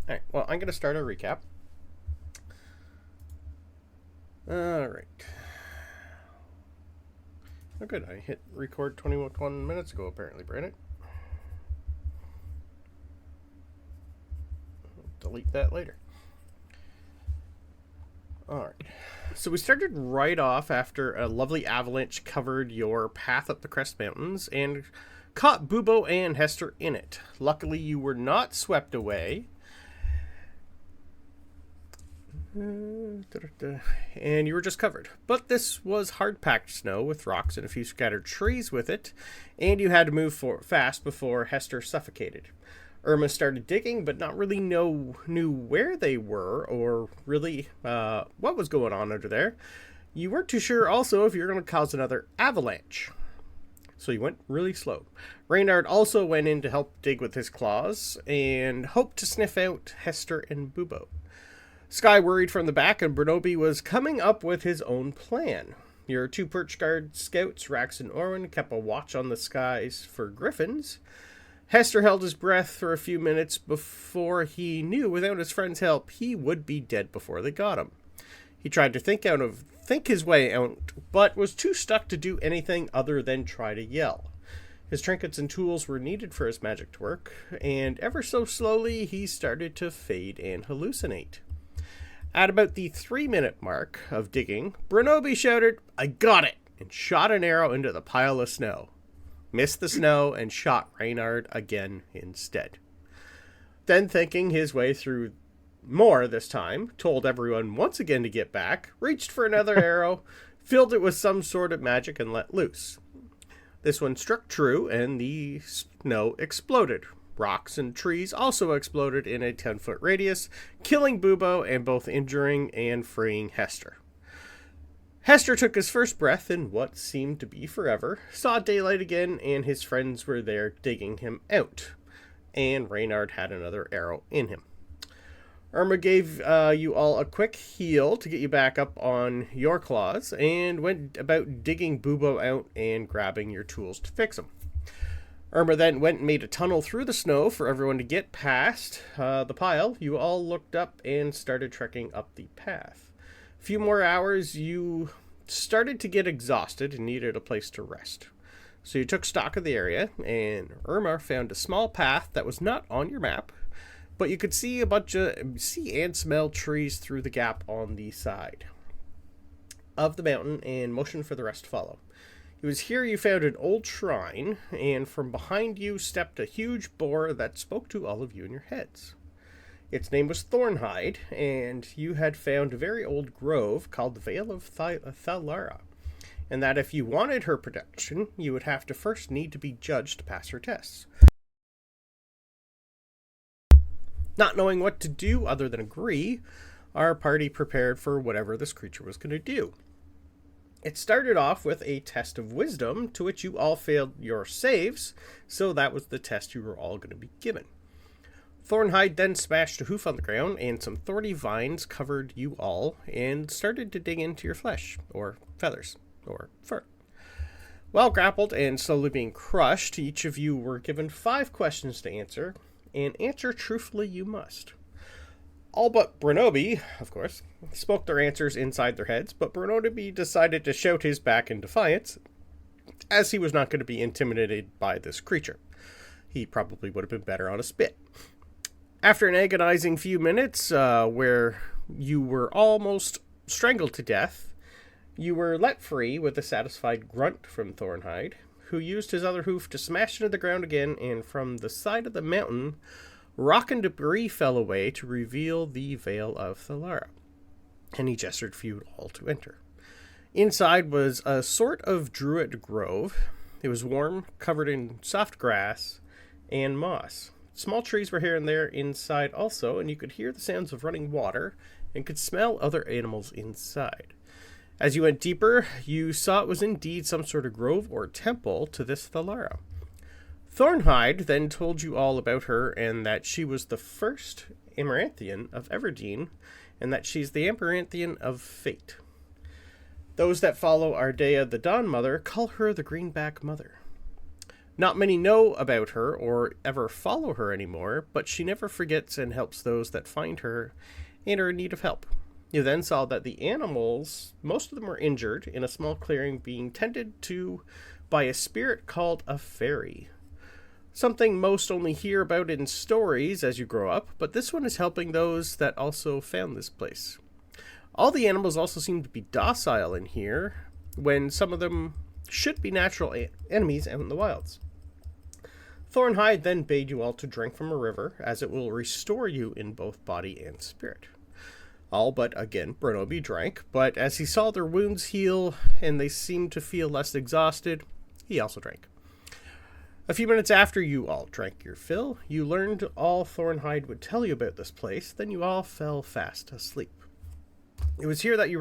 Alright, well, I'm going to start a recap. Alright. Oh, good. I hit record 21 minutes ago, apparently, Brandon. Delete that later. Alright. So we started right off after a lovely avalanche covered your path up the Crest Mountains and caught Bubo and Hester in it. Luckily, you were not swept away. And you were just covered. But this was hard-packed snow with rocks and a few scattered trees with it, and you had to move fast before Hester suffocated. Irma started digging, but not really knew where they were or really what was going on under there. You weren't too sure also if you were going to cause another avalanche. So you went really slow. Reynard also went in to help dig with his claws and hoped to sniff out Hester and Bubo. Skye worried from the back, and Bronobi was coming up with his own plan. Your two perch guard scouts, Rax and Orwin, kept a watch on the skies for griffins. Hester held his breath for a few minutes before he knew without his friend's help he would be dead before they got him. He tried to think his way out, but was too stuck to do anything other than try to yell. His trinkets and tools were needed for his magic to work, and ever so slowly he started to fade and hallucinate. At about the 3-minute mark of digging, Bronobi shouted, "I got it!" and shot an arrow into the pile of snow. Missed the snow and shot Reynard again instead. Then, thinking his way through more this time, told everyone once again to get back, reached for another arrow, filled it with some sort of magic, and let loose. This one struck true, and the snow exploded. Rocks and trees also exploded in a 10-foot radius, killing Bubo and both injuring and freeing Hester. Hester took his first breath in what seemed to be forever, saw daylight again, and his friends were there digging him out. And Reynard had another arrow in him. Irma gave you all a quick heal to get you back up on your claws, and went about digging Bubo out and grabbing your tools to fix him. Irma then went and made a tunnel through the snow for everyone to get past the pile. You all looked up and started trekking up the path. A few more hours, you started to get exhausted and needed a place to rest. So you took stock of the area, and Irma found a small path that was not on your map, but you could see and smell trees through the gap on the side of the mountain, and motioned for the rest to follow. It was here you found an old shrine, and from behind you stepped a huge boar that spoke to all of you in your heads. Its name was Thornhide, and you had found a very old grove called the Vale of Thalara, and that if you wanted her protection, you would have to first need to be judged to pass her tests. Not knowing what to do other than agree, our party prepared for whatever this creature was going to do. It started off with a test of wisdom, to which you all failed your saves, so that was the test you were all going to be given. Thornhide then smashed a hoof on the ground, and some thorny vines covered you all, and started to dig into your flesh, or feathers, or fur. While grappled and slowly being crushed, each of you were given 5 questions to answer, and answer truthfully you must. All but Bronobi, of course, spoke their answers inside their heads, but Bronobi decided to shout his back in defiance, as he was not going to be intimidated by this creature. He probably would have been better on a spit. After an agonizing few minutes, where you were almost strangled to death, you were let free with a satisfied grunt from Thornhide, who used his other hoof to smash into the ground again, and from the side of the mountain, rock and debris fell away to reveal the Vale of Thalara, and he gestured for you all to enter. Inside was a sort of druid grove. It was warm, covered in soft grass and moss. Small trees were here and there inside also, and you could hear the sounds of running water and could smell other animals inside. As you went deeper, you saw it was indeed some sort of grove or temple to this Thalara. Thornhide then told you all about her, and that she was the first Amaranthian of Everdeen, and that she's the Amaranthian of Fate. Those that follow Ardea the Dawn Mother call her the Greenback Mother. Not many know about her or ever follow her anymore, but she never forgets and helps those that find her and are in need of help. You then saw that the animals, most of them were injured in a small clearing being tended to by a spirit called a fairy. Something most only hear about in stories as you grow up, but this one is helping those that also found this place. All the animals also seem to be docile in here, when some of them should be natural enemies out in the wilds. Thornhide then bade you all to drink from a river, as it will restore you in both body and spirit. All but, again, Bronobi drank, but as he saw their wounds heal and they seemed to feel less exhausted, he also drank. A few minutes after you all drank your fill, you learned all Thornhide would tell you about this place, then you all fell fast asleep. It was here that you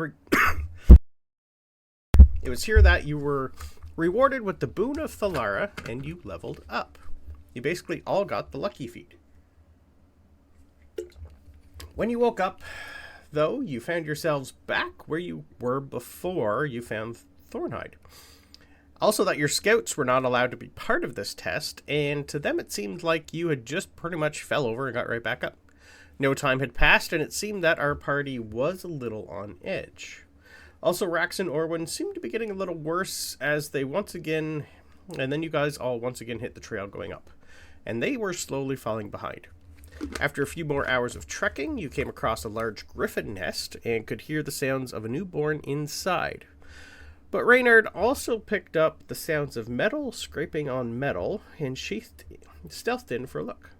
were rewarded with the boon of Thalara, and you leveled up. You basically all got the lucky feat. When you woke up, though, you found yourselves back where you were before you found Thornhide. Also that your scouts were not allowed to be part of this test, and to them it seemed like you had just pretty much fell over and got right back up. No time had passed, and it seemed that our party was a little on edge. Also, Rax and Orwin seemed to be getting a little worse as they once again, and then you guys all once again hit the trail going up, and they were slowly falling behind. After a few more hours of trekking, you came across a large griffin nest and could hear the sounds of a newborn inside. But Reynard also picked up the sounds of metal scraping on metal and stealthed in for a look.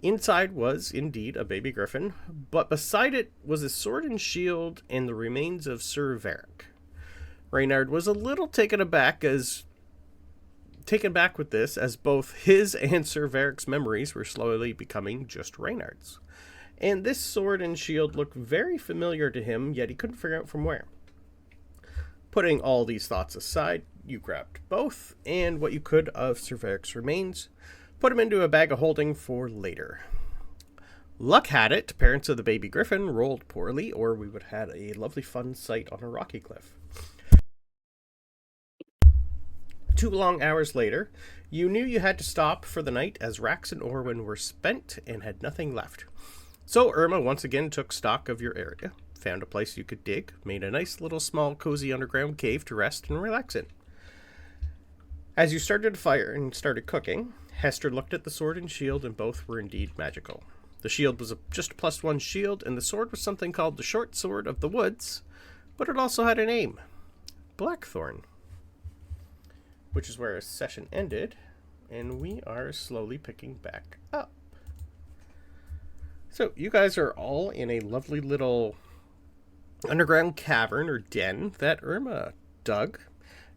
Inside was indeed a baby griffin, but beside it was a sword and shield and the remains of Cervan. Reynard was a little taken aback with this, as both his and Cervan's memories were slowly becoming just Reynard's. And this sword and shield looked very familiar to him, yet he couldn't figure out from where. Putting all these thoughts aside, you grabbed both, and what you could of Cervan's remains, put him into a bag of holding for later. Luck had it, parents of the baby griffin rolled poorly, or we would have had a lovely fun sight on a rocky cliff. 2 long hours later, you knew you had to stop for the night as Rax and Orwin were spent and had nothing left. So Irma once again took stock of your area, found a place you could dig, made a nice little small cozy underground cave to rest and relax in. As you started a fire and started cooking, Hester looked at the sword and shield, and both were indeed magical. The shield was just a +1 shield, and the sword was something called the Short Sword of the Woods, but it also had a name, Blackthorn. Which is where our session ended, and we are slowly picking back up. So, you guys are all in a lovely little underground cavern or den that Irma dug.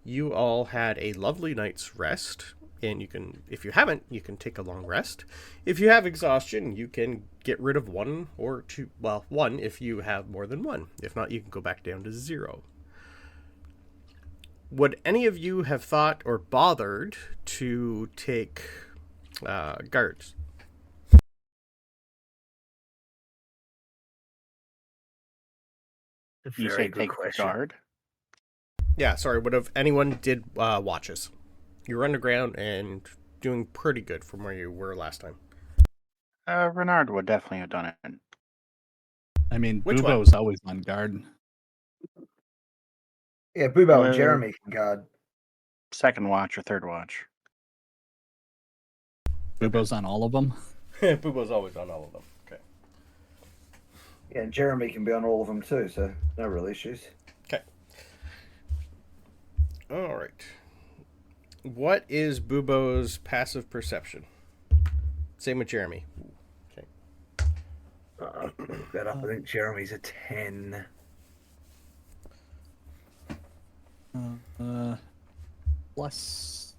You all had a lovely night's rest, and you can, if you haven't, you can take a long rest. If you have exhaustion, you can get rid of 1 or 2, well, 1 if you have more than 1. If not, you can go back down to 0. Would any of you have thought or bothered to take guards? You say take guard? Yeah, sorry, would have anyone did watches? You were underground and doing pretty good from where you were last time. Reynard would definitely have done it. I mean, Which Bubo's always on guard. Yeah, Bubo and Jeremy can guard. Second watch or third watch. Bubo's on all of them? Bubo's always on all of them. Okay. Yeah, and Jeremy can be on all of them too, so no real issues. Okay. All right. What is Bubo's passive perception? Same with Jeremy. Okay. That up, I think Jeremy's a 10. Plus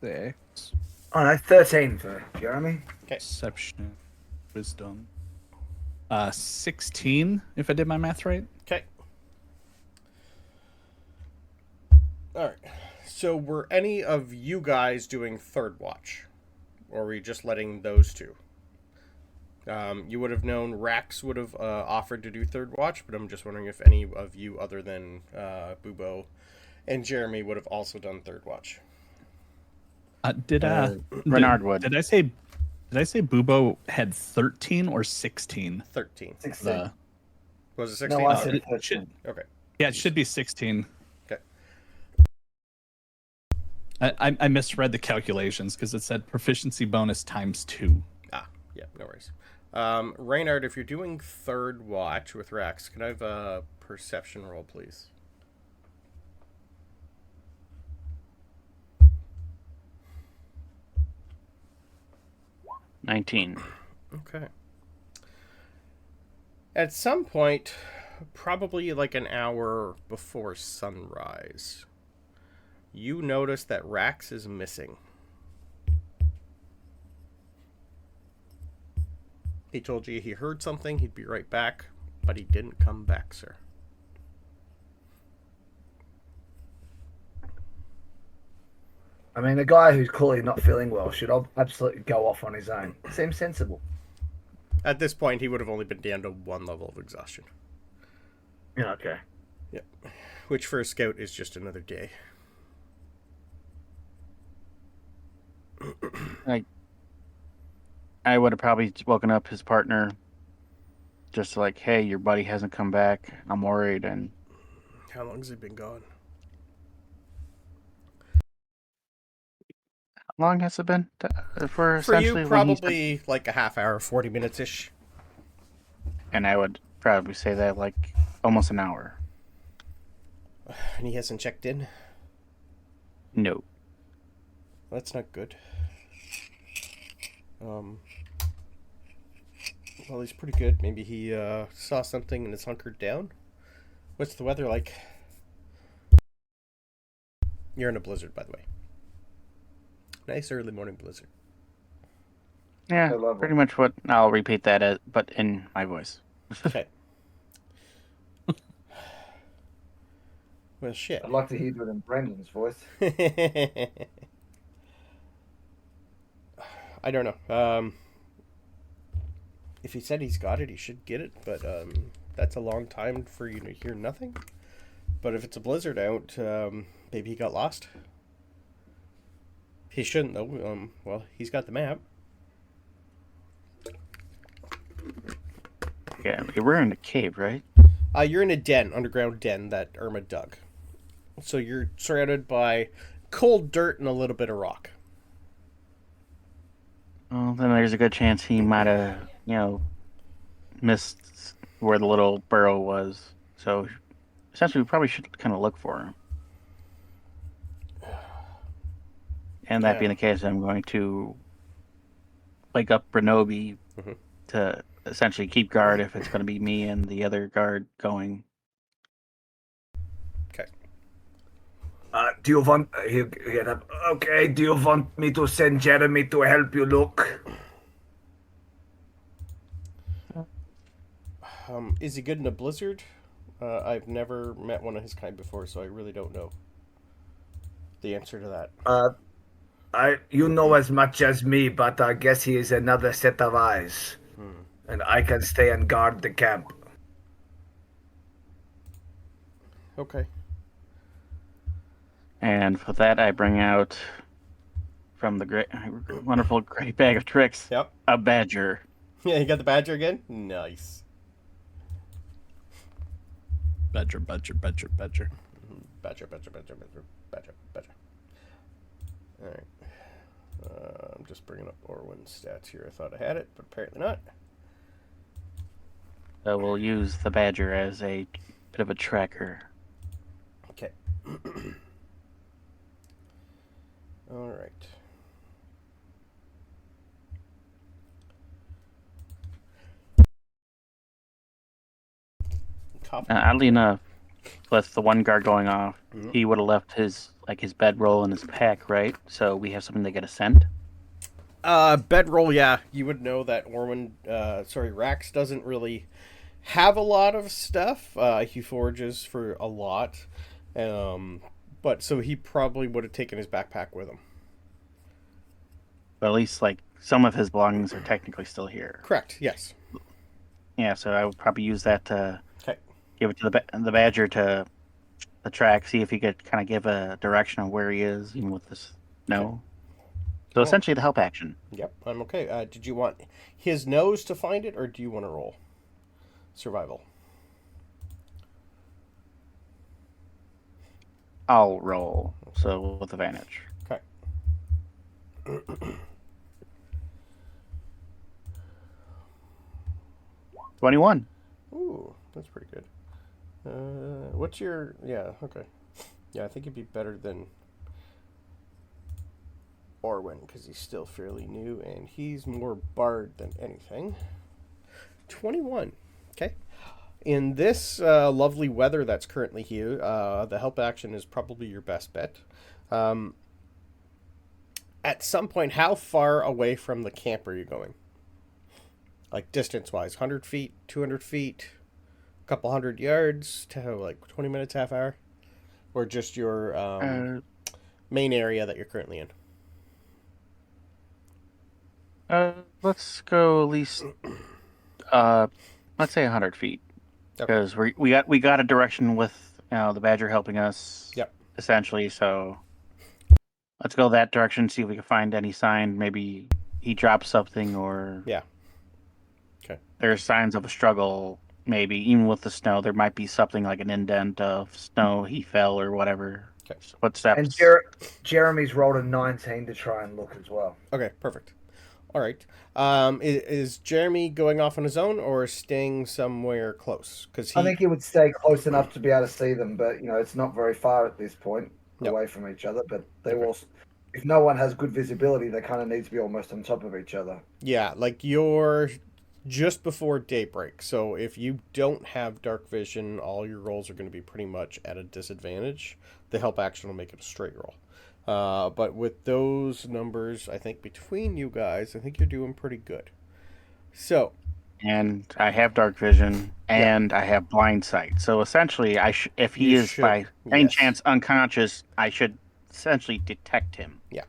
6. Oh no, 13 for Jeremy. Okay. Perception. Wisdom. 16, if I did my math right. Okay. All right. So were any of you guys doing third watch? Or were you just letting those two? You would have known Rax would have offered to do third watch, but I'm just wondering if any of you other than Bubo and Jeremy would have also done third watch. Reynard would. Did I say Bubo had 13 or 16? 13. 16. Was it 16? No, I Uh, said it 13. should- Okay. Yeah, it should be 16. Okay. I misread the calculations because it said proficiency bonus times 2. Ah, yeah, no worries. Reynard, if you're doing third watch with Rex, can I have a perception roll, please? $19. Okay. At some point, probably like an hour before sunrise, you notice that Rax is missing. He told you he heard something, he'd be right back, but he didn't come back, sir. I mean, a guy who's clearly not feeling well should absolutely go off on his own. Seems sensible. At this point, he would have only been down to 1 level of exhaustion. Yeah, okay. Yep. Which for a scout is just another day. I would have probably woken up his partner, just like, hey, your buddy hasn't come back. I'm worried. And How long has he been gone? how long has it been for For essentially you, when he's been- probably like a half hour, 40 minutes-ish. And I would probably say that like almost an hour. And he hasn't checked in? No. That's not good. Well, he's pretty good. Maybe he saw something and is hunkered down. What's the weather like? You're in a blizzard, by the way. Nice early morning blizzard. Yeah, High level. pretty much what I'll repeat that, but in my voice. Okay. Well, shit. I'd like to hear it in Brendan's voice. I don't know. If he said he's got it, he should get it, but that's a long time for you to hear nothing. But if it's a blizzard out, maybe he got lost. He shouldn't, though. Well, he's got the map. Yeah, we're in a cave, right? You're in a den, underground den that Irma dug. So you're surrounded by cold dirt and a little bit of rock. Well, then there's a good chance he might have, missed where the little burrow was. So essentially, we probably should kind of look for him. And that Yeah. being the case, I'm going to wake up Bronobi Mhm. to essentially keep guard if it's going to be me and the other guard going. Okay. Do you want... he'll get up. Okay, do you want me to send Jeremy to help you look? Is he good in a blizzard? I've never met one of his kind before, so I really don't know the answer to that. You know as much as me, but I guess he is another set of eyes. And I can stay and guard the camp. Okay. And for that, I bring out from the wonderful great bag of tricks Yep. a badger. Yeah, you got the badger again? Nice. Badger. Badger. Badger. Alright. I'm just bringing up Orwin's stats here. I thought I had it, but apparently not. So we'll use the badger as a bit of a tracker. Okay. Alright. Oddly enough, with the one guard going off, Mhm. he would have left his bedroll in his pack, right? So we have something to get a scent. Bedroll, yeah. You would know that Rax doesn't really have a lot of stuff. He forages for a lot. But so he probably would have taken his backpack with him. But at least some of his belongings are technically still here. Correct, yes. Yeah, so I would probably use that to Okay. give it to the badger to the track, see if he could kind of give a direction of where he is, even with this snow. So essentially the help action. Yep, I'm okay. Did you want his nose to find it, or do you want to roll survival? I'll roll, so with advantage. Okay. 21. Ooh, that's pretty good. What's your... Yeah, okay. Yeah, I think he'd be better than Orwin, because he's still fairly new, and he's more bard than anything. 21. Okay. In this lovely weather that's currently here, the help action is probably your best bet. At some point, how far away from the camp are you going? Like distance-wise, 100 feet, 200 feet, a couple hundred yards, to like 20 minutes, half hour? Or just your main area that you're currently in? Let's go at least, let's say 100 feet. Because we got a direction with the badger helping us. Yep. Essentially, so let's go that direction. See if we can find any sign. Maybe he dropped something, or Yeah. Okay. there's signs of a struggle. Maybe even with the snow, there might be something like an indent of snow. He fell or whatever. Okay. Footsteps. And Jeremy's rolled a 19 to try and look as well. Okay, perfect. All right. Is Jeremy going off on his own or staying somewhere close? Because I think he would stay close enough to be able to see them, but it's not very far at this point away from each other. But they will, if no one has good visibility, they kind of need to be almost on top of each other. Yeah, like you're just before daybreak. So if you don't have dark vision, all your rolls are going to be pretty much at a disadvantage. The help action will make it a straight roll. But with those numbers, I think between you guys, I think you're doing pretty good. So, and I have dark vision, and I have blind sight. So essentially, if he is by any chance unconscious, I should essentially detect him. Yeah.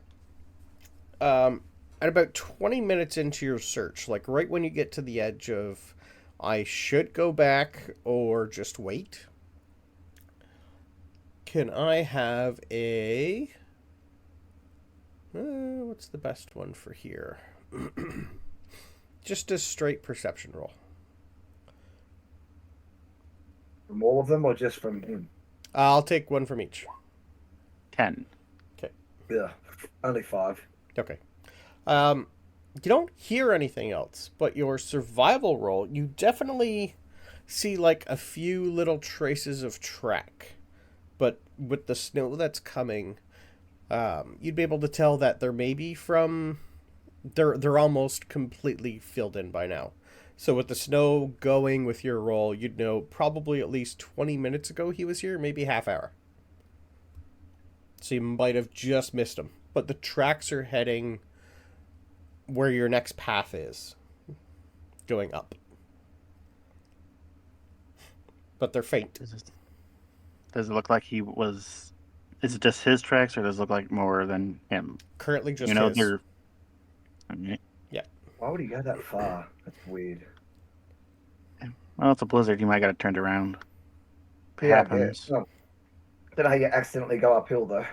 At about 20 minutes into your search, like right when you get to the edge of, I should go back or just wait. Can I have a... what's the best one for here? Just a straight perception roll. From all of them, or just from him? I'll take one from each. 10. Okay. Yeah, only 5. Okay. You don't hear anything else, but your survival roll, you definitely see like a few little traces of track. But with the snow that's coming... you'd be able to tell that they're maybe from... They're almost completely filled in by now. So with the snow going with your roll, you'd know probably at least 20 minutes ago he was here, maybe half hour. So you might have just missed him. But the tracks are heading where your next path is. Going up. But they're faint. Does it look like he was... Is it just his tracks, or does it look like more than him? Currently just his. They're... Yeah. Why would he go that far? That's weird. Well, it's a blizzard. You might got it turned around. It Yeah, happens. well, don't know how you accidentally go uphill, though.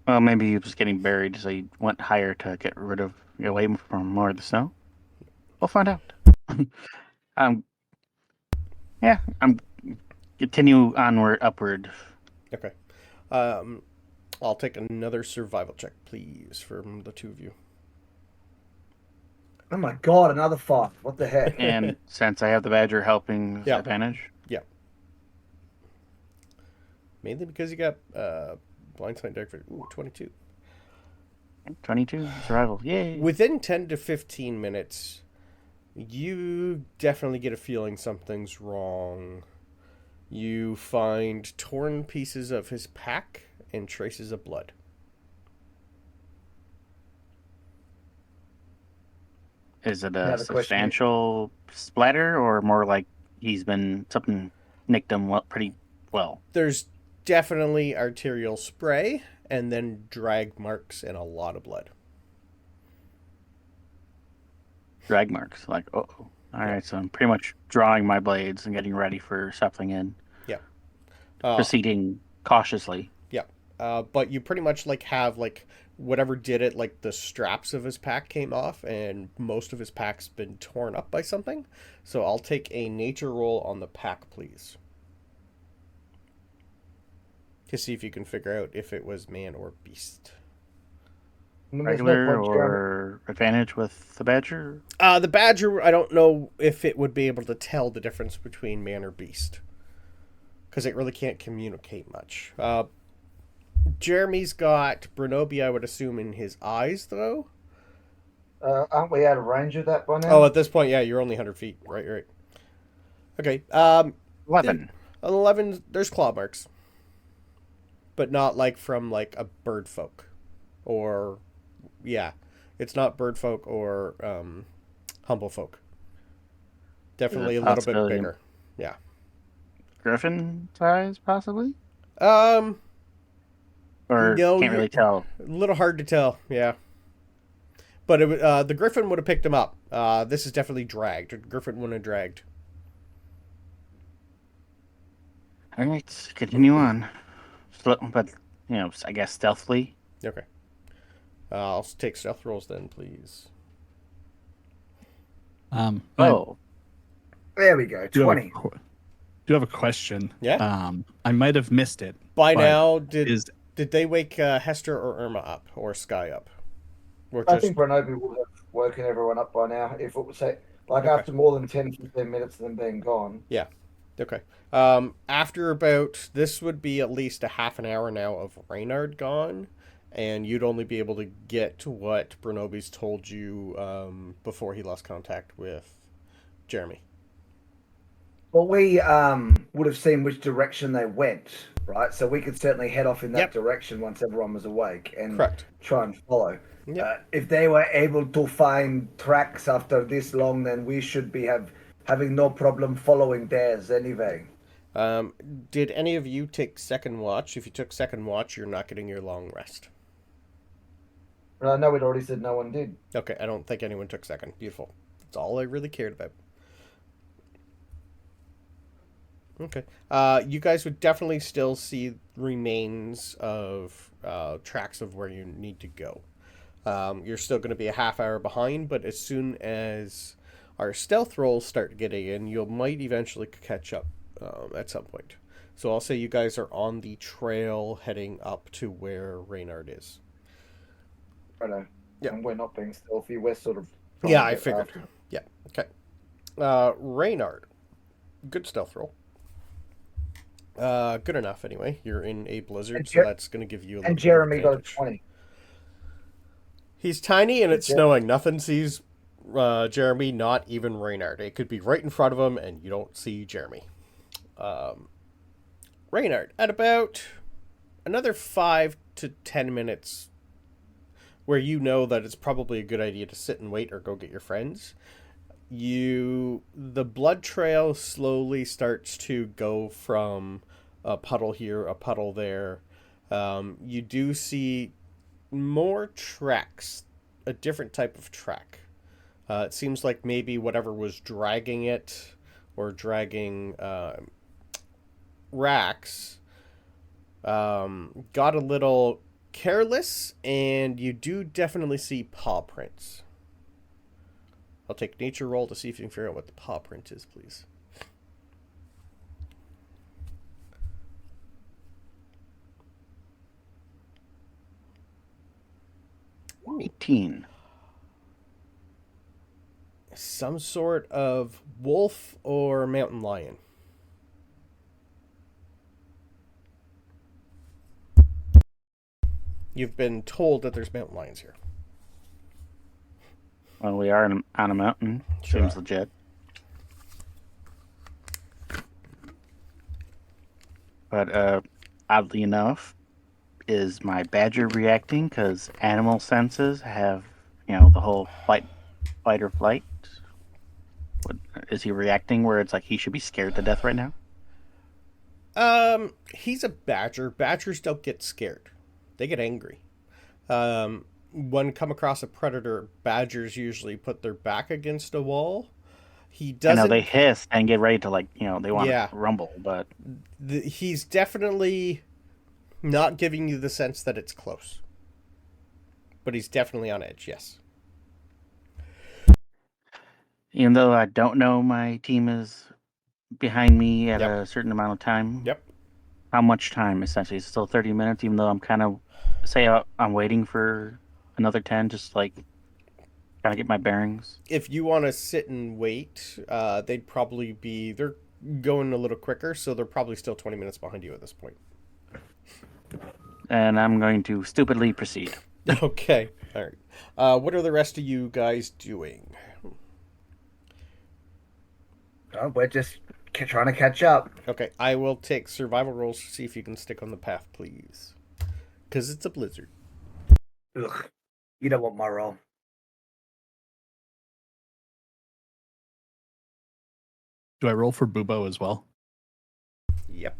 Well, maybe he was getting buried, so he went higher to get rid of, away from more of the snow. We'll find out. I'm continue onward, upward. Okay. I'll take another survival check, please, from the two of you. Oh my god, another 5. What the heck? And since I have the badger helping, advantage. Yeah. Mainly because you got blind sight dark vision. Ooh, 22. 22 survival. Yay. Within 10 to 15 minutes, you definitely get a feeling something's wrong. You find torn pieces of his pack and traces of blood. Is it a substantial splatter, or more like something nicked him pretty well? There's definitely arterial spray, and then drag marks and a lot of blood. Drag marks, like, oh. All right, so I'm pretty much drawing my blades and getting ready for something in. Yeah. Proceeding cautiously. Yeah. but you pretty much like have like whatever did it, like the straps of his pack came off, and most of his pack's been torn up by something. So I'll take a nature roll on the pack, please, to see if you can figure out if it was man or beast. Regular or advantage with the badger? The badger, I don't know if it would be able to tell the difference between man or beast, because it really can't communicate much. Jeremy's got Bronobi, I would assume, in his eyes, though. Aren't we out of range of that by now? Oh, at this point, yeah, you're only 100 feet. Right. Okay. 11. 11, there's claw marks. But not like from like a bird folk. Or, yeah, it's not bird folk or humble folk. Definitely a little bit bigger. Yeah. Griffin size, possibly? Or no, can't really tell. A little hard to tell, yeah. But it, the Griffin would have picked him up. This is definitely dragged. The Griffin wouldn't have dragged. All right, continue on. But, I guess stealthily. Okay. I'll take stealth rolls then, please. There we go. 20. Do have a question? Yeah. I might have missed it. By now, did they wake Hester or Irma up or Skye up? I think Bronobi would have woken everyone up by now if it was after more than 10, 15 minutes of them being gone. Yeah. Okay. After about, this would be at least a half an hour now of Reynard gone, and you'd only be able to get to what Bronobi's told you before he lost contact with Jeremy. Well, we would have seen which direction they went, right? So we could certainly head off in that direction once everyone was awake and try and follow. Yep. If they were able to find tracks after this long, then we should be having no problem following theirs anyway. Did any of you take second watch? If you took second watch, you're not getting your long rest. No, we'd already said no one did. Okay, I don't think anyone took second. Beautiful. That's all I really cared about. Okay. You guys would definitely still see remains of tracks of where you need to go. You're still going to be a half hour behind, but as soon as our stealth rolls start getting in, you might eventually catch up at some point. So I'll say you guys are on the trail heading up to where Reynard is. Right. Yeah. And we're not being stealthy. We're sort of... Yeah, I figured. After. Yeah. Okay. Reynard. Good stealth roll. Good enough anyway. You're in a blizzard, so that's going to give you a little And Jeremy got a 20. He's tiny and it's snowing. Nothing sees Jeremy, not even Reynard. It could be right in front of him and you don't see Jeremy. Reynard, at about another 5 to 10 minutes where you know that it's probably a good idea to sit and wait or go get your friends, the blood trail slowly starts to go from a puddle here, a puddle there. You do see more tracks, a different type of track. It seems like maybe whatever was dragging it or dragging Rax got a little careless, and you do definitely see paw prints. I'll take nature roll to see if you can figure out what the paw print is, please. $18. Some sort of wolf or mountain lion. You've been told that there's mountain lions here. Well, we are on a mountain. Sure. Seems legit. But oddly enough, is my badger reacting because animal senses have, the whole fight or flight? Is he reacting where it's like he should be scared to death right now? He's a badger. Badgers don't get scared. They get angry. When come across a predator, badgers usually put their back against a wall. He doesn't. I know they hiss and get ready to they want to rumble, but he's definitely Not giving you the sense that it's close. But he's definitely on edge, yes. Even though I don't know my team is behind me at Yep. a certain amount of time. Yep. How much time, essentially? It's still 30 minutes, even though I'm kind of... Say I'm waiting for another 10, just like... Kind of get my bearings. If you want to sit and wait, they'd probably be... They're going a little quicker, so they're probably still 20 minutes behind you at this point. And I'm going to stupidly proceed. Okay. All right. What are the rest of you guys doing? Oh, we're just trying to catch up. Okay, I will take survival rolls to see if you can stick on the path, please. Because it's a blizzard. Ugh. You don't want my roll. Do I roll for Bubo as well? Yep.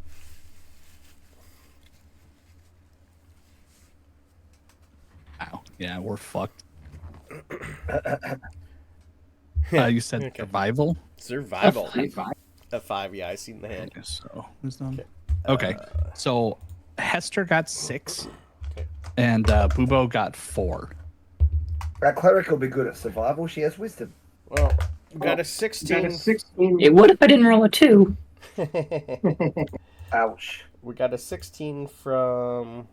Wow. Yeah, we're fucked. You said Okay. survival? Survival. High-five. A 5, yeah, I seen the hand. So, wisdom. Okay. Okay. So, Hester got 6, Okay. and Bubo got 4. That cleric will be good at survival. She has wisdom. Well, we got a Got 16. a 16. It would if I didn't roll a 2. Ouch. We got a 16 from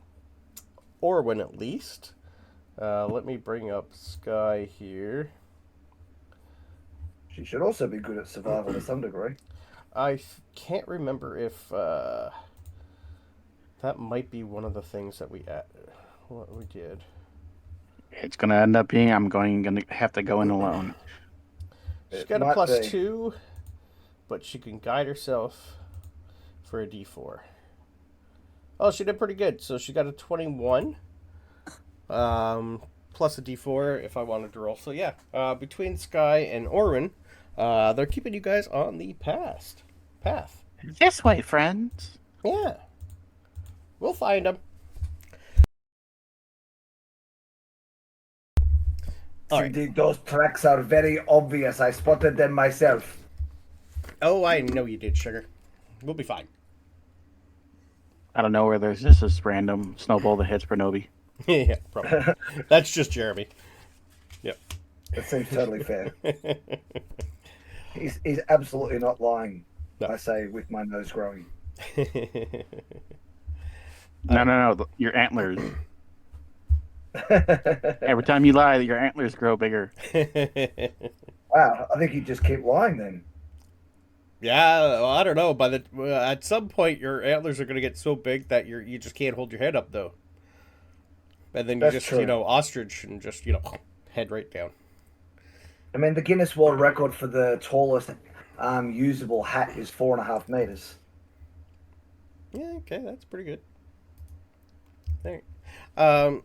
Orwin, at least. Let me bring up Skye here. She should also be good at survival to some degree. I can't remember if that might be one of the things that what we did. It's going to end up being I'm going to have to go in alone. She's It got a might be. +2, but she can guide herself for a D4. Oh, she did pretty good. So she got a 21. Plus a D4 if I wanted to roll. So yeah, between Skye and Orwin, they're keeping you guys on the path. This way, friends. Yeah. We'll find them. All right. Indeed, those tracks are very obvious. I spotted them myself. Oh, I know you did, Sugar. We'll be fine. I don't know where there's just this random snowball that hits Bronobi. Yeah, probably. That's just Jeremy. Yep. That seems totally fair. He's absolutely not lying. No. I say with my nose growing. No. Your antlers. Every time you lie, your antlers grow bigger. Wow, I think you just keep lying then. Yeah, well, I don't know. At some point, your antlers are going to get so big that you just can't hold your head up, though. And then you That's just, true. ostrich and just, head right down. I mean, the Guinness World Record for the tallest usable hat is 4.5 meters. Yeah, okay, that's pretty good. All right.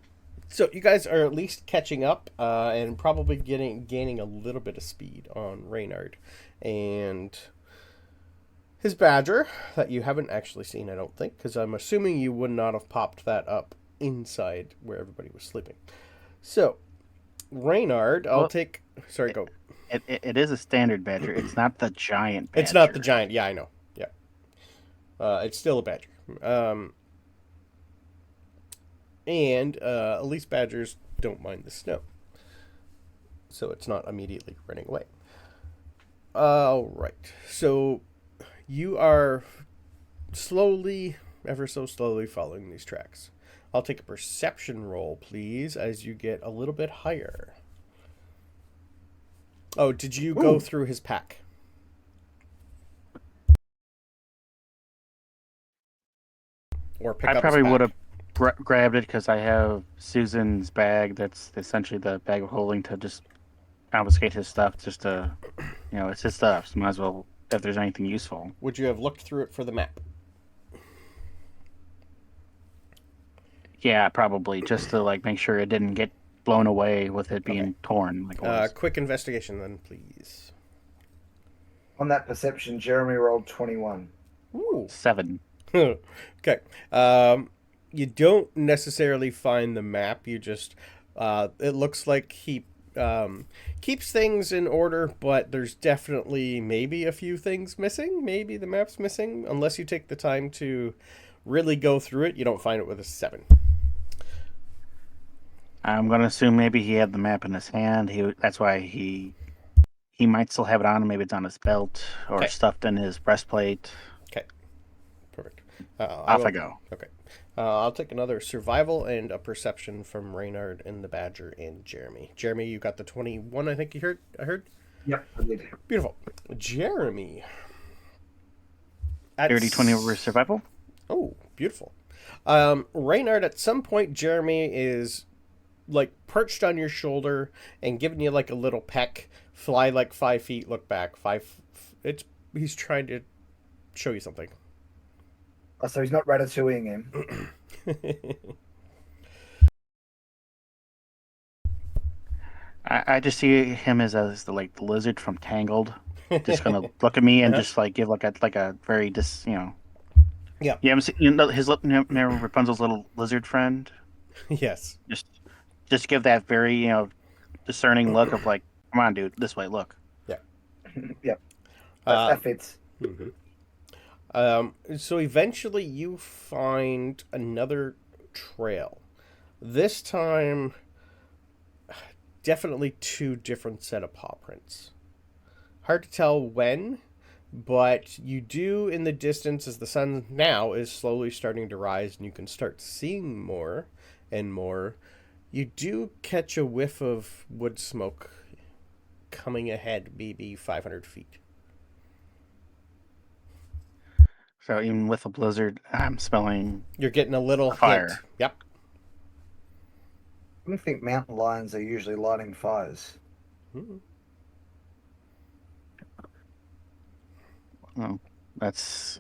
So you guys are at least catching up and probably gaining a little bit of speed on Reynard and his badger that you haven't actually seen, I don't think, because I'm assuming you would not have popped that up inside where everybody was sleeping. So, Reynard, I'll take... Sorry, go. It is a standard badger. It's not the giant badger. It's not the giant. Yeah, I know. Yeah. It's still a badger. And at least badgers don't mind the snow. So it's not immediately running away. All right. So you are slowly, ever so slowly following these tracks. I'll take a perception roll, please, as you get a little bit higher. Oh, did you go through his pack? Or pick I up probably his pack? would have grabbed it because I have Susan's bag. That's essentially the bag of holding to just confiscate his stuff. Just to, it's his stuff. So might as well, if there's anything useful. Would you have looked through it for the map? Yeah, probably just to make sure it didn't get blown away with it being torn. Like it was. Quick investigation then, please. On that perception, Jeremy rolled 21. Ooh. 7. Okay. You don't necessarily find the map. You just, it looks like he keeps things in order, but there's definitely maybe a few things missing. Maybe the map's missing, unless you take the time to really go through it, you don't find it with a 7. I'm gonna assume maybe he had the map in his hand. That's why he might still have it on him. Maybe it's on his belt or Okay. stuffed in his breastplate. Okay, perfect. Off I go. Okay. I'll take another survival and a perception from Reynard and the Badger and Jeremy. Jeremy, you got the 21, I think I heard? Yep, I did. Beautiful. Jeremy. Dirty 20 over survival. Oh, beautiful. Reynard, at some point, Jeremy is like perched on your shoulder and giving you like a little peck. Fly like 5 feet, look back. He's trying to show you something. Oh, so he's not ratatouilleing him. I just see him as the lizard from Tangled, just gonna look at me and just like give like a very Yeah. You haven't seen his never Rapunzel's little lizard friend. Yes. Just give that very discerning look of like, come on, dude, this way, look. Yeah. Yep. That fits. Mm-hmm. So eventually you find another trail. This time, definitely 2 different set of paw prints. Hard to tell when, but you do in the distance as the sun now is slowly starting to rise and you can start seeing more and more. You do catch a whiff of wood smoke coming ahead, maybe 500 feet. So even with a blizzard, I'm smelling. You're getting a little fire. hint. Yep. I don't think mountain lions are usually lighting fires. Mm-hmm. Well,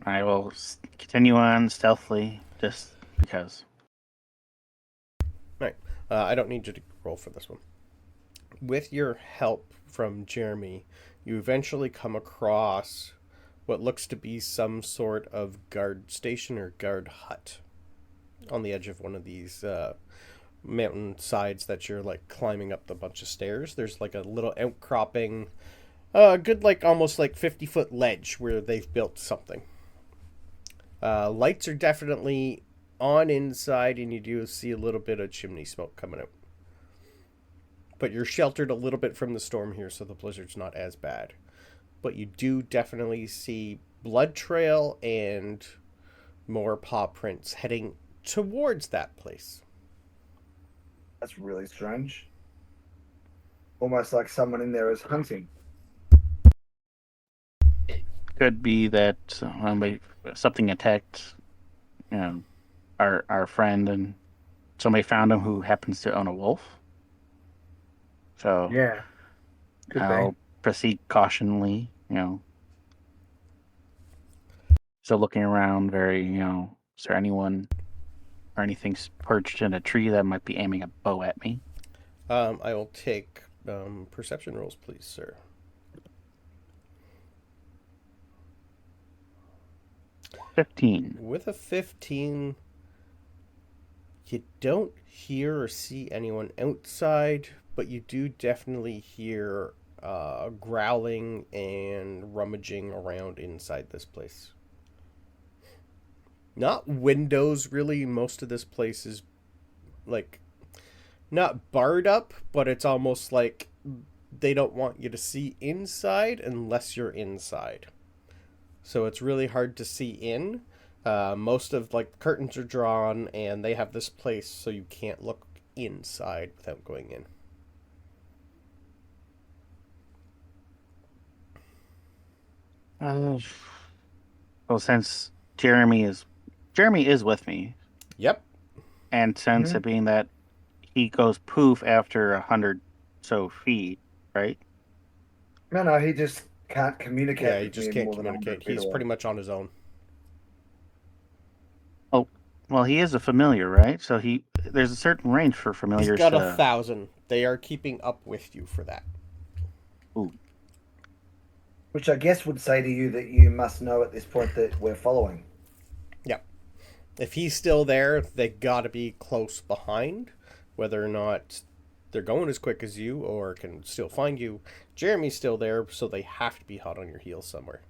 I will continue on stealthily just because. Right. I don't need you to roll for this one. With your help from Jeremy, you eventually come across what looks to be some sort of guard station or guard hut on the edge of one of these mountain sides that you're like climbing up the bunch of stairs. There's like a little outcropping, good like almost like 50-foot ledge where they've built something. Lights are definitely on inside, and you do see a little bit of chimney smoke coming out. But you're sheltered a little bit from the storm here, so the blizzard's not as bad. But you do definitely see blood trail and more paw prints heading towards that place. That's really strange. Almost like someone in there is hunting. Could be that something attacked, our friend, and somebody found him who happens to own a wolf. So Yeah. I'll proceed cautionally, So looking around very, is there anyone or anything perched in a tree that might be aiming a bow at me? I will take perception rolls, please, sir. With a 15, you don't hear or see anyone outside, but you do definitely hear growling and rummaging around inside this place. Not windows, really. Most of this place is like not barred up, but it's almost like they don't want you to see inside unless you're inside. So it's really hard to see in. Most of like curtains are drawn, and they have this place so you can't look inside without going in. Well, since Jeremy is with me, Yep. and since it being that he goes poof after 100 so feet, right? No, he just can't communicate. Yeah, he with just me can't more than 100 communicate. feet He's away. pretty much on his own. Oh, well, he is a familiar, right? So there's a certain range for familiars. He's got 1,000. They are keeping up with you for that. Ooh. Which I guess would say to you that you must know at this point that we're following. Yep. If he's still there, they got to be close behind. Whether or not they're going as quick as you or can still find you, Jeremy's still there, so they have to be hot on your heels somewhere.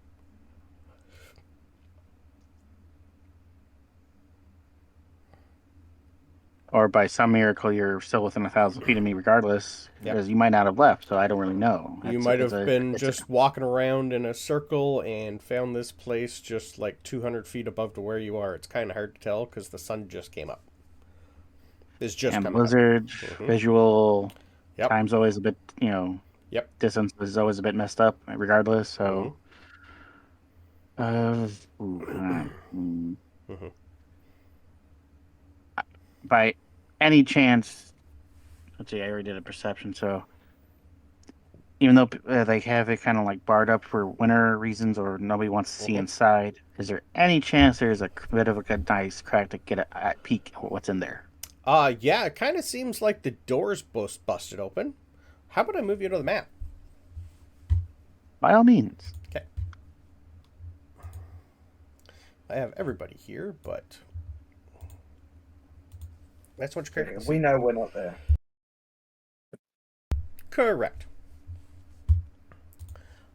or by some miracle you're still within 1,000 feet of me regardless, Yep. because you might not have left, so I don't really know. You might have been just walking around in a circle and found this place just like 200 feet above to where you are. It's kind of hard to tell because the sun just came up. It's just and coming blizzard, up. visual, Yep. time's always a bit, Yep. distance is always a bit messed up regardless, so... By any chance, let's see, I already did a perception, so even though they have it kind of like barred up for winter reasons or nobody wants to see inside, is there any chance there's a bit of a nice crack to get a peek at what's in there? Yeah, it kind of seems like the door's busted open. How about I move you to the map? By all means. Okay. I have everybody here, but that's what you're We know we're not there. Correct.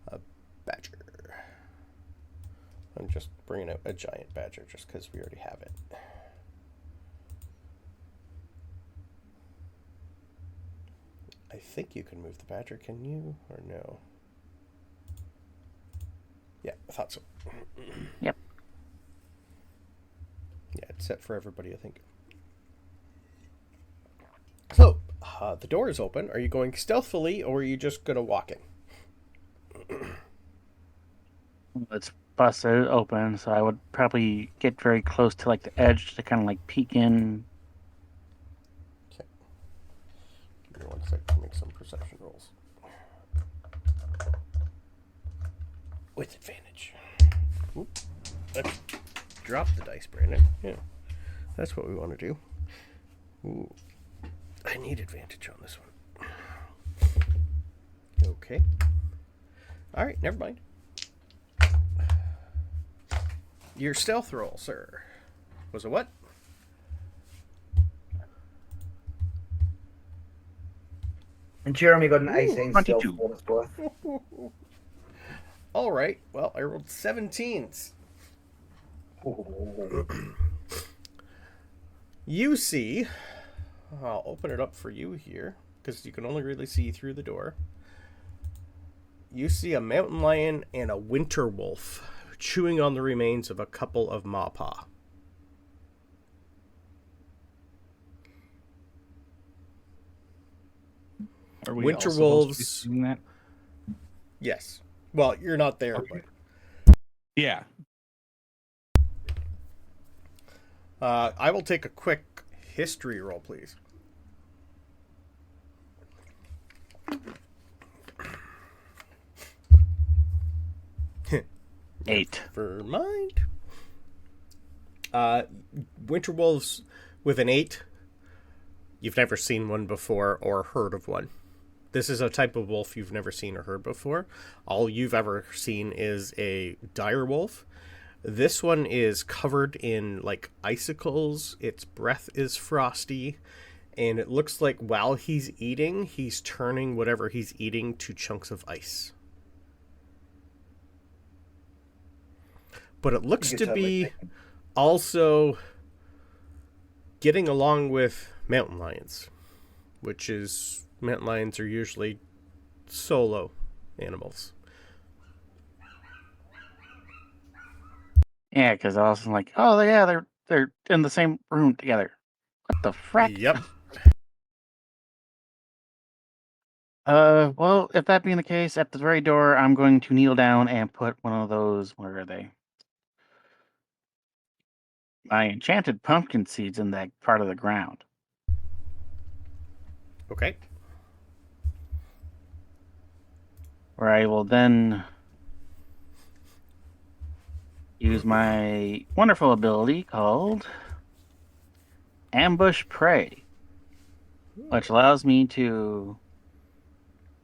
A badger. I'm just bringing out a giant badger just because we already have it. I think you can move the badger, can you? Or no? Yeah, I thought so. Yep. Yeah, it's set for everybody, I think. So, the door is open. Are you going stealthily, or are you just going to walk in? Let's bust it open, so I would probably get very close to like the edge to kind of like peek in. Okay. Give me 1 sec to make some perception rolls. With advantage. Oop. Let's drop the dice, Brandon. Yeah. That's what we want to do. Ooh. I need advantage on this one. Okay. Alright, never mind. Your stealth roll, sir. Was a what? And Jeremy got an 18 stealth 22. for his worth. Alright, well, I rolled 17s. You see, I'll open it up for you here, because you can only really see through the door. You see a mountain lion and a winter wolf chewing on the remains of a couple of mawpaw. Are we Winter all supposed to be wolves. seeing that? Yes. Well, you're not there, Okay. but Yeah. I will take a quick history roll, please. Eight. For mind. Winter wolves with an 8. You've never seen one before or heard of one. This is a type of wolf you've never seen or heard before. All you've ever seen is a dire wolf. This one is covered in like icicles. Its breath is frosty. And it looks like while he's eating, he's turning whatever he's eating to chunks of ice. But it looks to be also getting along with mountain lions, which is, mountain lions are usually solo animals. Yeah, because I was like, oh yeah, they're in the same room together. What the frack? Yep. Well, if that being the case, at the very door, I'm going to kneel down and put one of those. Where are they? My enchanted pumpkin seeds in that part of the ground. Okay. Where I will then use my wonderful ability called Ambush Prey, which allows me to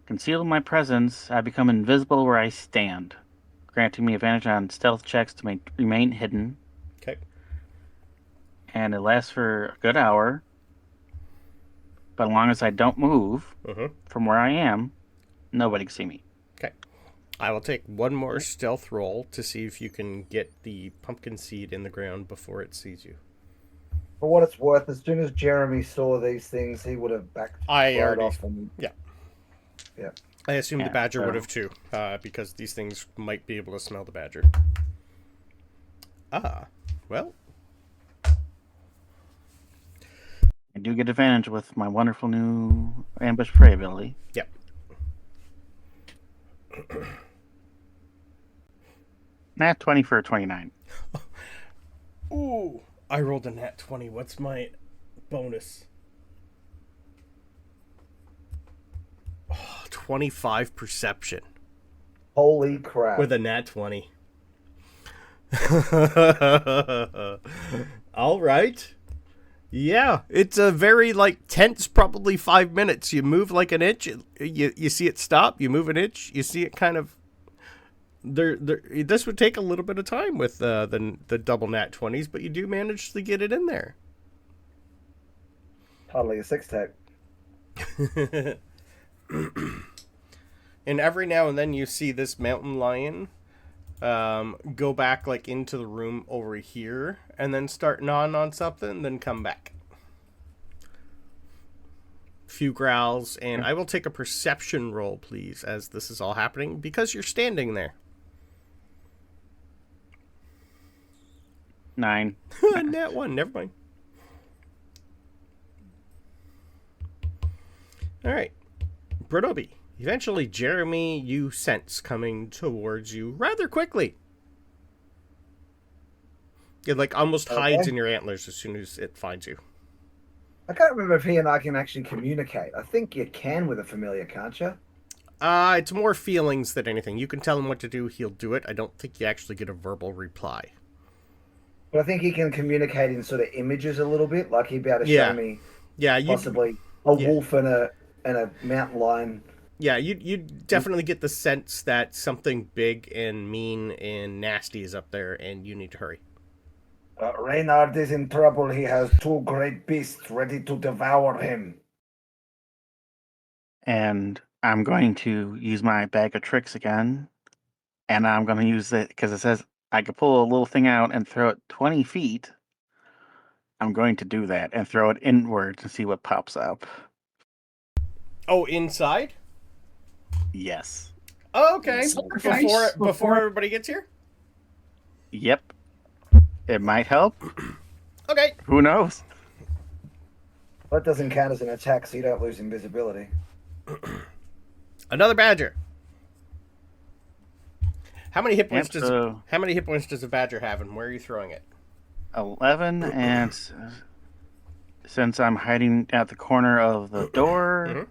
conceal my presence. I become invisible where I stand, granting me advantage on stealth checks to remain hidden. Okay. And it lasts for a good hour. But as long as I don't move from where I am, nobody can see me. Okay. I will take one more stealth roll to see if you can get the pumpkin seed in the ground before it sees you. For what it's worth, as soon as Jeremy saw these things, he would have backed I right already- off. And, yeah. Yeah. I assume the Yeah, badger so- would have too, because these things might be able to smell the badger. Ah, well, I do get advantage with my wonderful new ambush prey ability. yep. Nat 20 for a 29. Ooh, I rolled a nat 20. What's my bonus? 25 perception Holy crap. with a nat 20. All right. Yeah, it's a very tense, probably 5 minutes. You move like an inch, you see it stop. You move an inch, you see it kind of. This would take a little bit of time with the double nat 20s, but you do manage to get it in there. Totally a six-tech. And every now and then you see this mountain lion go back into the room over here and then start gnawing on something, then come back. Few growls, and I will take a perception roll, please, as this is all happening, because you're standing there. 9. Nat 1, never mind. Alright. Bronobi. Eventually, Jeremy, you sense coming towards you rather quickly. It almost hides in your antlers as soon as it finds you. I can't remember if he and I can actually communicate. I think you can with a familiar, can't you? It's more feelings than anything. You can tell him what to do, he'll do it. I don't think you actually get a verbal reply. But I think he can communicate in sort of images a little bit. Like he'd be able to Yeah. show me Yeah, you possibly a wolf and a mountain lion. Yeah, you definitely get the sense that something big and mean and nasty is up there, and you need to hurry. Reynard is in trouble. He has two great beasts ready to devour him. And I'm going to use my bag of tricks again. And I'm going to use it because it says I could pull a little thing out and throw it 20 feet. I'm going to do that and throw it inwards and see what pops up. Oh, inside? Yes. Oh, okay. Sacrifice. Before everybody gets here? Yep. It might help. Okay. Who knows? That doesn't count as an attack, so you don't lose invisibility. Another badger. How many hit points Yep, how many hit points does a badger have, and where are you throwing it? 11, and since I'm hiding at the corner of the door, Mhm.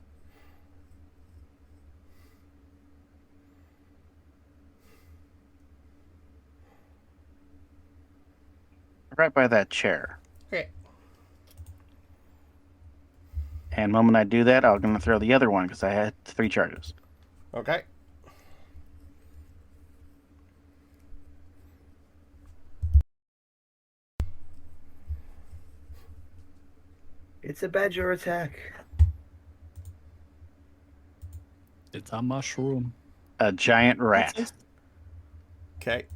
right by that chair. Okay. And the moment I do that, I'm going to throw the other one because I had 3 charges. Okay. It's a badger attack. It's a mushroom. A giant rat. Okay.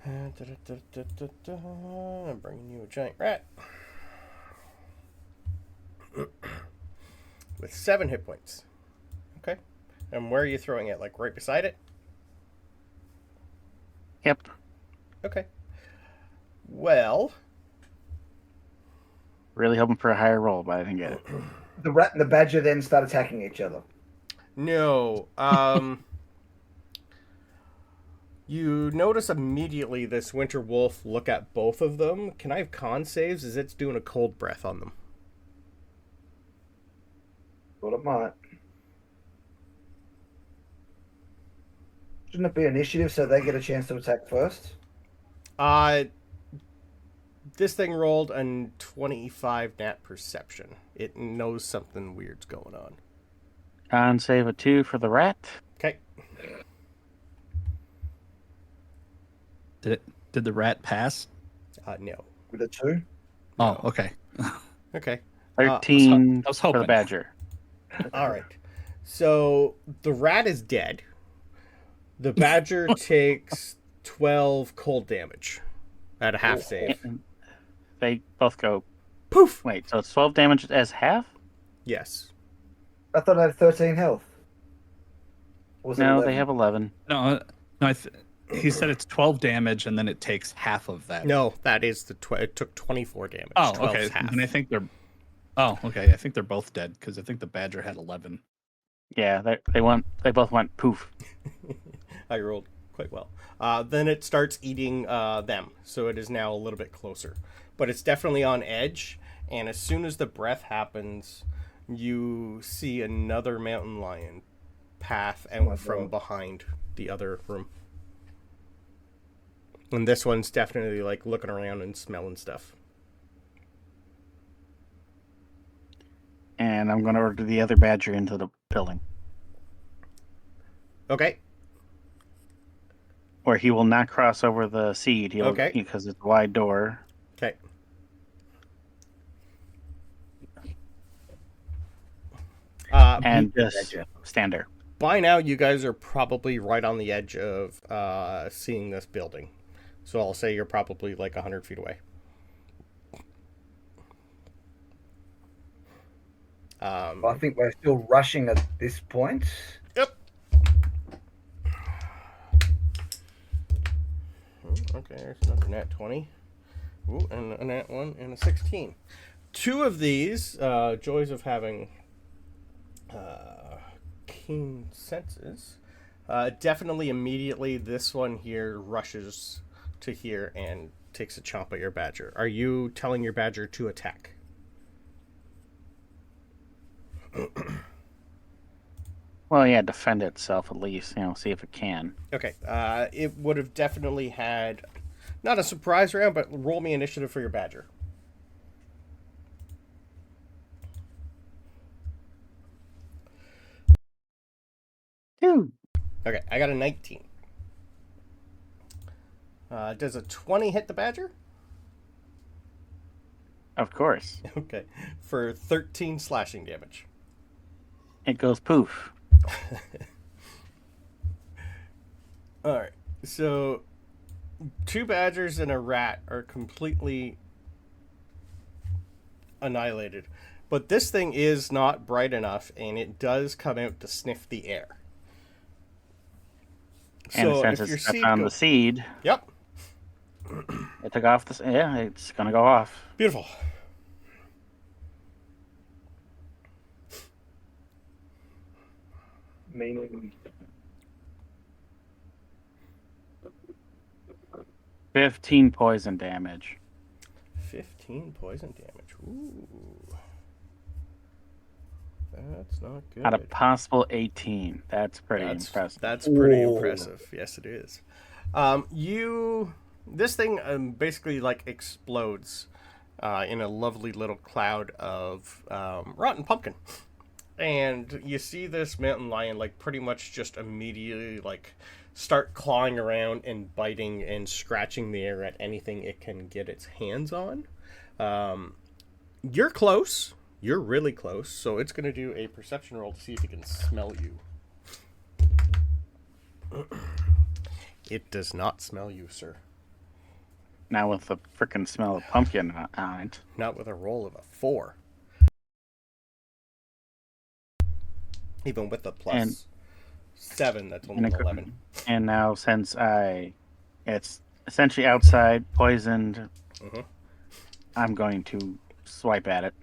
I'm bringing you a giant rat. With 7 hit points. Okay. And where are you throwing it? Right beside it? Yep. Okay. Well, Really hoping for a higher roll, but I didn't get it. The rat and the badger then start attacking each other. no. You notice immediately this winter wolf look at both of them. Can I have con saves as it's doing a cold breath on them? Thought it might. Shouldn't it be initiative so they get a chance to attack first? This thing rolled a 25 nat perception. It knows something weird's going on. Con save a 2 for the rat. Okay. Did the rat pass? No. With a 2? Oh, okay. Okay. 13 I was for the hoping. badger. All right. So the rat is dead. The badger takes 12 cold damage at a half save. And they both go. Poof! Wait, so it's 12 damage as half? Yes. I thought I had 13 health. Or was it No, 11? they have 11. No, he said it's 12 damage and then it takes half of that. No, that is the it took 24 damage. Oh, 12 okay. is half. And I think they're. Oh, okay. I think they're both dead because I think the badger had 11. Yeah, they both went poof. I rolled quite well. Then it starts eating them, so it is now a little bit closer. But it's definitely on edge, and as soon as the breath happens, you see another mountain lion path out from behind the other room. And this one's definitely like looking around and smelling stuff. And I'm going to order the other badger into the building, Okay. where he will not cross over the seed. Okay. Because it's a wide door. Okay. And just stand there. By now, you guys are probably right on the edge of seeing this building. So I'll say you're probably like 100 feet away. I think we're still rushing at this point. Yep. Okay, there's another nat 20. Ooh, and a nat 1 and a 16. Two of these, joys of having keen senses. Definitely immediately this one here rushes to here and takes a chomp at your badger. Are you telling your badger to attack? Well, yeah, defend itself at least. See if it can. Okay. It would have definitely had not a surprise round, but roll me initiative for your badger. Dude. Okay, I got a 19. Does a 20 hit the badger? Of course. Okay, for 13 slashing damage. It goes poof. Alright, so 2 badgers and a rat are completely annihilated. But this thing is not bright enough, and it does come out to sniff the air. And So since if your it's stepped seed on go- the seed, Yep, it took off the. Yeah, it's gonna go off. beautiful. Meaning 15 poison damage. 15 poison damage. Ooh. That's not good. Out of possible 18. That's pretty impressive. That's pretty Ooh. impressive. Yes, it is. This thing basically like explodes in a lovely little cloud of rotten pumpkin, and you see this mountain lion like pretty much just immediately like start clawing around and biting and scratching the air at anything it can get its hands on. You're close. You're really close, so it's going to do a perception roll to see if it can smell you. It does not smell you, sir. Now with the frickin' smell of pumpkin on it. Not with a roll of a 4. Even with a plus And- 7, that's only And, an it could- 11. and now since it's essentially outside, poisoned, Mhm. I'm going to swipe at it.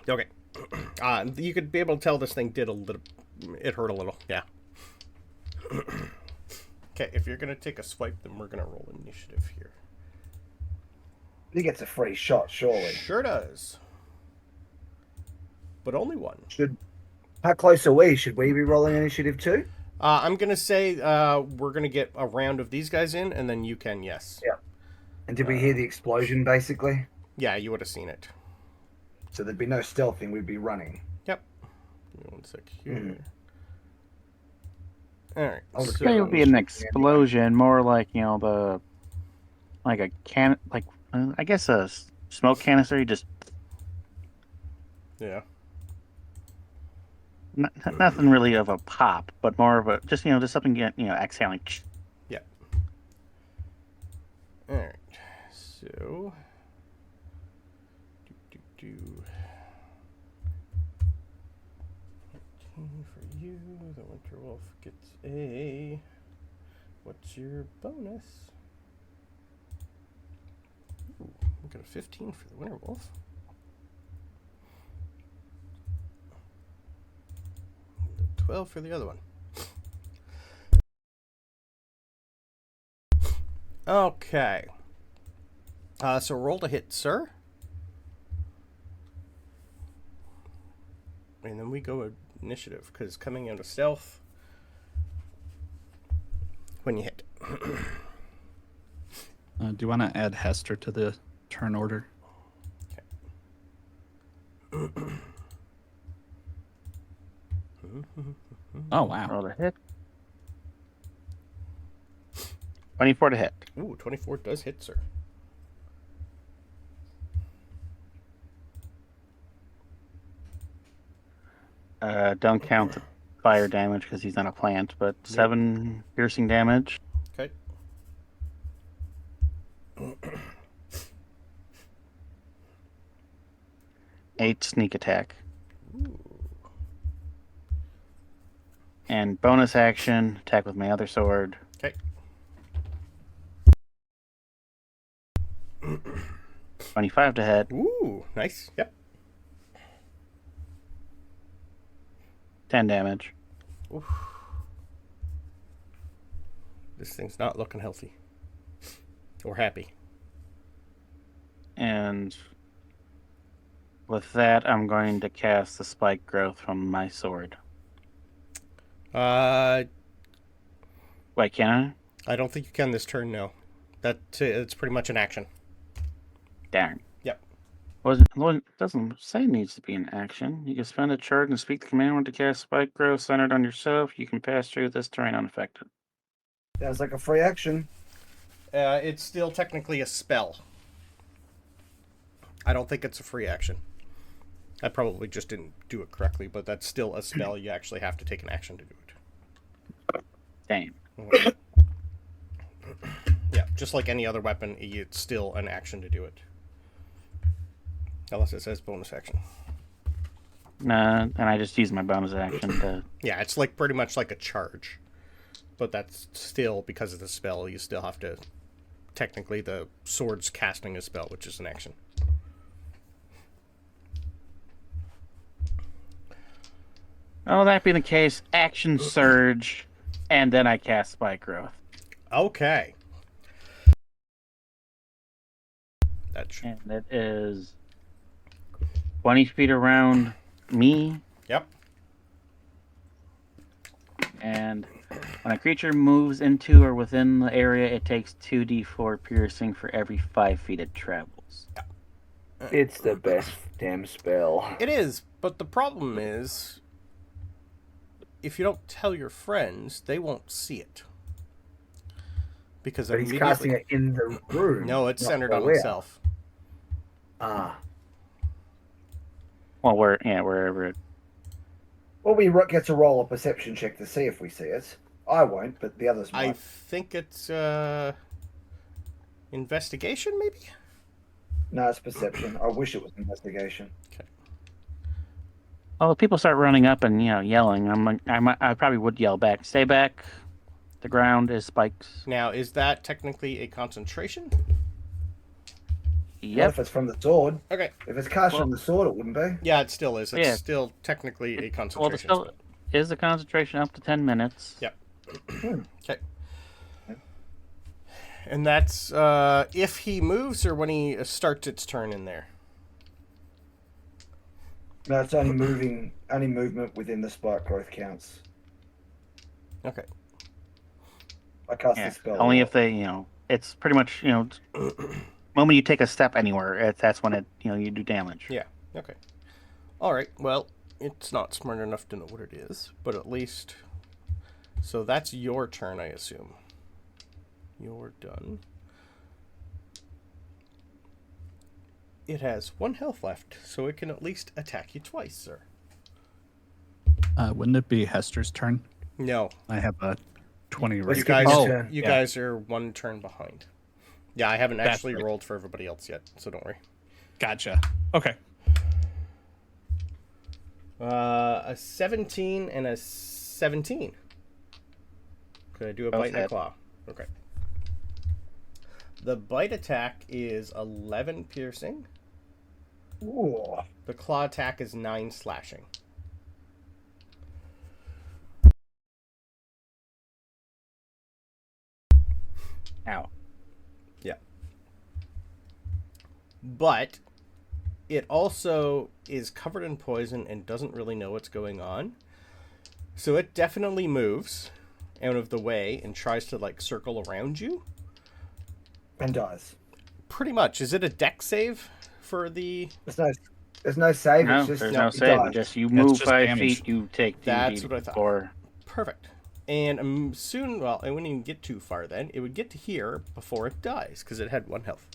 Okay. You could be able to tell this thing did a little... It hurt a little, yeah. Okay, if you're going to take a swipe, then we're going to roll initiative here. he gets a free shot, surely. Sure does. But only one. How close are we? Should we be rolling initiative too? I'm going to say we're going to get a round of these guys in, and then you can, yes. Yeah. And did we hear the explosion, basically? Yeah, you would have seen it. So there'd be no stealthing, we'd be running. Yep. Give me 1 sec here. Mhm. All right. I'll just so- It would be an explosion, more like like a can, like I guess a smoke canister. You just Yeah. Nothing really of a pop, but more of a just something exhaling. Yeah. All right. So. Do. 18 for you. The Winter Wolf gets a. What's your bonus? Ooh, we got a 15 for the Winter Wolf. 12 for the other one. Okay. So roll to hit, sir. And then we go initiative, because coming out of stealth when you hit. Do you want to add Hester to the turn order? Okay. Oh, wow. Roll to hit. 24 to hit. Ooh, 24 does hit, sir. Don't count the fire damage because he's not a plant, but 7 piercing damage. Okay. 8 sneak attack. Ooh. And bonus action, attack with my other sword. Okay. 25 to hit. Ooh, nice. Yep. 10 damage. Oof. This thing's not looking healthy. Or happy. And with that, I'm going to cast the spike growth from my sword. I Wait, can don't think you can this turn, no. It's pretty much an action. I? Darn. Yep. It doesn't say it needs to be an action. You can spend a charge and speak the command word to cast spike growth centered on yourself. You can pass through this terrain unaffected. Sounds like a free action. It's still technically a spell. I don't think it's a free action. I probably just didn't do it correctly, but that's still a spell. You actually have to take an action to do it. Damn. Yeah, just like any other weapon, it's still an action to do it. Unless it says bonus action. Nah, and I just use my bonus action to... Yeah, it's like pretty much like a charge. But that's still, because of the spell, you still have to... Technically, the sword's casting a spell, which is an action. Oh, that being the case, action surge, and then I cast spike growth. Okay. That's... And it is 20 feet around me. Yep. And when a creature moves into or within the area, it takes 2d4 piercing for every 5 feet it travels. It's the best damn spell. It is, but the problem is... If you don't tell your friends, they won't see it. Because But he's casting it in the room. No, it's not centered on where. himself. Ah. Well, wherever it... Well, we get to roll a perception check to see if we see it. I won't, but the others might. I think it's investigation, maybe? No, it's perception. I wish it was investigation. Okay. Well, if people start running up and yelling, I probably would yell back. Stay back. The ground is spikes. Now, is that technically a concentration? What Yep. if it's from the sword? Okay. If it's cast from the sword, it wouldn't be. Yeah, it still is. It's Yeah. still technically a Well, the concentration. spell is a concentration up to 10 minutes. Yep. Okay. And that's if he moves or when he starts its turn in there? No, it's only moving. Only movement within the spike growth counts. Okay. I cast Yeah. the spell. Only if they, it's pretty much, moment you take a step anywhere, that's when it, you do damage. Yeah. Okay. All right. Well, it's not smart enough to know what it is, but at least... So that's your turn, I assume. You're done. It has 1 health left, so it can at least attack you twice, sir. Wouldn't it be Hester's turn? No, I have a 20 Let's right. you give guys. him a Oh, turn. You yeah. guys are one turn behind. Yeah, I haven't That's actually right. rolled for everybody else yet, so don't worry. Gotcha. Okay. A 17 and a 17. Could I do a Both bite and a hit. claw? Okay. The bite attack is 11 piercing. Ooh. The claw attack is 9 slashing. Ow. Yeah. But it also is covered in poison and doesn't really know what's going on. So it definitely moves out of the way and tries to like circle around you. And dies. Pretty much. Is it a deck save for the... There's no save. No, It's just there's no, no he save. dies. Just you It's move just 5 damage. feet, you take 2d4. That's what I thought. Perfect. And soon, well, it wouldn't even get too far then. It would get to here before it dies, because it had 1 health.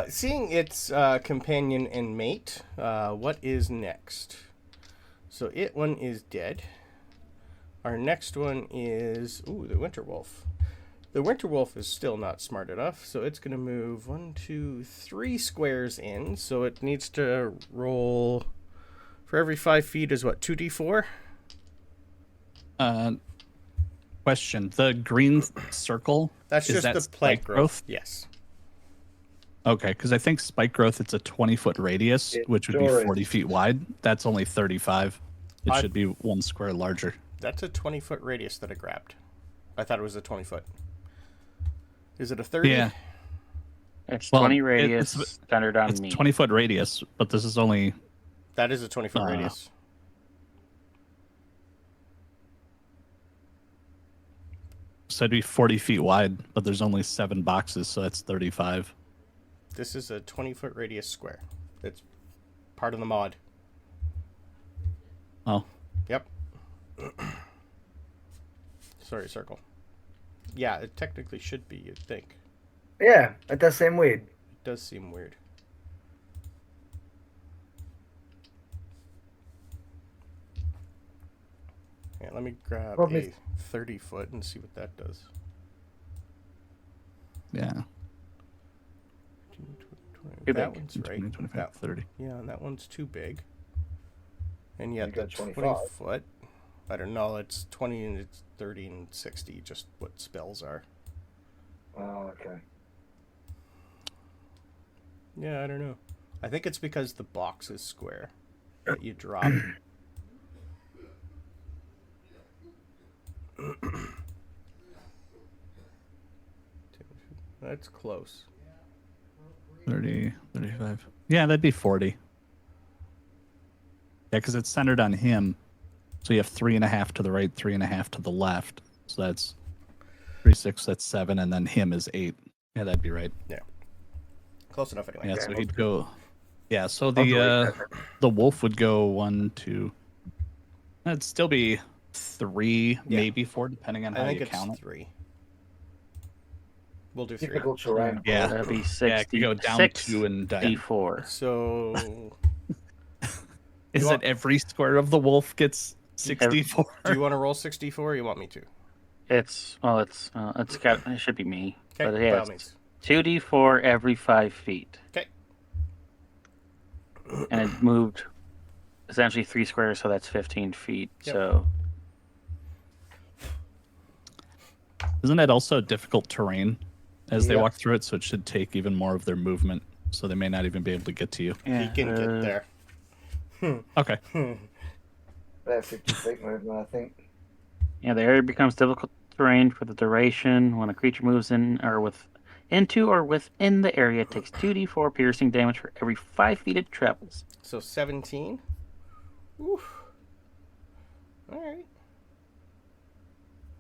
Seeing its companion and mate, what is next? So one is dead. Our next one is... Ooh, the Winter Wolf. The Winter Wolf is still not smart enough, so it's going to move 1, 2, 3 squares in. So it needs to roll... For every 5 feet is what, 2d4? Question. The green circle, That's is just that the plant spike growth. Yes. Okay, because I think spike growth, it's a 20-foot radius, It which would be sure is. 40 feet wide. That's only 35. It I- should be 1 square larger. That's a 20-foot radius that I grabbed. I thought it was a 20-foot. Is it a 30? Yeah, It's Well, 20 radius, it's- centered on it's me. 20-foot radius, but this is only... That is a 20-foot radius. So it'd be 40 feet wide, but there's only 7 boxes, so that's 35. This is a 20-foot radius square. It's part of the mod. Oh, Yep. Sorry, circle. Yeah, it technically should be, you'd think. Yeah, it does seem weird. It does seem weird. Yeah, let me grab Problem a is- 30-foot and see what that does. yeah. Too That big. one's 20, right. 25, That, 30. yeah, and that one's too big. And yet You the got 20 25. foot, I don't know, it's 20 and it's 30 and 60, just what spells are. Oh, okay. Yeah, I don't know. I think it's because the box is square that you drop. That's close. 30, 35. Yeah, that'd be 40. Yeah, because it's centered on him. So you have 3.5 to the right, 3.5 to the left. So that's 3, 6, that's 7, and then him is 8. Yeah, that'd be right. Close enough anyway. Yeah, Okay, so I'll he'd go. Yeah, so I'll delete the wolf would go 1, 2. That'd still be 3, Yeah. maybe 4, depending on I how think you it's count it. 3. We'll do 3. Difficult terrain. Yeah. That'd be Yeah, 60, it could go down 6 2 and d4. So, Is You it want- every square of the wolf gets 64? do you want to roll 64 or you want me to? It's it should be me. Okay, But by yeah, all it's means. 2d4 every 5 feet. Okay. And it moved essentially 3 squares, so that's 15 feet. Yep. So Isn't that also difficult terrain as they Yeah. walk through it? So it should take even more of their movement. So they may not even be able to get to you. yeah, He can get there. Okay. They have 50 feet movement, I think. Yeah, the area becomes difficult terrain for the duration. When a creature moves into or within the area, it takes 2d4 piercing damage for every 5 feet it travels. So 17. Oof. All right.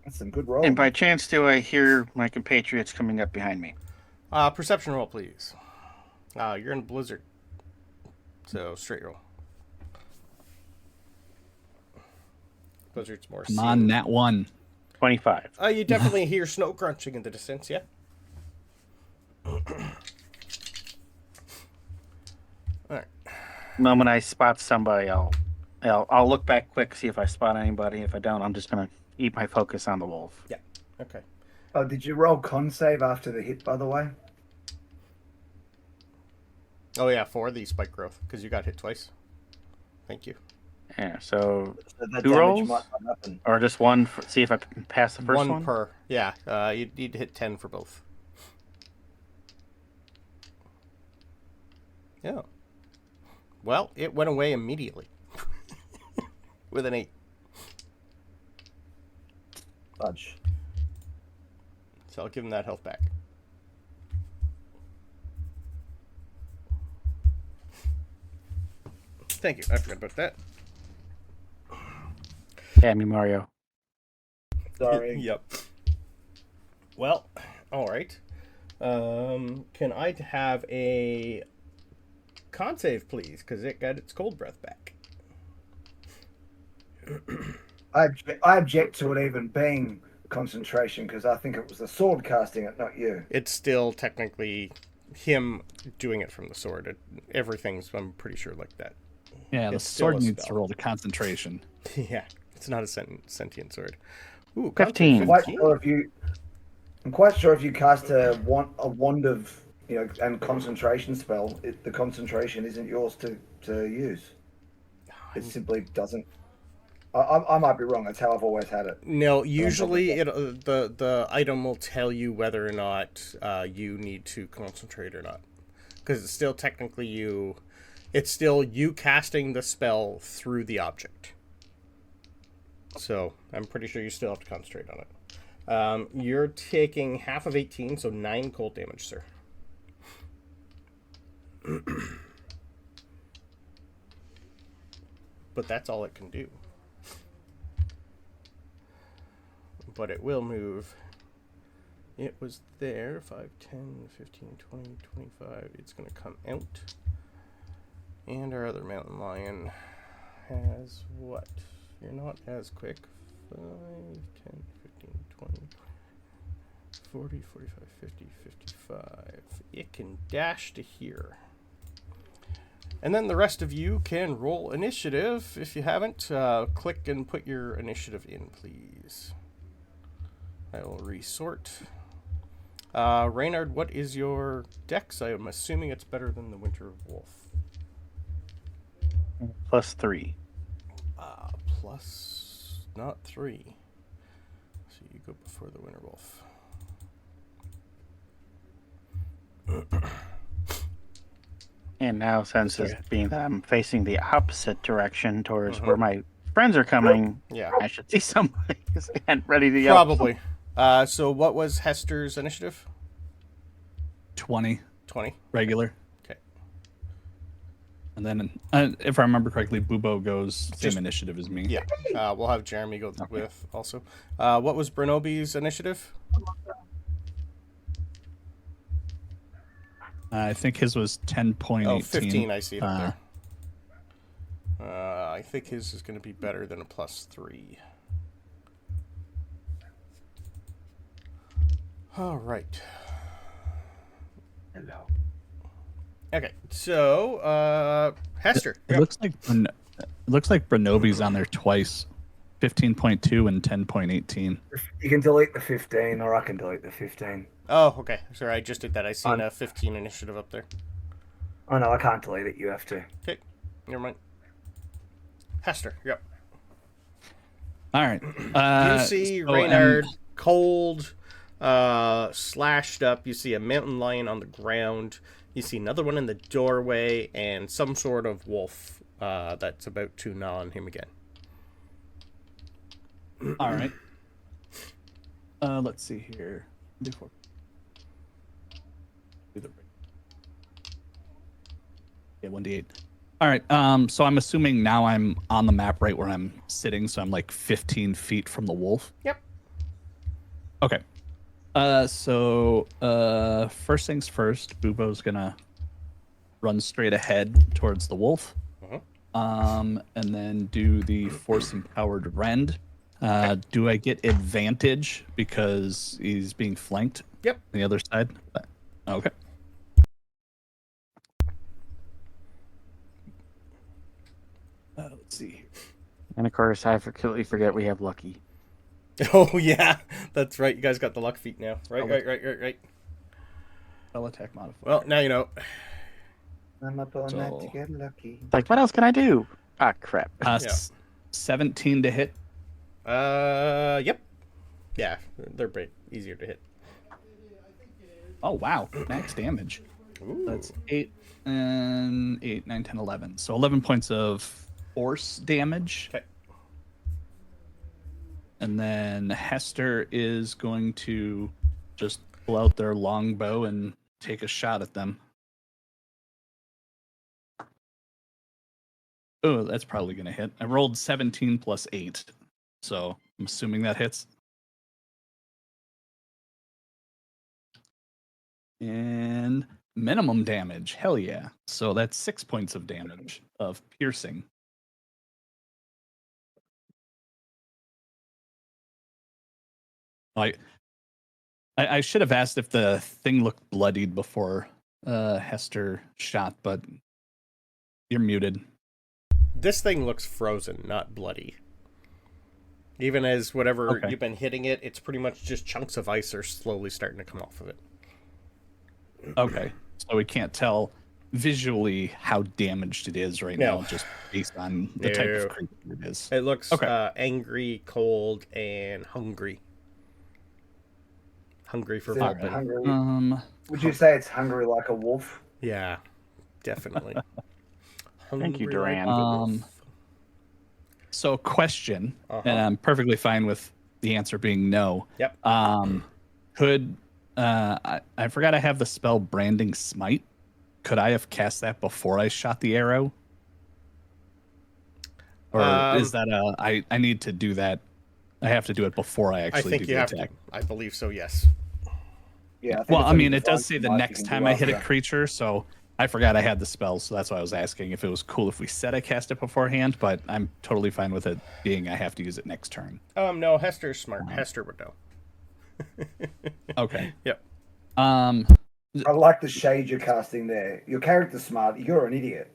That's some good rolls. And by chance, do I hear my compatriots coming up behind me? Perception roll, please. You're in Blizzard. So straight roll. Blizzard's more Come on, nat 1. 25. You definitely hear snow crunching in the distance, yeah? Alright. moment I spot somebody, I'll look back quick, see if I spot anybody. If I don't, I'm just gonna keep my focus on the wolf. Yeah. Okay. Oh, did you roll con save after the hit, by the way? Oh yeah, for the spike growth because you got hit twice. Thank you. Yeah. So So that two damage rolls, might not happen. or just one? See if I can pass the first one. Per. Yeah. You need to hit 10 for both. Yeah. Well, it went away immediately with an 8. Fudge. So I'll give him that health back. Thank you. I forgot about that. Yeah, me Mario. Sorry. Yep. Well, all right. Can I have a con save, please? Because it got its cold breath back. I object to it even being concentration because I think it was the sword casting it, not you. It's still technically him doing it from the sword. Everything's, I'm pretty sure, like that. Yeah, the It's still a sword needs to spell. roll the concentration. Yeah, it's not a sentient sword. Ooh, 15. I'm quite sure if you cast a wand of and concentration spell, the concentration isn't yours to use. It simply doesn't. I might be wrong. That's how I've always had it. No, usually the item will tell you whether or not you need to concentrate or not, because it's still technically you. It's still you casting the spell through the object. So I'm pretty sure you still have to concentrate on it. You're taking half of 18, so 9 cold damage, sir. But that's all it can do. But it will move. It was there. 5, 10, 15, 20, 25. It's going to come out. And our other mountain lion has what? You're not as quick. 5, 10, 15, 20, 40, 45, 50, 55. It can dash to here. And then the rest of you can roll initiative. If you haven't, click and put your initiative in, please. I will resort. Reynard, what is your dex? I am assuming it's better than the Winter Wolf. +3. Plus, not 3. So you go before the Winter Wolf. And now, since it's being that I'm facing the opposite direction towards where my friends are coming, Yeah. I should see somebody again ready to yell. Probably. So what was Hester's initiative? 20 20. regular. Okay. And then, if I remember correctly, Bubo goes same initiative as me. Yeah. We'll have Jeremy go with also. What was Bronobi's initiative? I think his was 10.18. Oh, 15. I see it up there. I think his is going to be better than a +3. All right. Hello. Okay, so Hester. It looks like Bronobi's on there twice, 15.2 and 10.18. You can delete the 15, or I can delete the 15. Oh, okay. Sorry, I just did that. I seen a 15 initiative up there. Oh no, I can't delete it. You have to. Okay, never mind. Hester, yep. All right. You see Reynard cold, slashed up. You see a mountain lion on the ground. You see another one in the doorway, and some sort of wolf that's about to gnaw on him again. All right. Let's see here. Before. Yeah, 1d8. All right. So I'm assuming now I'm on the map right where I'm sitting, so I'm like 15 feet from the wolf. Yep. Okay. So first things first, Bubo's gonna run straight ahead towards the wolf. And then do the force empowered rend. Do I get advantage because he's being flanked? Yep. On the other side. Okay. Let's see. And of course, I completely forget we have Lucky. Oh, yeah. That's right. You guys got the luck feat now. Right. Spell attack modifier. Well, now you know. I'm up all night to So- get lucky. Like, what else can I do? Ah, crap. Yeah. 17 to hit. Yep. Yeah, they're a bit easier to hit. Oh, wow. Max damage. Ooh. That's 8 and 8, 9, 10, 11. So 11 points of force damage. Okay. And then Hester is going to just pull out their longbow and take a shot at them. Oh, that's probably going to hit. I rolled 17 plus 8. So I'm assuming that hits. And minimum damage. Hell yeah. So that's 6 points of damage of piercing. I should have asked if the thing looked bloodied before Hester shot, but you're muted. This thing looks frozen, not bloody. Even as whatever you've been hitting it, it's pretty much just chunks of ice are slowly starting to come off of it. Okay. So we can't tell visually how damaged it is right now, just based on the type of creature it is. It looks Okay. angry, cold, and hungry. Hungry for Is it Vulpin. hungry? Would you say it's hungry like a wolf? Yeah, definitely. Thank you, Hungry Duran. like a wolf. So question, and I'm perfectly fine with the answer being no. Yep. Could I forgot I have the spell Branding Smite. Could I have cast that before I shot the arrow? Or is that I need to do that? I have to do it before I actually do the attack. I believe so, yes. Yeah. Well, I mean, it does say the next time I hit a creature, so I forgot I had the spell, so that's why I was asking if it was cool if we said I cast it beforehand, but I'm totally fine with it being I have to use it next turn. No, Hester's smart. Hester would know. Okay. Yep. I like the shade you're casting there. Your character's smart. You're an idiot.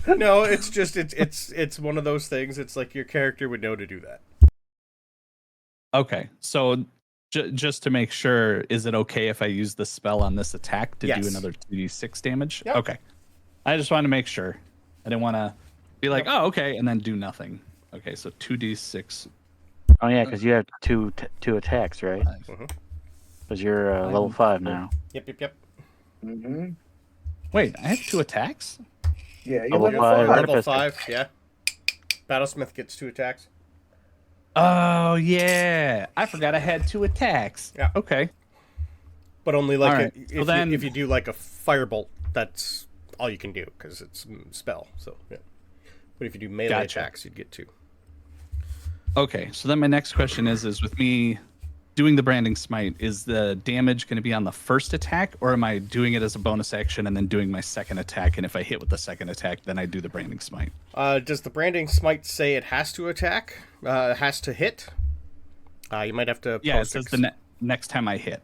No, it's just it's one of those things. It's like your character would know to do that. Okay, so just to make sure, is it okay if I use the spell on this attack to do another 2d6 damage? Yep. Okay. I just wanted to make sure. I didn't want to be like, oh, okay, and then do nothing. Okay, so 2d6. Oh, yeah, because you have two attacks, right? Because you're level 5 now. Yep. Mm-hmm. Wait, I have 2 attacks? Yeah, you're Level level 5. five. Level Artificer. 5, yeah. Battlesmith gets 2 attacks. Oh, yeah. I forgot I had 2 attacks. Yeah. Okay. But only like Alright, if you do like a firebolt, that's all you can do because it's spell. So yeah. But if you do melee attacks, you'd get 2. Okay, so then my next question is with me doing the Branding Smite, is the damage going to be on the first attack, or am I doing it as a bonus action and then doing my second attack, and if I hit with the second attack, then I do the Branding Smite? Does the Branding Smite say it has to attack? Has to hit? You might have to. Yeah, it says the next time I hit.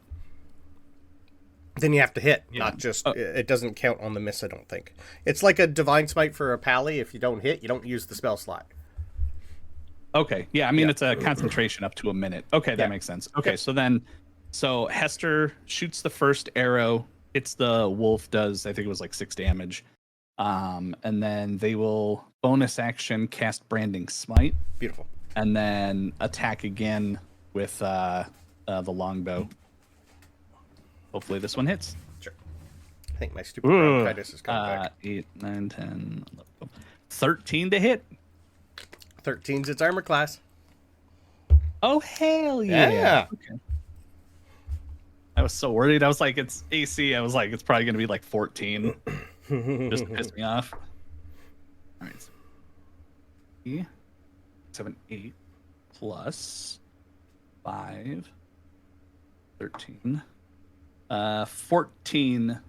Then you have to hit, not just. It doesn't count on the miss, I don't think. It's like a Divine Smite for a pally. If you don't hit, you don't use the spell slot. Okay, yeah, I mean, it's a concentration up to a minute. Okay, that makes sense. Okay, so Hester shoots the first arrow, hits the wolf, does, I think it was like 6 damage. And then they will bonus action cast Branding Smite. Beautiful. And then attack again with the longbow. Hopefully this one hits. Sure. I think my stupid bronchitis is coming back. 8, 9, 10, 11, 13 to hit. 13's its armor class. Oh, hell yeah. Yeah. Okay. I was so worried. I was like, it's AC. I was like, it's probably going to be like 14. Just to piss me off. All right. 7, 8 plus 5, 13. 14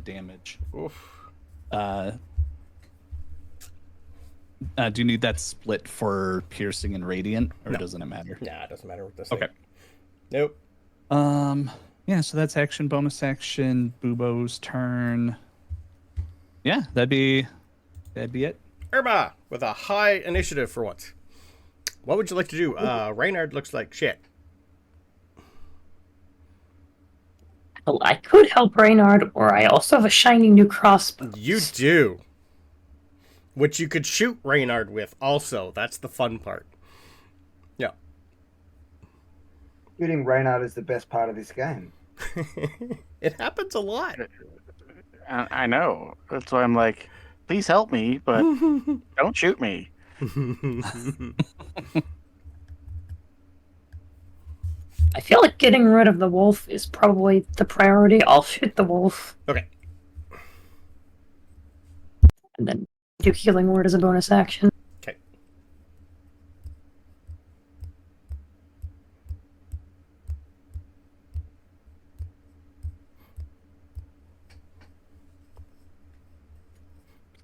damage. Oof. Do you need that split for piercing and radiant, or doesn't it matter? Nah, it doesn't matter with this Okay. thing. Nope. Yeah, so that's action, bonus action, Bubo's turn. Yeah, that'd be it. Irma with a high initiative for once. What would you like to do? Reynard looks like shit. Well, I could help Reynard, or I also have a shiny new crossbow. You do. Which you could shoot Reynard with also. That's the fun part. Yeah. Shooting Reynard is the best part of this game. It happens a lot. I know. That's why I'm like, please help me, but don't shoot me. I feel like getting rid of the wolf is probably the priority. I'll shoot the wolf. Okay. And then do healing word as a bonus action. Okay.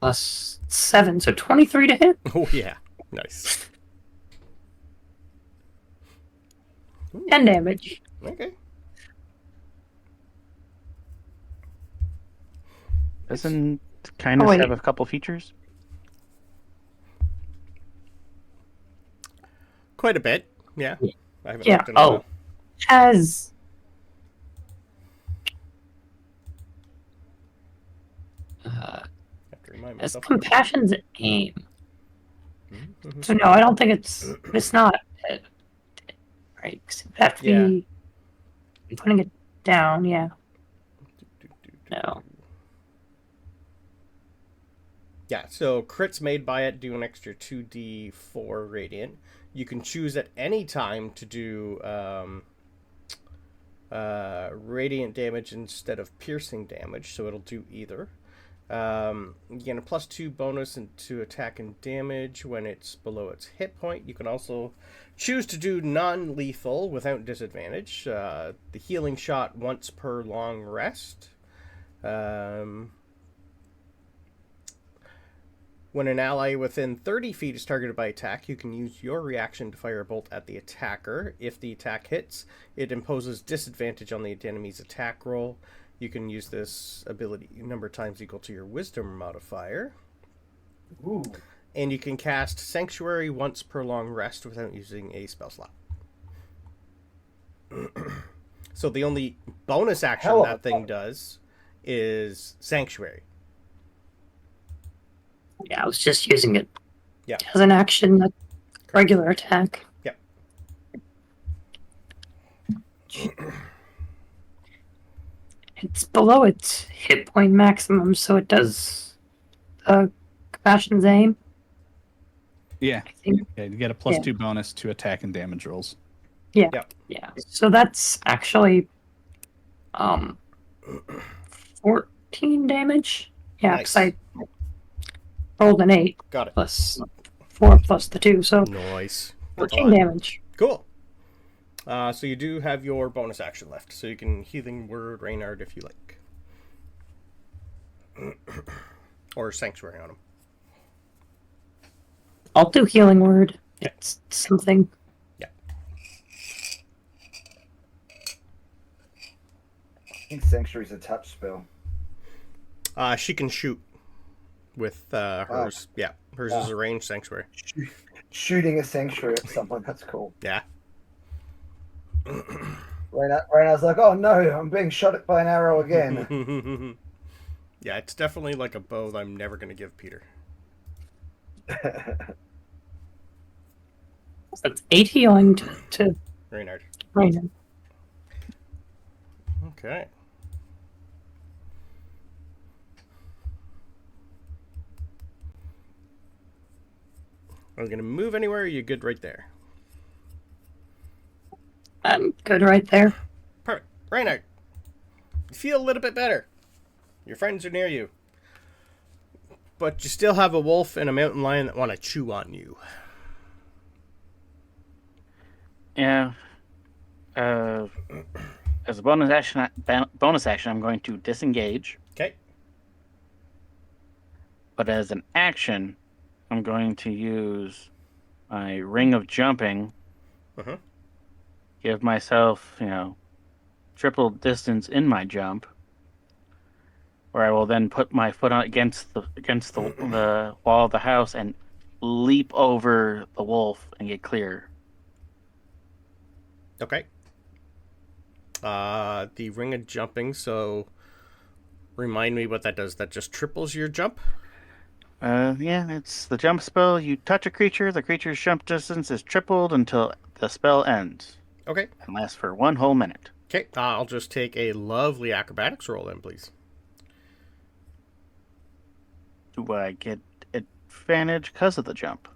Plus 7, so 23 to hit. Oh, yeah. Nice. 10 damage. Okay. Doesn't kindness wait. have a couple features? Quite a bit. Yeah. I haven't Yeah. looked in a Oh. while. Has... Have to remind Has myself. compassion's aim. Mhm. So no, I don't think it's not right. 'Cause it'd have to be putting it down. Yeah. No. Yeah, so crits made by it do an extra 2d4 radiant. You can choose at any time to do radiant damage instead of piercing damage, so it'll do either. You get a +2 bonus to attack and damage when it's below its hit point. You can also choose to do non-lethal without disadvantage. The healing shot once per long rest. When an ally within 30 feet is targeted by attack, you can use your reaction to fire a bolt at the attacker. If the attack hits, it imposes disadvantage on the enemy's attack roll. You can use this ability number of times equal to your wisdom modifier. Ooh. And you can cast Sanctuary once per long rest without using a spell slot. So the only bonus action Hell of that a thing fun. does is Sanctuary. Yeah, I was just using it Yeah. as an action, like regular attack. Yep. It's below its hit point maximum, so it does compassion's aim. Yeah. I think. Yeah, you get a +2 bonus to attack and damage rolls. Yeah. Yep. Yeah. So that's actually 14 damage. Yeah, because Nice. I rolled an 8 Got it. plus 4 plus the 2, so Nice. That's a 14 lot. damage. Cool. So you do have your bonus action left, so you can healing word Reynard if you like. Or Sanctuary on him. I'll do healing word. It's something. I think Sanctuary's a touch spell. She can shoot with hers. Yeah, hers is a ranged Sanctuary. Shooting a Sanctuary at someone, that's cool. Yeah. Reynard's like, oh no, I'm being shot at by an arrow again. Yeah, it's definitely like a bow that I'm never going to give Peter. That's 8 healing to Reynard. Reynard. Okay. Are we going to move anywhere, or are you good right there? I'm good right there. Perfect. Reynard, you feel a little bit better. Your friends are near you. But you still have a wolf and a mountain lion that want to chew on you. Yeah. As a bonus action, I'm going to disengage. Okay. But as an action, I'm going to use my ring of jumping. Uh-huh. Give myself, triple distance in my jump. where I will then put my foot on against the wall of the house and leap over the wolf and get clear. Okay. The ring of jumping, so remind me what that does. That just triples your jump? Yeah, it's the jump spell. You touch a creature, the creature's jump distance is tripled until the spell ends. Okay. And lasts for 1 whole minute. Okay, I'll just take a lovely acrobatics roll then, please. Do I get advantage because of the jump?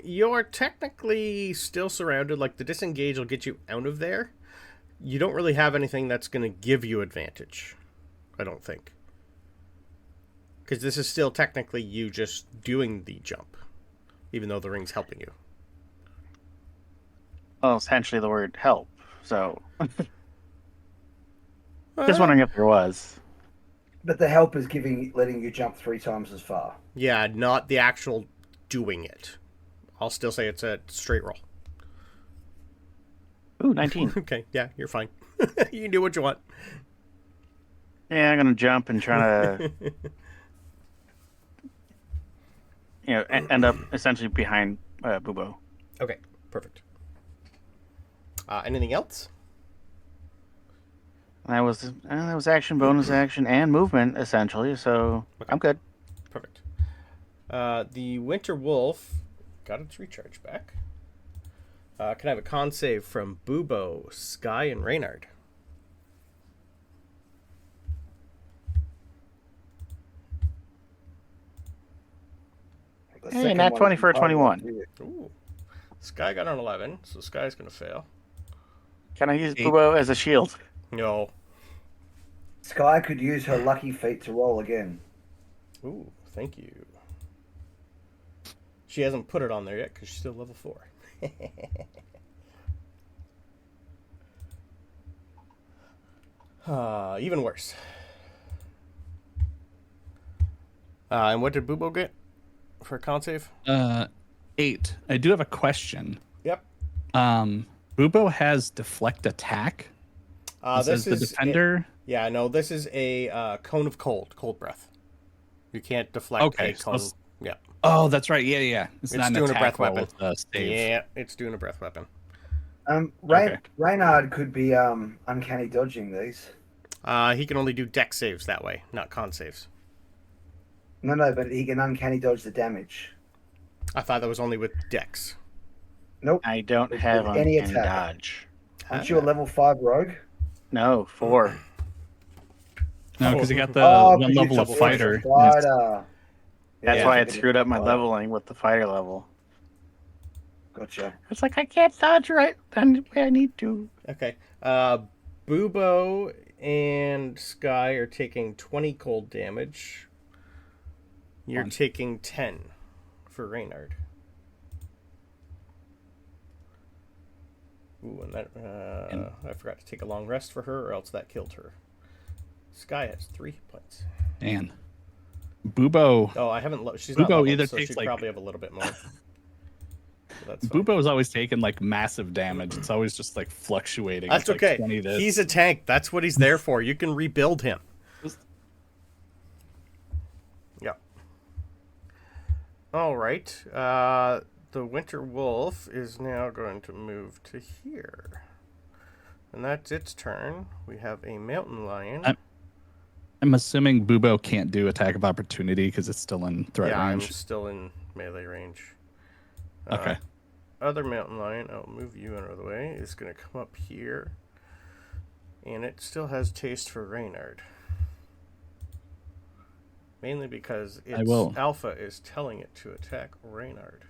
You're technically still surrounded. Like, the disengage will get you out of there. You don't really have anything that's going to give you advantage, I don't think. Because this is still technically you just doing the jump, even though the ring's helping you. Well, essentially the word help, so... Just wondering if there was. But the help is letting you jump 3 times as far. Yeah, not the actual doing it. I'll still say it's a straight roll. Ooh, 19. Okay, yeah, you're fine. You can do what you want. Yeah, I'm gonna jump and try to... end up essentially behind Bubo. Okay, perfect. Anything else? That was action, bonus action, and movement, essentially, so Okay. I'm good. Perfect. The Winter Wolf got its recharge back. Can I have a con save from Bubo, Skye, and Reynard? The Hey, second nat one 20 is for a entirely 21. up to you. Ooh. Skye got an 11, so Skye's going to fail. Can I use 8. Bubo as a shield? No. Skye could use her lucky feat to roll again. Ooh, thank you. She hasn't put it on there yet because she's still level 4. Even worse. And what did Bubo get for a con save? 8. I do have a question. Yep. Bubo has deflect attack. It says the defender. Yeah, no, this is a cone of cold breath. You can't deflect Okay, a so cone. it's- Yeah. Oh, that's right. Yeah. It's not an doing a attack breath roll, weapon. it's a save. Yeah, it's doing a breath weapon. Okay. Reynard could be uncanny dodging these. He can only do dex saves that way, not con saves. No, but he can uncanny dodge the damage. I thought that was only with dex. Nope. I don't With have any any attack. dodge. Aren't you a level 5 rogue? No, 4. No, because you got the 'cause one you level took of the fighter. extra fighter. That's Yeah, why I it took screwed up my fighter. leveling with the fighter level. Gotcha. It's like I can't dodge right the way I need to. Okay. Bubo and Skye are taking 20 cold damage. You're Fun. taking 10 for Reynard. Ooh, and that I forgot to take a long rest for her, or else that killed her. Skye has 3 hit points. Man. Bubo. Oh, I haven't. She's not Bubo leveled, either so takes, she'd like- probably have a little bit more. So that's fine. Bubo's always taken like massive damage. It's always just like fluctuating. That's It's okay. Like 20 this. He's a tank. That's what he's there for. You can rebuild him. Yeah. All right. The Winter Wolf is now going to move to here. And that's its turn. We have a Mountain Lion. I'm assuming Bubo can't do attack of opportunity because it's still in threat yeah, I'm range. still in melee range. Okay. Other Mountain Lion, I'll move you out of the way, is going to come up here. And it still has taste for Reynard. Mainly because its will. alpha is telling it to attack Reynard.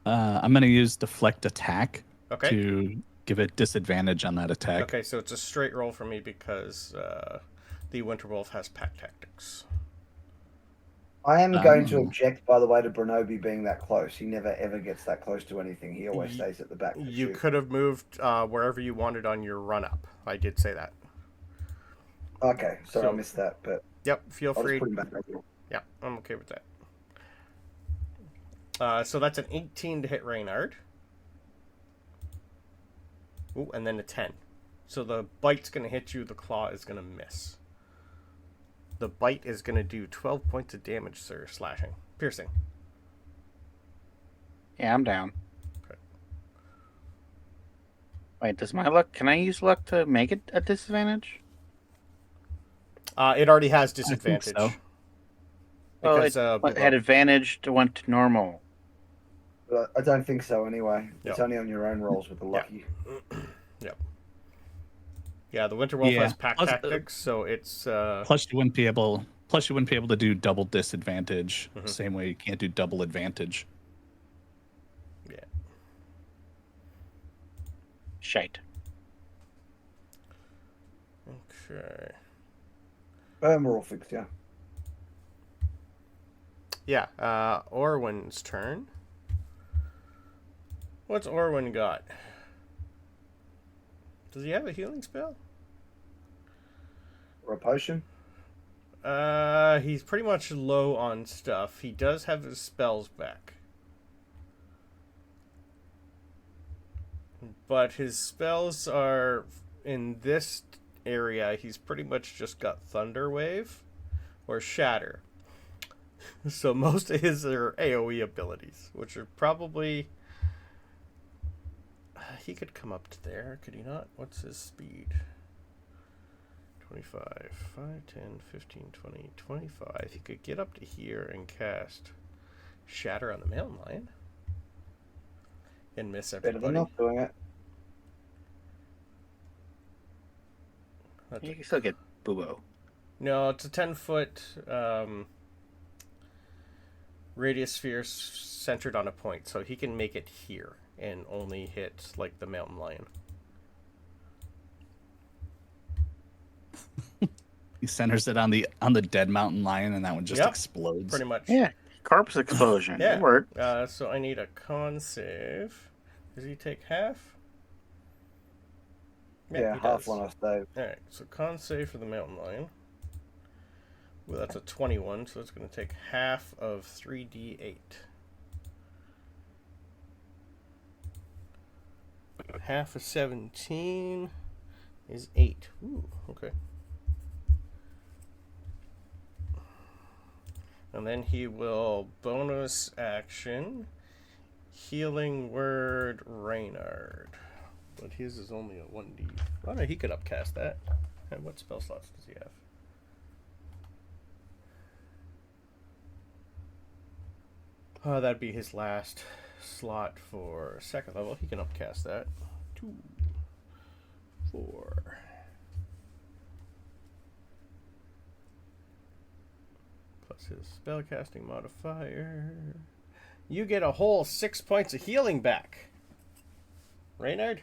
I'm going to use deflect attack Okay. to give it disadvantage on that attack. Okay, so it's a straight roll for me because the Winter Wolf has pack tactics. I am going to object, by the way, to Bronobi being that close. He never ever gets that close to anything. He always stays at the back. to You shoot. could have moved wherever you wanted on your run up. I did say that. Okay, sorry, So- I missed that, but Yep, feel I'll free. just put him back right here. Yeah, I'm okay with that. So that's an 18 to hit Reynard. Ooh, and then a 10. So the bite's going to hit you, the claw is going to miss. The bite is going to do 12 points of damage, sir. Slashing. Piercing. Yeah, I'm down. Okay. Wait, does my luck... Can I use luck to make it a disadvantage? It already has I think disadvantage. so. Because, it had advantage to went to normal. But I don't think so anyway. Yep. It's only on your own rolls with the lucky. Yep. Yeah, the Winter Wolf Yeah. has pack Plus, tactics, so it's... Plus, you wouldn't be able to do double disadvantage. Same way you can't do double advantage. Yeah. Shite. Okay. We're all fixed, yeah. Yeah, Orwin's turn. What's Orwin got? Does he have a healing spell? Or a potion. He's pretty much low on stuff. He does have his spells back. But his spells are in this area, he's pretty much just got Thunder Wave or Shatter. So most of his are AoE abilities, which are probably... He could come up to there, could he not? What's his speed? 25, 5, 10, 15, 20, 25. He could get up to here and cast Shatter on the mountain lion. And miss Better everybody. than not doing it. You can still get Bubo. No, it's a 10-foot radius sphere centered on a point, so he can make it here and only hit like the mountain lion. He centers it on the dead mountain lion, and that one just Yep, explodes. Pretty much. Yeah, corpse explosion. Yeah. It worked. So I need a con save. Does he take half? Yeah, he half does. one I save. Alright, so con save for the mountain lion. Well, that's a 21, so it's going to take half of 3d8. Half of 17 is 8. Ooh, okay. And then he will bonus action Healing Word Reynard. But his is only a 1d. Oh no, he could upcast that. And what spell slots does he have? Oh, that'd be his last slot for second level. He can upcast that. 2, 4. Plus his spellcasting modifier. You get a whole 6 points of healing back. Reynard?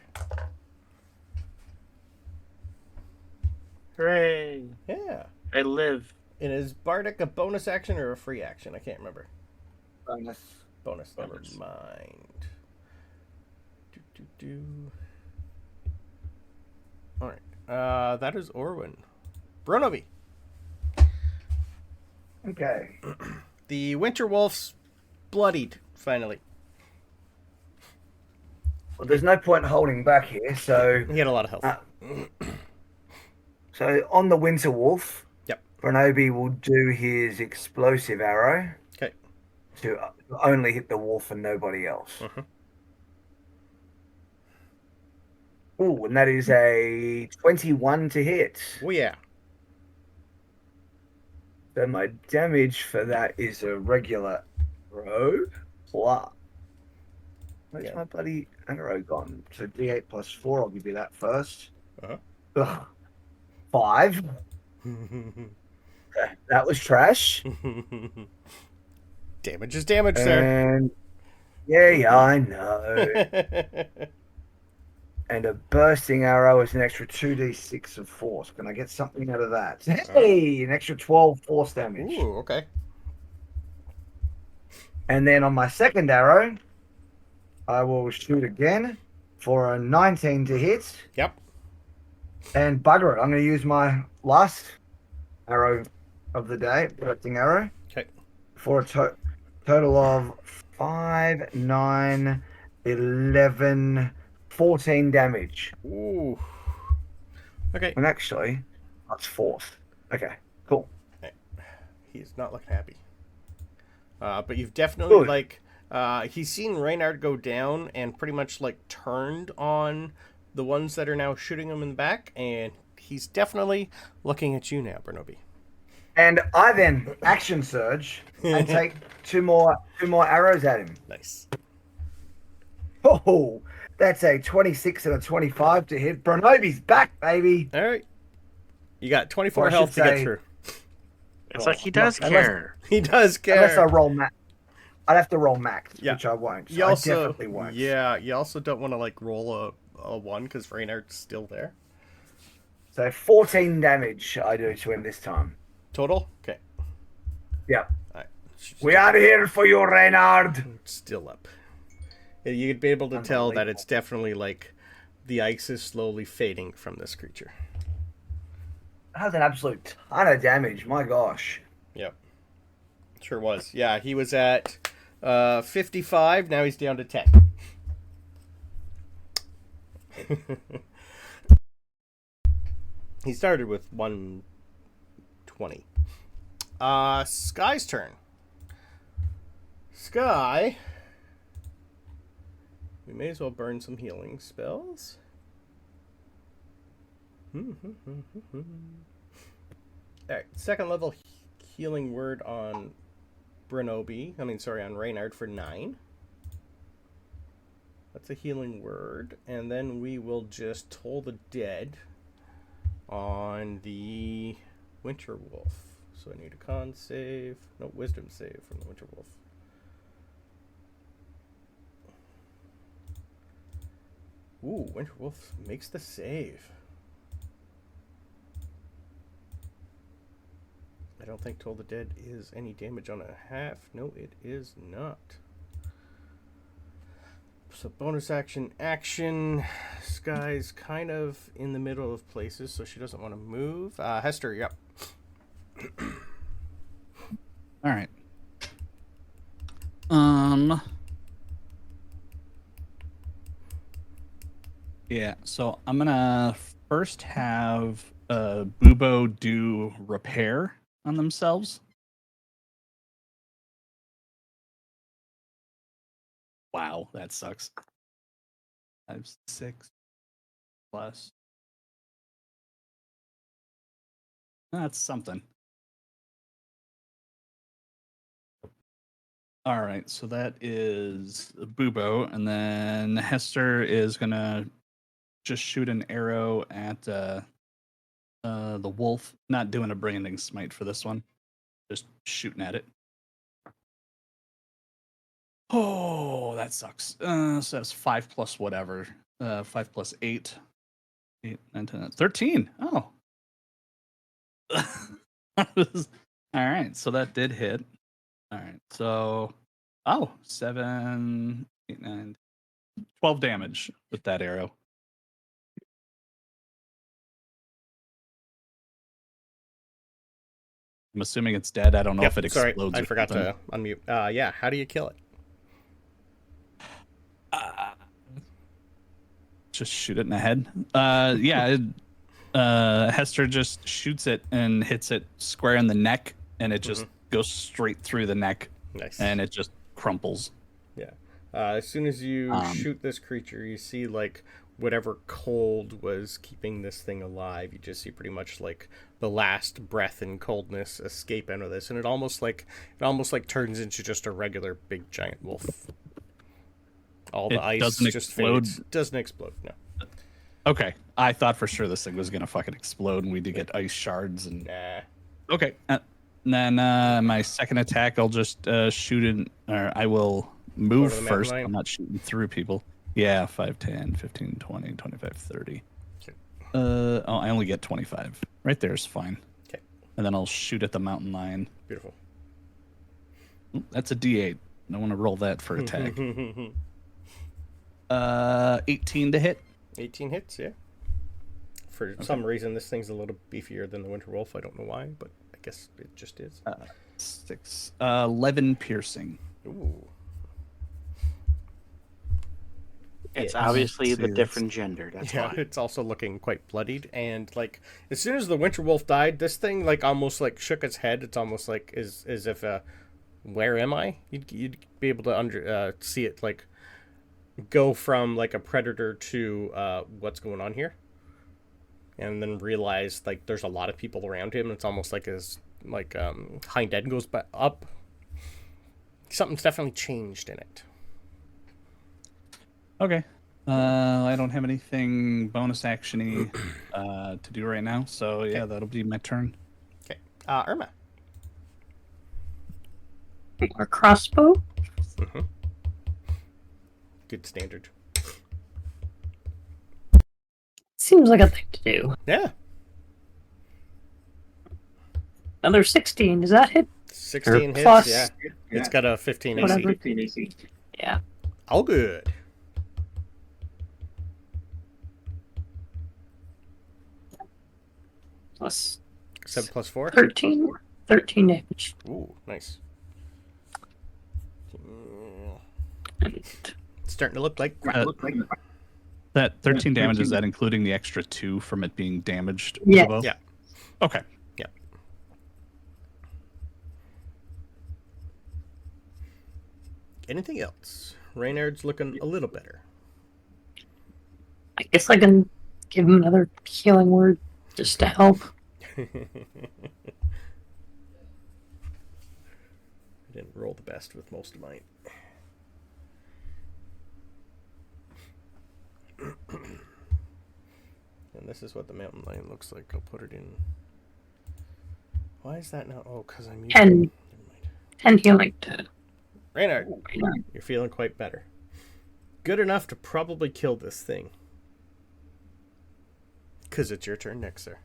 Hooray! Yeah. I live. And is Bardic a bonus action or a free action? I can't remember. Bonus. Bonus. Never Bonus. mind. Alright. That is Orwin. Bronobi. Okay. The Winter Wolf's bloodied, finally. Well, there's no point holding back here, so... He had a lot of health. So on the Winter Wolf, Yep. Bronobi will do his explosive arrow Okay. to only hit the wolf and nobody else. Mhm. Ooh, and that is a 21 to hit. Oh, yeah. So my damage for that is a regular arrow. Wow. Where's Yeah. my bloody arrow gone? So D8 plus 4, I'll give you that first. Uh-huh. Ugh. 5. That was trash. Damage is damage, sir. And yeah, I know. And a bursting arrow is an extra 2d6 of force. Can I get something out of that? Hey, an extra 12 force damage. Ooh, okay. And then on my second arrow, I will shoot again for a 19 to hit. Yep. And bugger it, I'm going to use my last arrow of the day, bursting arrow, Okay. for a total of 5, 9, 11, 14 damage. Ooh. Okay. And actually, that's fourth. Okay, cool. Okay. He's not looking happy. But you've definitely, Good. like, he's seen Reynard go down and pretty much, like, turned on the ones that are now shooting him in the back, and he's definitely looking at you now, Bronobi. And I then action surge and take two more arrows at him. Nice. Oh, that's a 26 and a 25 to hit. Bronobi's back, baby. All right. You got 24 Or I health should to get say- through. It's like he does Unless- care. He does care. Unless I roll max. I'd have to roll max, Yeah. which I won't. So You also, I definitely won't. yeah, you also don't want to, like, roll a 1 because Reynard's still there. So 14 damage I do to him this time. Total? Okay. Yeah. All right. We are here for you, Reynard. Still up. Yeah, you'd be able to tell that Unbelievable. it's definitely, like, the ice is slowly fading from this creature. That was an absolute ton of damage. My gosh. Yep. Sure was. Yeah, he was at 55. Now he's down to 10. He started with 120. Skye's turn. Skye. We may as well burn some healing spells. Alright, second level healing word on Bronobi. On Reynard for 9. That's a healing word. And then we will just toll the dead on the Winter Wolf. So I need a con save. No, wisdom save from the Winter Wolf. Ooh, Winter Wolf makes the save. I don't think Toll the Dead is any damage on a half. No, it is not. So bonus action. Skye's kind of in the middle of places, so she doesn't want to move. Hester, yep. All right. Yeah, so I'm gonna first have Bubo do repair on themselves. Wow, that sucks. 5, 6 plus. That's something. All right, so that is Bubo, and then Hester is gonna just shoot an arrow at the wolf. Not doing a branding smite for this one, just shooting at it. Oh, that sucks. So that's 5 plus whatever. 5 plus 8. 8, 9, 10, 13. Oh. All right, so that did hit. All right, so 7, 8, 9, 12 damage with that arrow. I'm assuming it's dead. I don't know if it explodes. Sorry, I or forgot something. to unmute. Yeah, how do you kill it? Just shoot it in the head. Hester just shoots it and hits it square in the neck, and it just goes straight through the neck, Nice. and it just crumples. Yeah. As soon as you shoot this creature, you see, like, whatever cold was keeping this thing alive. You just see pretty much, like, the last breath and coldness escape out of this, and it almost like turns into just a regular big giant wolf. All the It ice doesn't just explode? fades. Doesn't explode. No. Okay, I thought for sure this thing was gonna fucking explode, and we'd get ice shards. And Nah. okay, and then my second attack, I'll just shoot in, or I will move to the mountain first. lion? I'm not shooting through people. Yeah, 5, 10, 15, 20, 25, 30. Okay. I only get 25. Right there is fine. Okay. And then I'll shoot at the mountain lion. Beautiful. Ooh, that's a D8. I don't want to roll that for attack. 18 to hit. 18 hits, yeah. For some reason, this thing's a little beefier than the Winter Wolf. I don't know why, but I guess it just is. 6, 11 piercing. Ooh. It's Yes. obviously the See, different gender. That's Yeah, why. it's also looking quite bloodied, and like as soon as the winter wolf died, this thing like almost like shook its head. It's almost like as if where am I? You'd be able to see it like go from like a predator to what's going on here, and then realize like there's a lot of people around him. It's almost like his like hind end goes up. Something's definitely changed in it. Okay. I don't have anything bonus actiony to do right now, so yeah, that'll be my turn. Okay, Irma. More crossbow. Good standard. Seems like a thing to do. Yeah, Another 16. Does that hit? 16 hits. Plus- Yeah, it's got a 15 Whatever. AC. Yeah. All good. Plus 7 plus 4. 13. 13 damage. Ooh, nice. And It's starting to look like That 13 damage, is that including the extra 2 from it being damaged? with Yeah. the bow? Yeah. Okay. Yeah. Anything else? Reynard's looking a little better. I guess I can give him another healing word just to help. I didn't roll the best with most of mine. And this is what the mountain lion looks like. I'll put it in. Why is that not? Oh, because I'm using. 10. Never mind. 10 healing to Reynard, you're feeling quite better. Good enough to probably kill this thing. Because it's your turn next, sir.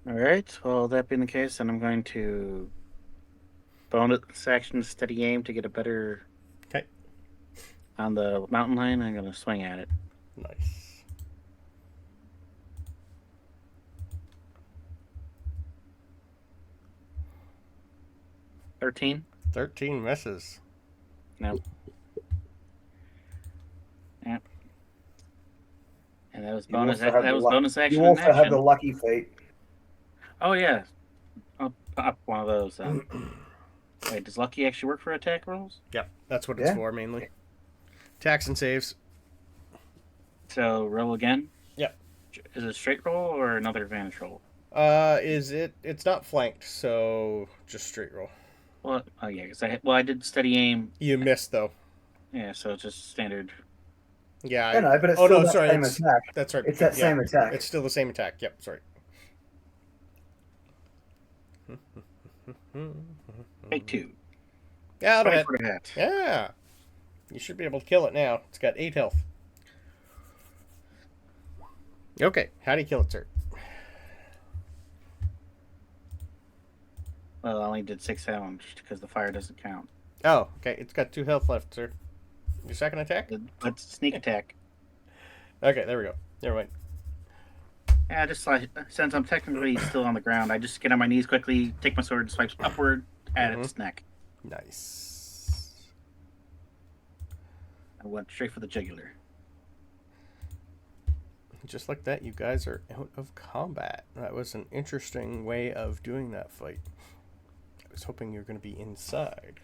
All right. Well, that being the case, then I'm going to bonus action steady aim to get a better. Okay. On the mountain lion, I'm going to swing at it. Nice. $13. 13 misses. Nope. Yep. And that was You bonus. also have That the was luck- bonus action. You in also have action. the lucky feat. Oh yeah. I'll pop one of those. Wait, does lucky actually work for attack rolls? Yep, that's what it's Yeah. for mainly. Attacks and saves. So roll again. Yep. Is it a straight roll or another advantage roll? It's not flanked, so just straight roll. Well, oh yeah, because I did steady aim. You missed though. Yeah, so it's just standard. Yeah. I know, but it's oh still no, that sorry. same It's, attack. that's right. It's that same attack. It's still the same attack. Yep. Sorry. Take 2. Yeah, that'll hit. 24 to hit. Yeah. You should be able to kill it now. It's got 8 health. Okay. How do you kill it, sir? Well, I only did 6 damage because the fire doesn't count. Oh, okay. It's got 2 health left, sir. Your second attack? But sneak attack. Okay, there we go. Never mind. Yeah, just like since I'm technically still on the ground, I just get on my knees quickly, take my sword, swipes upward at its neck. Nice. I went straight for the jugular. Just like that, you guys are out of combat. That was an interesting way of doing that fight. I was hoping you were going to be inside.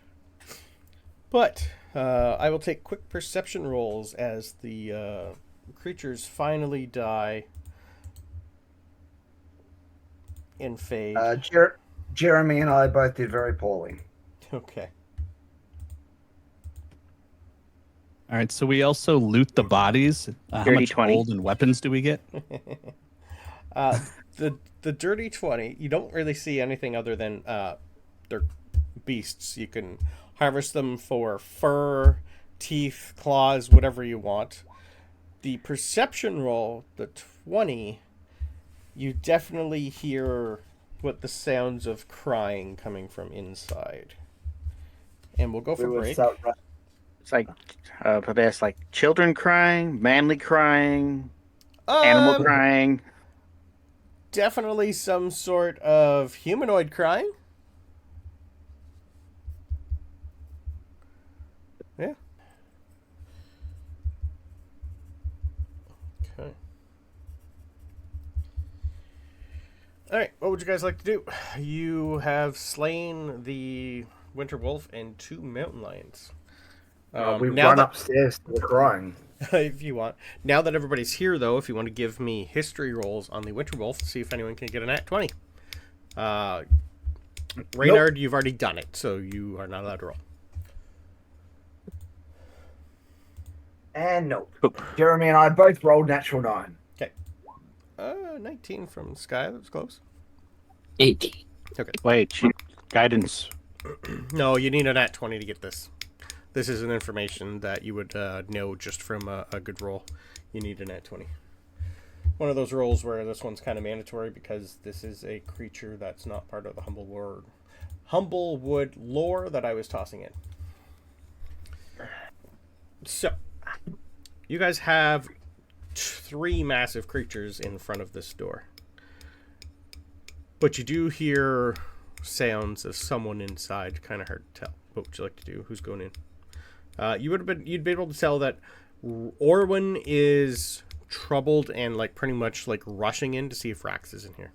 But I will take quick perception rolls as the creatures finally die in fade. Jeremy and I both did very poorly. Okay. All right, so we also loot the bodies. How Dirty much 20. gold and weapons do we get? The dirty 20, you don't really see anything other than they're beasts. You can harvest them for fur, teeth, claws, whatever you want. The perception roll, the 20, you definitely hear what the sounds of crying coming from inside. And we'll go for break. It's like, it's like children crying, manly crying, animal crying. Definitely some sort of humanoid crying. All right, what would you guys like to do? You have slain the winter wolf and 2 mountain lions. We now run that- upstairs to the crying. if you want. Now that everybody's here, though, if you want to give me history rolls on the winter wolf, see if anyone can get a nat 20. Reynard, you've already done it, so you are not allowed to roll. And no. Jeremy and I both rolled natural 9. Okay. 19 from Skye. That was close. 18. Okay. Wait, guidance. No, you need a nat 20 to get this. This is an information that you would know just from a good roll. You need a nat 20. One of those rolls where this one's kind of mandatory because this is a creature that's not part of the Humblewood lore that I was tossing in. So, you guys have 3 massive creatures in front of this door. But you do hear sounds of someone inside. Kind of hard to tell. What would you like to do? Who's going in? You'd be able to tell that Orwin is troubled and pretty much rushing in to see if Rax is in here.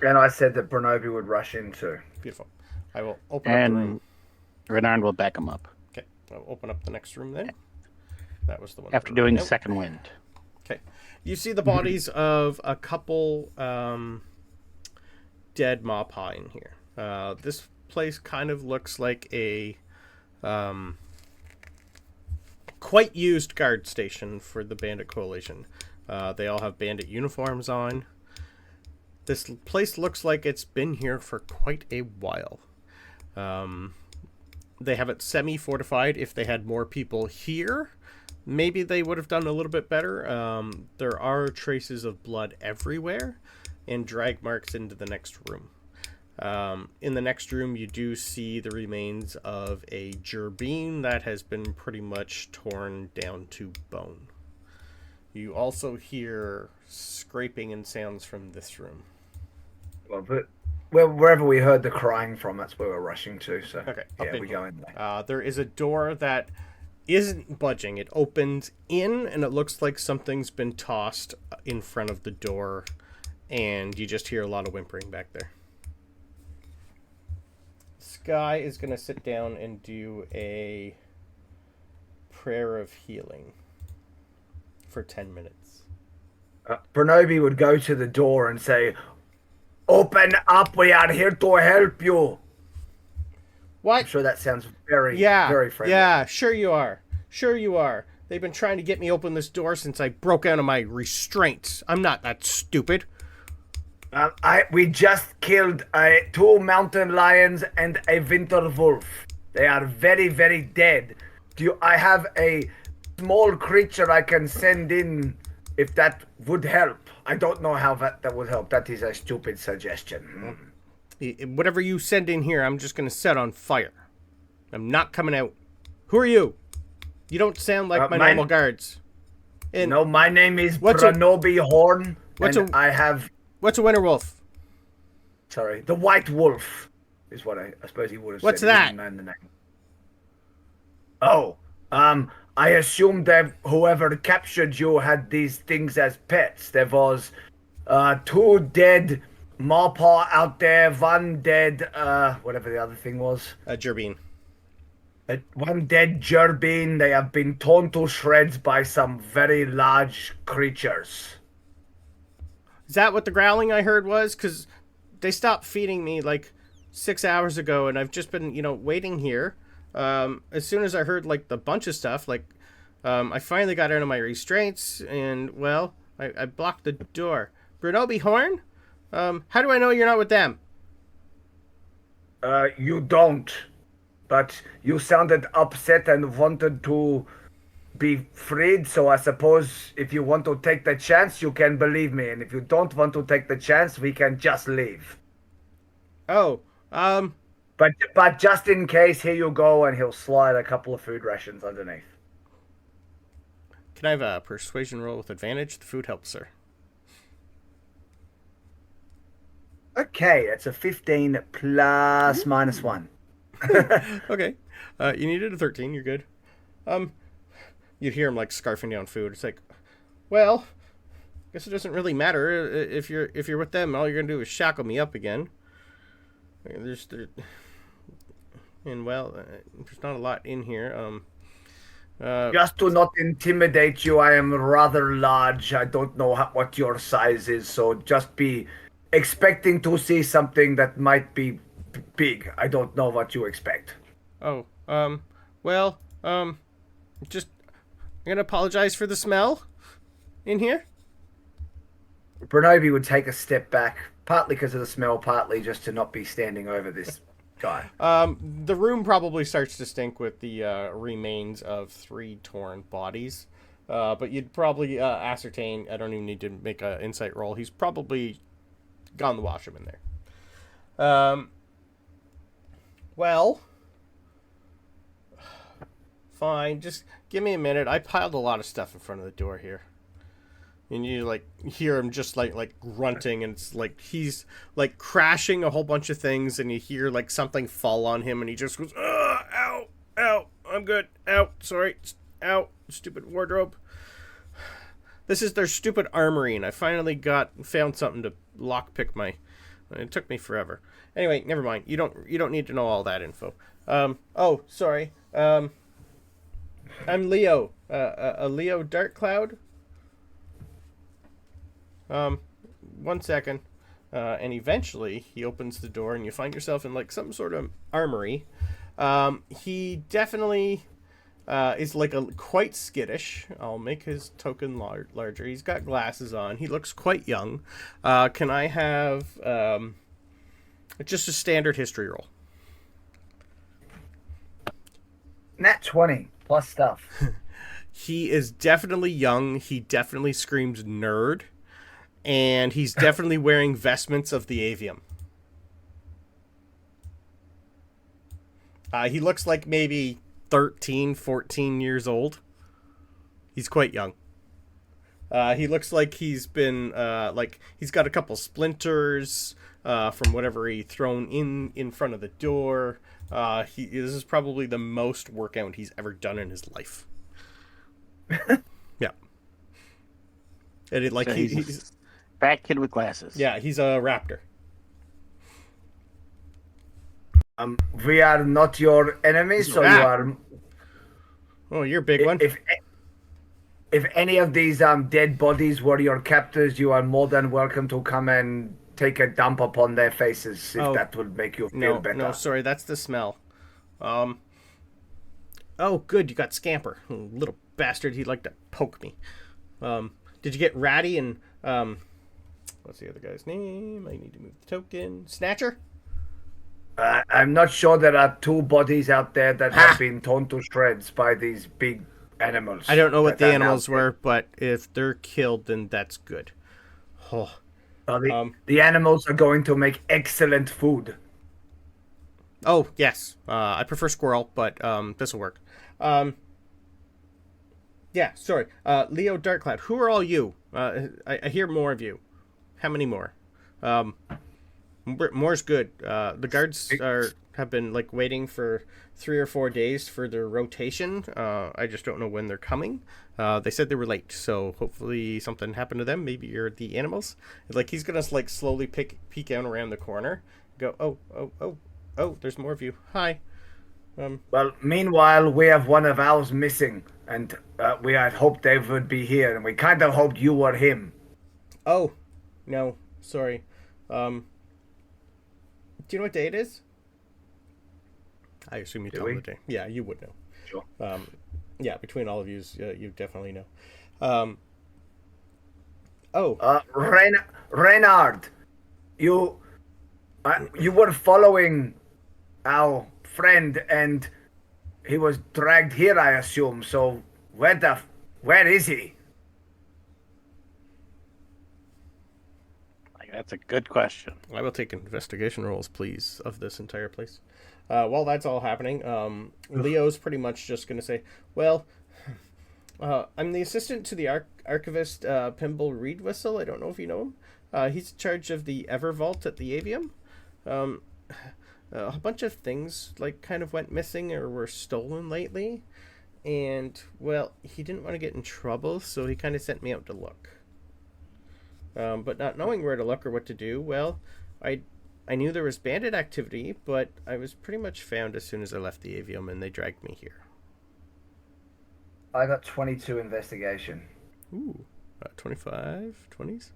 And I said that Bronobi would rush in too. Beautiful. I will open up the room. And Reynard will back him up. Okay, I'll open up the next room then. That was the one. After doing second wind. Okay, you see the bodies of a couple dead Maupaw in here. This place kind of looks like a quite used guard station for the Bandit Coalition. They all have bandit uniforms on. This place looks like it's been here for quite a while. They have it semi-fortified. If they had more people here, maybe they would have done a little bit better. There are traces of blood everywhere and drag marks into the next room. In the next room, you do see the remains of a gerbine that has been pretty much torn down to bone. You also hear scraping and sounds from this room. Well, but wherever we heard the crying from, that's where we're rushing to. So Okay, yeah, we go in there. There is a door that isn't budging. It opens in, and it looks like something's been tossed in front of the door, and you just hear a lot of whimpering back there. Skye is going to sit down and do a prayer of healing for 10 minutes. Bronobi would go to the door and say, "Open up, we are here to help you." What? I'm sure that sounds very friendly. Yeah, sure you are. Sure you are. They've been trying to get me open this door since I broke out of my restraints. I'm not that stupid. We just killed 2 mountain lions and a winter wolf. They are very, very dead. I have a small creature I can send in if that would help. I don't know how that would help. That is a stupid suggestion. Whatever you send in here, I'm just going to set on fire. I'm not coming out. Who are you? You don't sound like my normal guards. And no, my name is Bronobi Horne. What's a winter wolf? Sorry, the white wolf is what I suppose he would have said. What's that? He didn't know the name. Oh, I assumed that whoever captured you had these things as pets. There was 2 dead Maupaw out there, 1 dead, whatever the other thing was. Gerbine. 1 dead gerbine. They have been torn to shreds by some very large creatures. Is that what the growling I heard was? Because they stopped feeding me 6 hours ago, and I've just been, waiting here. As soon as I heard, the bunch of stuff, I finally got out of my restraints, and, well, I blocked the door. Bronobi Horne? How do I know you're not with them? You don't. But you sounded upset and wanted to be freed, so I suppose if you want to take the chance, you can believe me. And if you don't want to take the chance, we can just leave. Oh, But just in case, here you go, and he'll slide a couple of food rations underneath. Can I have a persuasion roll with advantage? The food helps, sir. Okay, it's a 15 plus minus 1. Okay. You needed a 13. You're good. You'd hear him scarfing down food. It's well, Guess it doesn't really matter if you're with them. All you're gonna do is shackle me up again. There's not a lot in here. Just to not intimidate you, I am rather large. I don't know what your size is, so just be expecting to see something that might be big. I don't know what you expect. Oh, just I'm gonna apologize for the smell in here. Bronobi would take a step back, partly because of the smell, partly just to not be standing over this guy. The room probably starts to stink with the remains of 3 torn bodies. But you'd probably ascertain, I don't even need to make an insight roll, he's probably gone the washroom in there. Well, fine, just give me a minute. I piled a lot of stuff in front of the door here. And you like hear him just like grunting, and it's like he's like crashing a whole bunch of things, and you hear like something fall on him, and he just goes, ow, ow, I'm good, ow, sorry, ow, stupid wardrobe. This is their stupid armory, and I finally found something to lockpick my. It took me forever. Anyway, never mind. You don't need to know all that info. Oh, sorry. I'm Leo. A Leo Darkcloud. 1 second. And eventually he opens the door and you find yourself in like some sort of armory. He definitely is like quite skittish. I'll make his token larger. He's got glasses on. He looks quite young. Can I have just a standard history roll? Nat 20 plus stuff. He is definitely young. He definitely screams nerd. And he's definitely wearing vestments of the avium. He looks like maybe 13, 14 years old. He's quite young. He looks like he's been, he's got a couple splinters from whatever he thrown in front of the door. This is probably the most workout he's ever done in his life. Yeah. And he's fat kid with glasses. Yeah, he's a raptor. We are not your enemies, so you are. Oh, you're a big one. If any of these dead bodies were your captors, you are more than welcome to come and take a dump upon their faces, if that would make you feel better. No, sorry, that's the smell. Oh, good, you got Scamper. Little bastard, he'd like to poke me. Did you get Ratty and, what's the other guy's name? I need to move the token. Snatcher? I'm not sure there are 2 bodies out there that have been torn to shreds by these big animals. I don't know what the animals were, but if they're killed, then that's good. Oh. The animals are going to make excellent food. Oh, yes. I prefer squirrel, but this will work. Yeah, sorry. Leo Darkcloud, who are all you? I hear more of you. How many more? More's good. The guards have been like waiting for 3 or 4 days for their rotation. I just don't know when they're coming. They said they were late, so hopefully something happened to them. Maybe you're the animals. Like he's gonna like slowly peek out around the corner. Go. Oh. There's more of you. Hi. Well, meanwhile, we have one of ours missing, and we had hoped they would be here, and we kind of hoped you were him. Oh, no, sorry. Do you know what day it is? I assume you tell me the day. Yeah, you would know. Sure. Yeah, between all of you, you definitely know. Reynard, you were following our friend, and he was dragged here, I assume. So where is he? That's a good question. I will take investigation rolls, please, of this entire place. While that's all happening, Leo's pretty much just going to say, well, I'm the assistant to the archivist, Pimble Reedwhistle. I don't know if you know him. He's in charge of the Evervault at the Avium. A bunch of things, like, kind of went missing or were stolen lately. And, well, he didn't want to get in trouble, so he kind of sent me out to look. But not knowing where to look or what to do, well, I knew there was bandit activity, but I was pretty much found as soon as I left the avium, and they dragged me here. I got 22 investigation. Ooh, 25, 20s?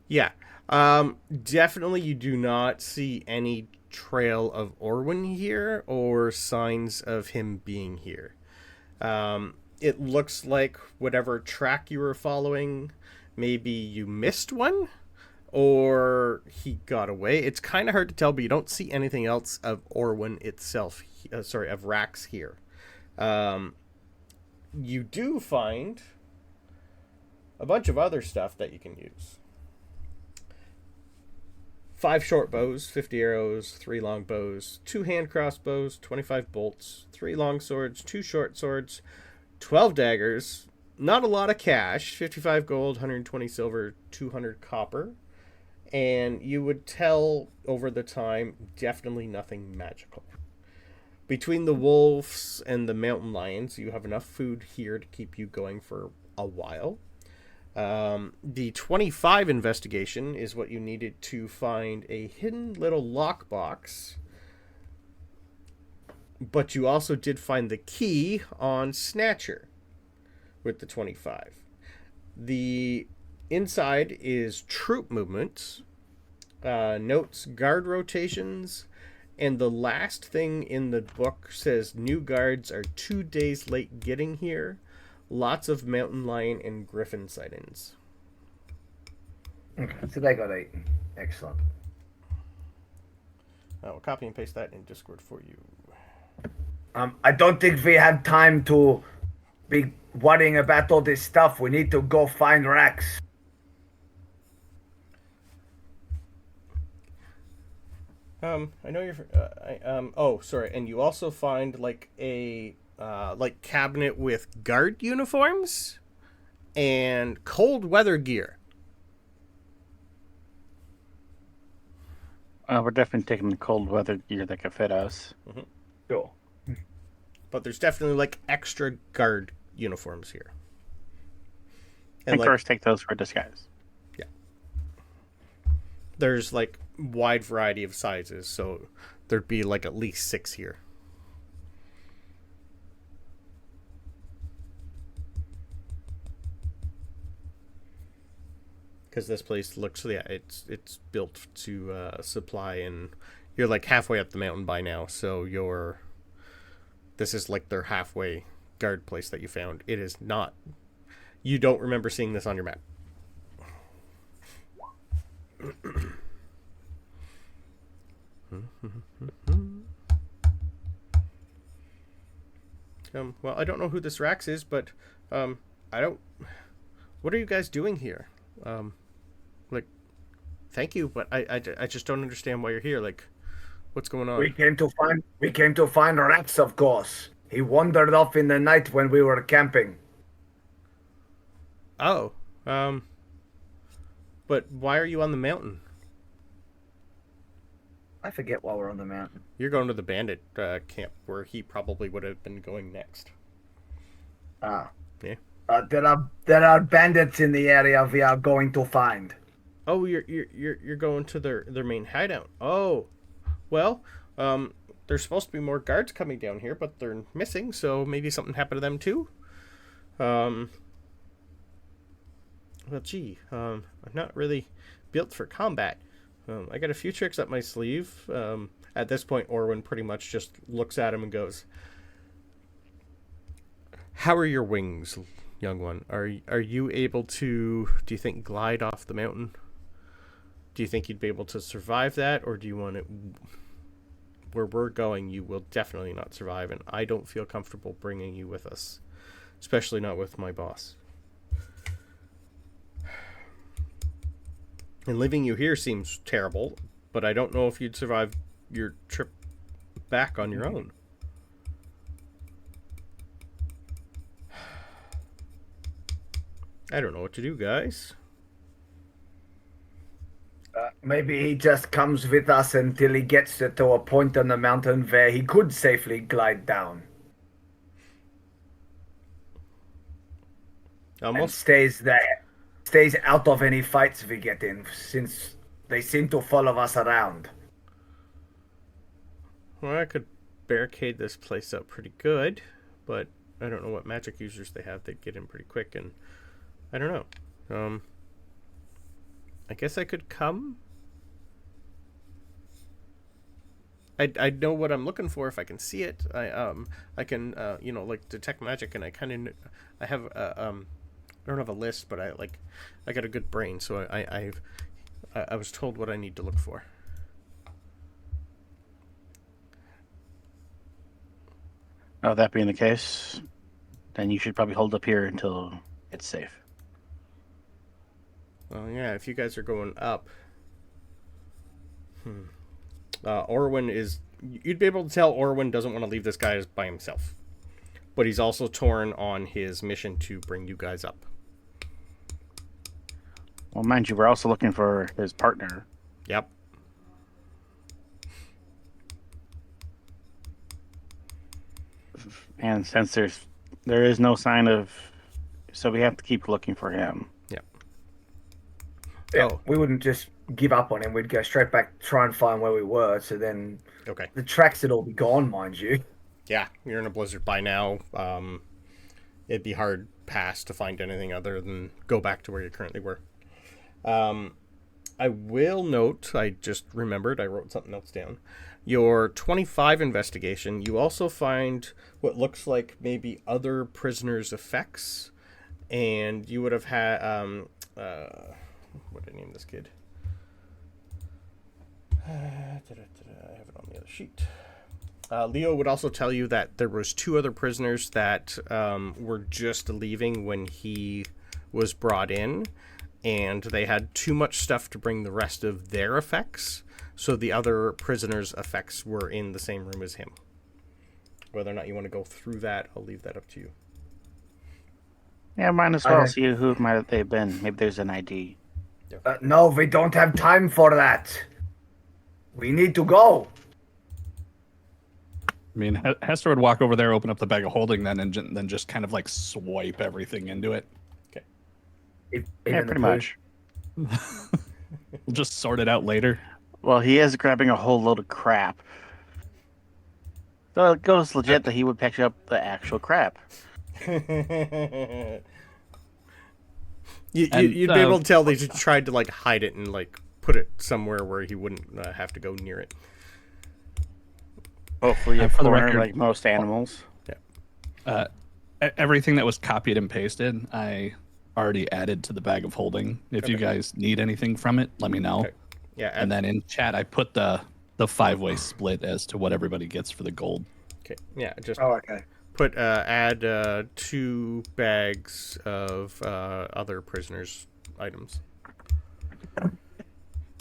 Yeah. Definitely you do not see any trail of Orwin here or signs of him being here. It looks like whatever track you were following, maybe you missed one or he got away. It's kind of hard to tell, but you don't see anything else of Orwin itself. Of Rax here. You do find a bunch of other stuff that you can use. 5 short bows, 50 arrows, 3 long bows, 2 hand crossbows, 25 bolts, 3 long swords, 2 short swords, 12 daggers, not a lot of cash, 55 gold, 120 silver, 200 copper, and you would tell over the time, definitely nothing magical. Between the wolves and the mountain lions, you have enough food here to keep you going for a while. The 25 investigation is what you needed to find a hidden little lockbox. But you also did find the key on Snatcher with the 25. The inside is troop movements, notes, guard rotations, and the last thing in the book says new guards are 2 days late getting here. Lots of mountain lion and griffin sightings. Okay, so they got 8. Excellent. I'll copy and paste that in Discord for you. I don't think we had time to be worrying about all this stuff. We need to go find Rax. I know you're. Oh, sorry. And you also find like a cabinet with guard uniforms and cold weather gear. We're definitely taking the cold weather gear that could fit us. Mm-hmm. Sure. But there's definitely like extra guard uniforms here. And first take those for disguise. Yeah. There's like wide variety of sizes, so there'd be like at least 6 here. Because this place looks, it's built to supply, and you're like halfway up the mountain by now, so this is like their halfway guard place that you found. It is not, you don't remember seeing this on your map. Well, I don't know who this Rax is, but what are you guys doing here? Thank you, but I just don't understand why you're here. Like, what's going on? We came to find Rax, of course. He wandered off in the night when we were camping. Oh, but why are you on the mountain? I forget why we're on the mountain. You're going to the bandit camp where he probably would have been going next. Ah. Yeah. There are bandits in the area we are going to find. Oh, you're going to their main hideout. Oh, well, there's supposed to be more guards coming down here, but they're missing. So maybe something happened to them too. Well, gee, I'm not really built for combat. I got a few tricks up my sleeve. At this point, Orwin pretty much just looks at him and goes, "How are your wings, young one? Are you able to, do you think, glide off the mountain? Do you think you'd be able to survive that, or do you want it? Where we're going, you will definitely not survive, and I don't feel comfortable bringing you with us, especially not with my boss. And leaving you here seems terrible, but I don't know if you'd survive your trip back on your own." I don't know what to do, guys. Maybe he just comes with us until he gets to a point on the mountain where he could safely glide down. And Almost. stays stays out of any fights we get in, since they seem to follow us around. Well, I could barricade this place up pretty good, but I don't know what magic users they have. They'd get in pretty quick, and I don't know. I guess I could come. I know what I'm looking for if I can see it. I can like detect magic, and I kind of I have I don't have a list, but I got a good brain, so I was told what I need to look for. Oh, that being the case, then you should probably hold up here until it's safe. Well, yeah, if you guys are going up. Orwin is... You'd be able to tell Orwin doesn't want to leave this guy by himself. But he's also torn on his mission to bring you guys up. Well, mind you, we're also looking for his partner. Yep. And since there is no sign of... So we have to keep looking for him. Yep. Yeah, Oh. we wouldn't just give up on him. We'd go straight back, try and find where we were. So then, Okay. the tracks would all be gone, mind you. Yeah, you're in a blizzard by now. It'd be hard past to find anything other than go back to where you currently were. I will note, I just remembered, I wrote something else down. Your 25 investigation, you also find what looks like maybe other prisoners' effects. And you would have had, what did I name this kid? I have it on the other sheet. Leo would also tell you that there was 2 other prisoners that were just leaving when he was brought in, and they had too much stuff to bring the rest of their effects, so the other prisoners' effects were in the same room as him. Whether or not you want to go through that, I'll leave that up to you. Yeah, might as well Okay. see who might have they been. Maybe there's an ID. No, we don't have time for that. We need to go. I mean, Hester would walk over there, open up the bag of holding, then just kind of like swipe everything into it. Yeah, Even the pretty poo. much. We'll just sort it out later. Well, he is grabbing a whole load of crap. So it goes legit that he would pick up the actual crap. You'd be able to tell they just tried to like hide it and like put it somewhere where he wouldn't have to go near it. Hopefully, a For the corner record- like most animals. Everything that was copied and pasted, I already added to the bag of holding. If you guys need anything from it, let me know. Okay. Yeah, And then in chat, I put the 5-way split as to what everybody gets for the gold. okay, yeah, just Oh, okay. put add 2 bags of other prisoners' items.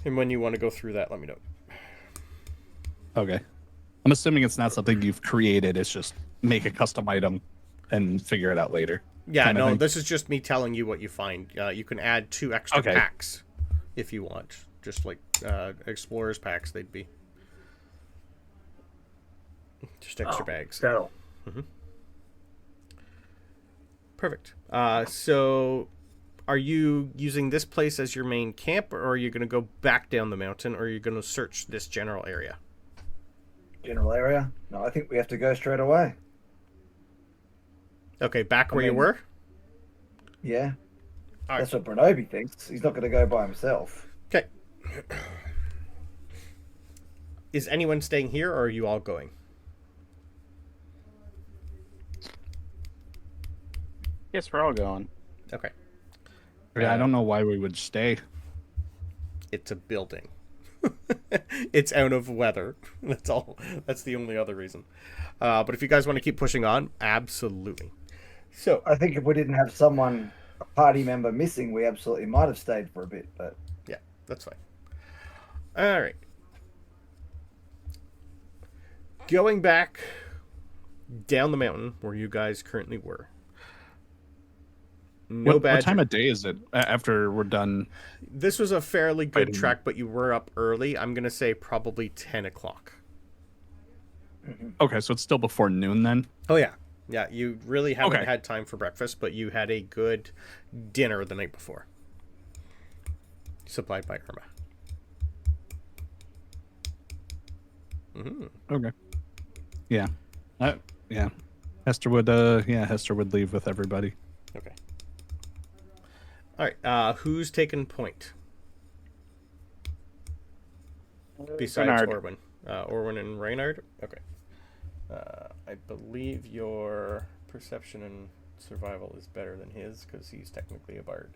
And when you want to go through that, let me know. Okay. I'm assuming it's not something you've created. It's just make a custom item and figure it out later. Yeah, kind of no, thing. this is just me telling you what you find. You can add 2 extra Okay. packs if you want. Just like explorers packs, they'd be. Just extra bags. So, Perfect. So, are you using this place as your main camp, or are you going to go back down the mountain, or are you going to search this general area? general area? No, I think we have to go straight away. Okay, back where you mean- were? Yeah. All That's what Bronobi thinks. He's not going to go by himself. Okay. Is anyone staying here, or are you all going? Yes, we're all going. Okay. Yeah, I don't know why we would stay. It's a building. It's out of weather. That's all. That's the only other reason. But if you guys want to keep pushing on, absolutely. So, I think if we didn't have someone, a party member missing, we absolutely might have stayed for a bit. But yeah, that's fine. All right. Going back down the mountain where you guys currently were. No What badger. time of day is it after we're done? This was a fairly good Fighting. track, but you were up early. I'm going to say probably 10 o'clock. Okay, so it's still before noon then? Oh, yeah. Yeah, you really haven't Okay. had time for breakfast, but you had a good dinner the night before. supplied by Irma. Okay. Yeah. Yeah. Hester would leave with everybody. Okay. All right. Who's taking point? Besides Reynard. Orwin. Orwin and Reynard? Okay. I believe your perception and survival is better than his because he's technically a bard.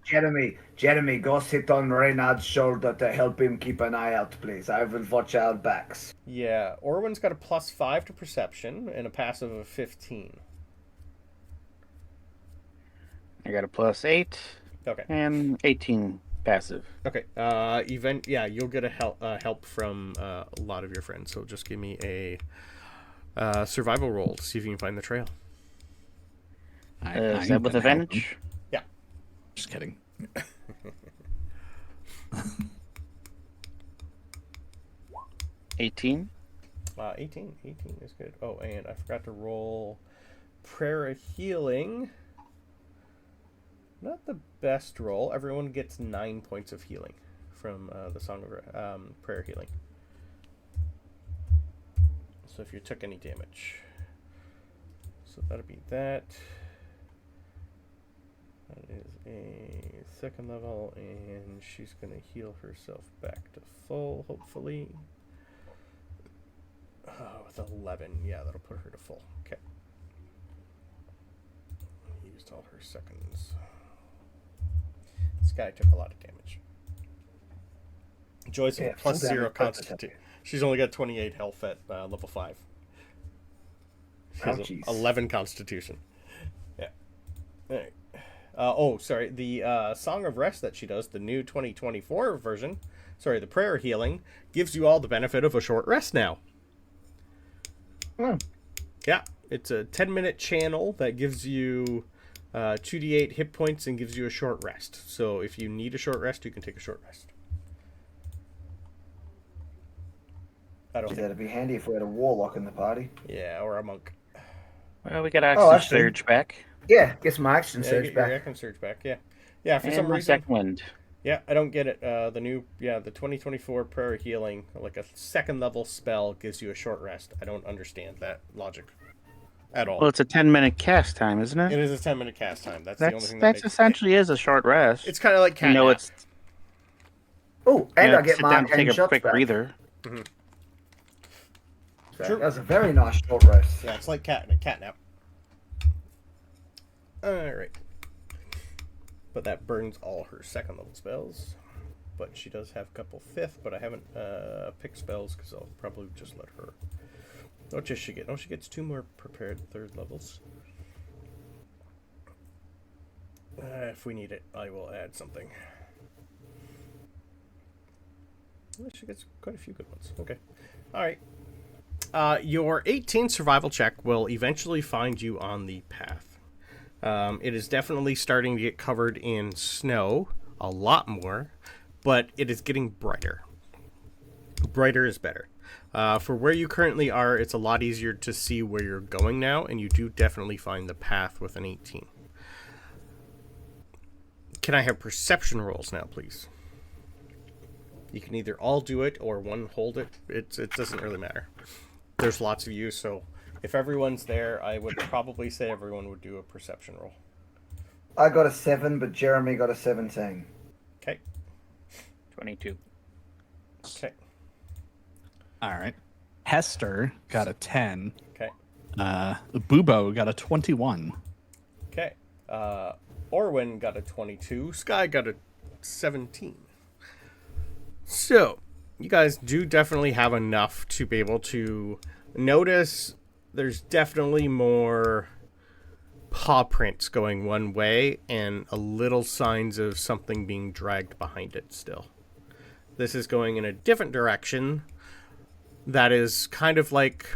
Jeremy, go sit on Reynard's shoulder to help him keep an eye out, please. I will watch our backs. Yeah, Orwin's got a +5 to perception and a passive of 15. I got a +8 Okay. and 18 passive. Okay. You'll get a help from a lot of your friends. So just give me a survival roll to see if you can find the trail. Is that with advantage? Yeah. Just kidding. 18. 18 is good. Oh, and I forgot to roll prayer of healing. Not the best roll. Everyone gets 9 points of healing from the Song of Prayer Healing. So if you took any damage. So that'll be that. That is a 2nd level, and she's going to heal herself back to full, hopefully. With 11. Yeah, that'll put her to full. Okay. Used all her seconds. Skye took a lot of damage. Joy's Yeah, +0 full constitution. She's only got 28 health at level 5. She has Ouchies. 11 constitution. Yeah. All right. Sorry. The Song of Rest that she does, the new 2024 version, the prayer healing, gives you all the benefit of a short rest now. Yeah. It's a 10-minute channel that gives you 2d8 hit points and gives you a short rest. So if you need a short rest, you can take a short rest. That'd be handy if we had a warlock in the party. Yeah, or a monk. Well, we got action actually- surge back. Yeah, get some action Yeah, surge get your back. action surge back. Yeah, yeah. For And some my reason, second wind. yeah, I don't get it. The 2024 prayer healing, like a 2nd level spell, gives you a short rest. I don't understand that logic at all. Well, it's a 10-minute cast time, isn't it? It is a 10-minute cast time. That's the only thing that That's makes essentially is a short rest. It's kind of like cat nap. it's Oh, and I get sit my down, take arcane a shots quick back. breather. True. That was a very nice short rest. Yeah, it's like cat nap. All right. But that burns all her 2nd level spells. But she does have a couple 5th, but I haven't picked spells because I'll probably just let her. What does she get? Oh, she gets 2 more prepared 3rd levels. If we need it, I will add something. Well, she gets quite a few good ones. Okay. All right. Your 18 survival check will eventually find you on the path. It is definitely starting to get covered in snow, a lot more, but it is getting brighter. Brighter is better. For where you currently are, it's a lot easier to see where you're going now, and you do definitely find the path with an 18. Can I have perception rolls now, please? You can either all do it or one hold it. It doesn't really matter. There's lots of you, so if everyone's there, I would probably say everyone would do a perception roll. I got a 7, but Jeremy got a 17. Okay. 22. Okay. All right. Hester got a 10. Okay. Bubo got a 21. Okay. Orwin got a 22. Skye got a 17. So, you guys do definitely have enough to be able to notice there's definitely more paw prints going one way and a little signs of something being dragged behind it still. This is going in a different direction that is kind of like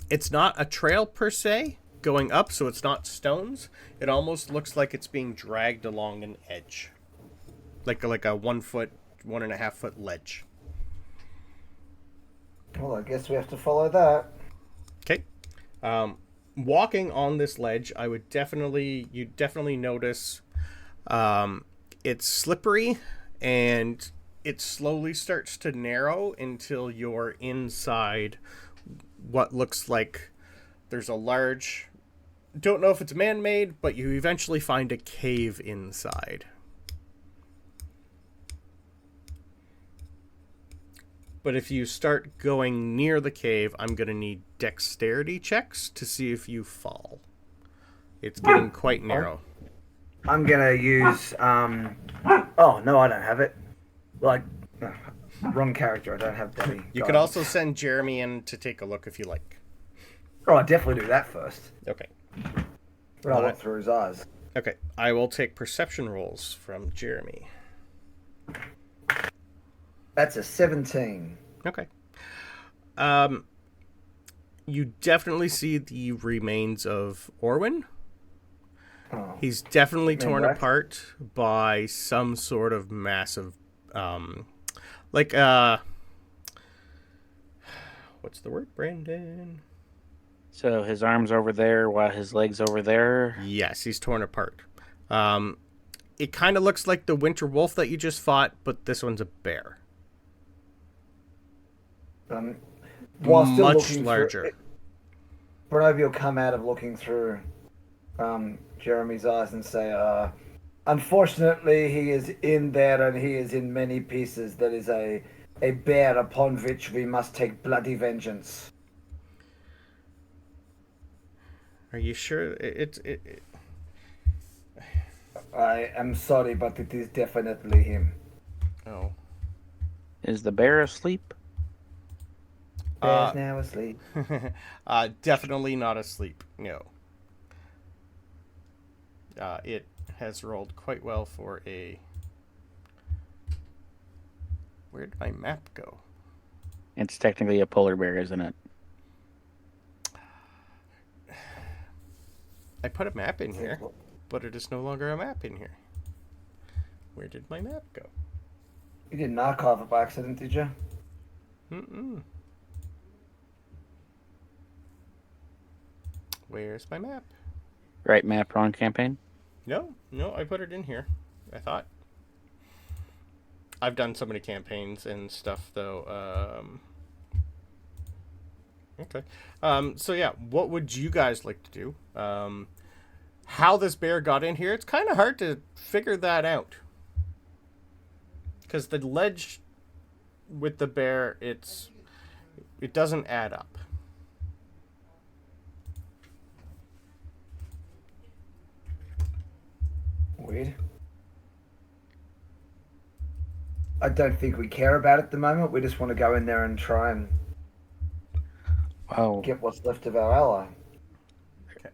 it's not a trail per se going up, so it's not stones. It almost looks like it's being dragged along an edge. Like a 1 foot, 1.5 foot ledge. Well, I guess we have to follow that. Okay. walking on this ledge, you definitely notice it's slippery, and it slowly starts to narrow until you're inside what looks like there's a large, don't know if it's man-made, but you eventually find a cave inside. But if you start going near the cave, I'm going to need dexterity checks to see if you fall. It's getting quite narrow. I'm going to use... Oh, no, I don't have it. Like, wrong character. I don't have Daddy. You could also send Jeremy in to take a look if you like. Oh, I'll definitely do that first. Okay. But I'll look through his eyes. Okay. I will take perception rolls from Jeremy. That's a 17. Okay. You definitely see the remains of Orwin. Oh. He's definitely torn wrecked? apart by some sort of massive, what's the word, Brandon? So his arms over there while his legs over there. Yes, he's torn apart. It kind of looks like the winter wolf that you just fought, but this one's a bear. While still Much looking larger. Bronobi will come out of looking through Jeremy's eyes and say, unfortunately, he is in there and he is in many pieces. There is a bear upon which we must take bloody vengeance. Are you sure? I am sorry, but it is definitely him. Oh. Is the bear asleep? Bear's now asleep. Definitely not asleep. No. It has rolled quite well for a... Where'd my map go? It's technically a polar bear, isn't it? I put a map in here, but it is no longer a map in here. Where did my map go? You didn't archive it by accident, did you? Mm-mm. Where's my map? Right map, wrong campaign? No, I put it in here. I thought. I've done so many campaigns and stuff, though. Okay. So yeah, what would you guys like to do? How this bear got in here, it's kind of hard to figure that out. Because the ledge with the bear, it doesn't add up. Weird. I don't think we care about it at the moment. We just want to go in there and try and Well, get what's left of our ally. Okay.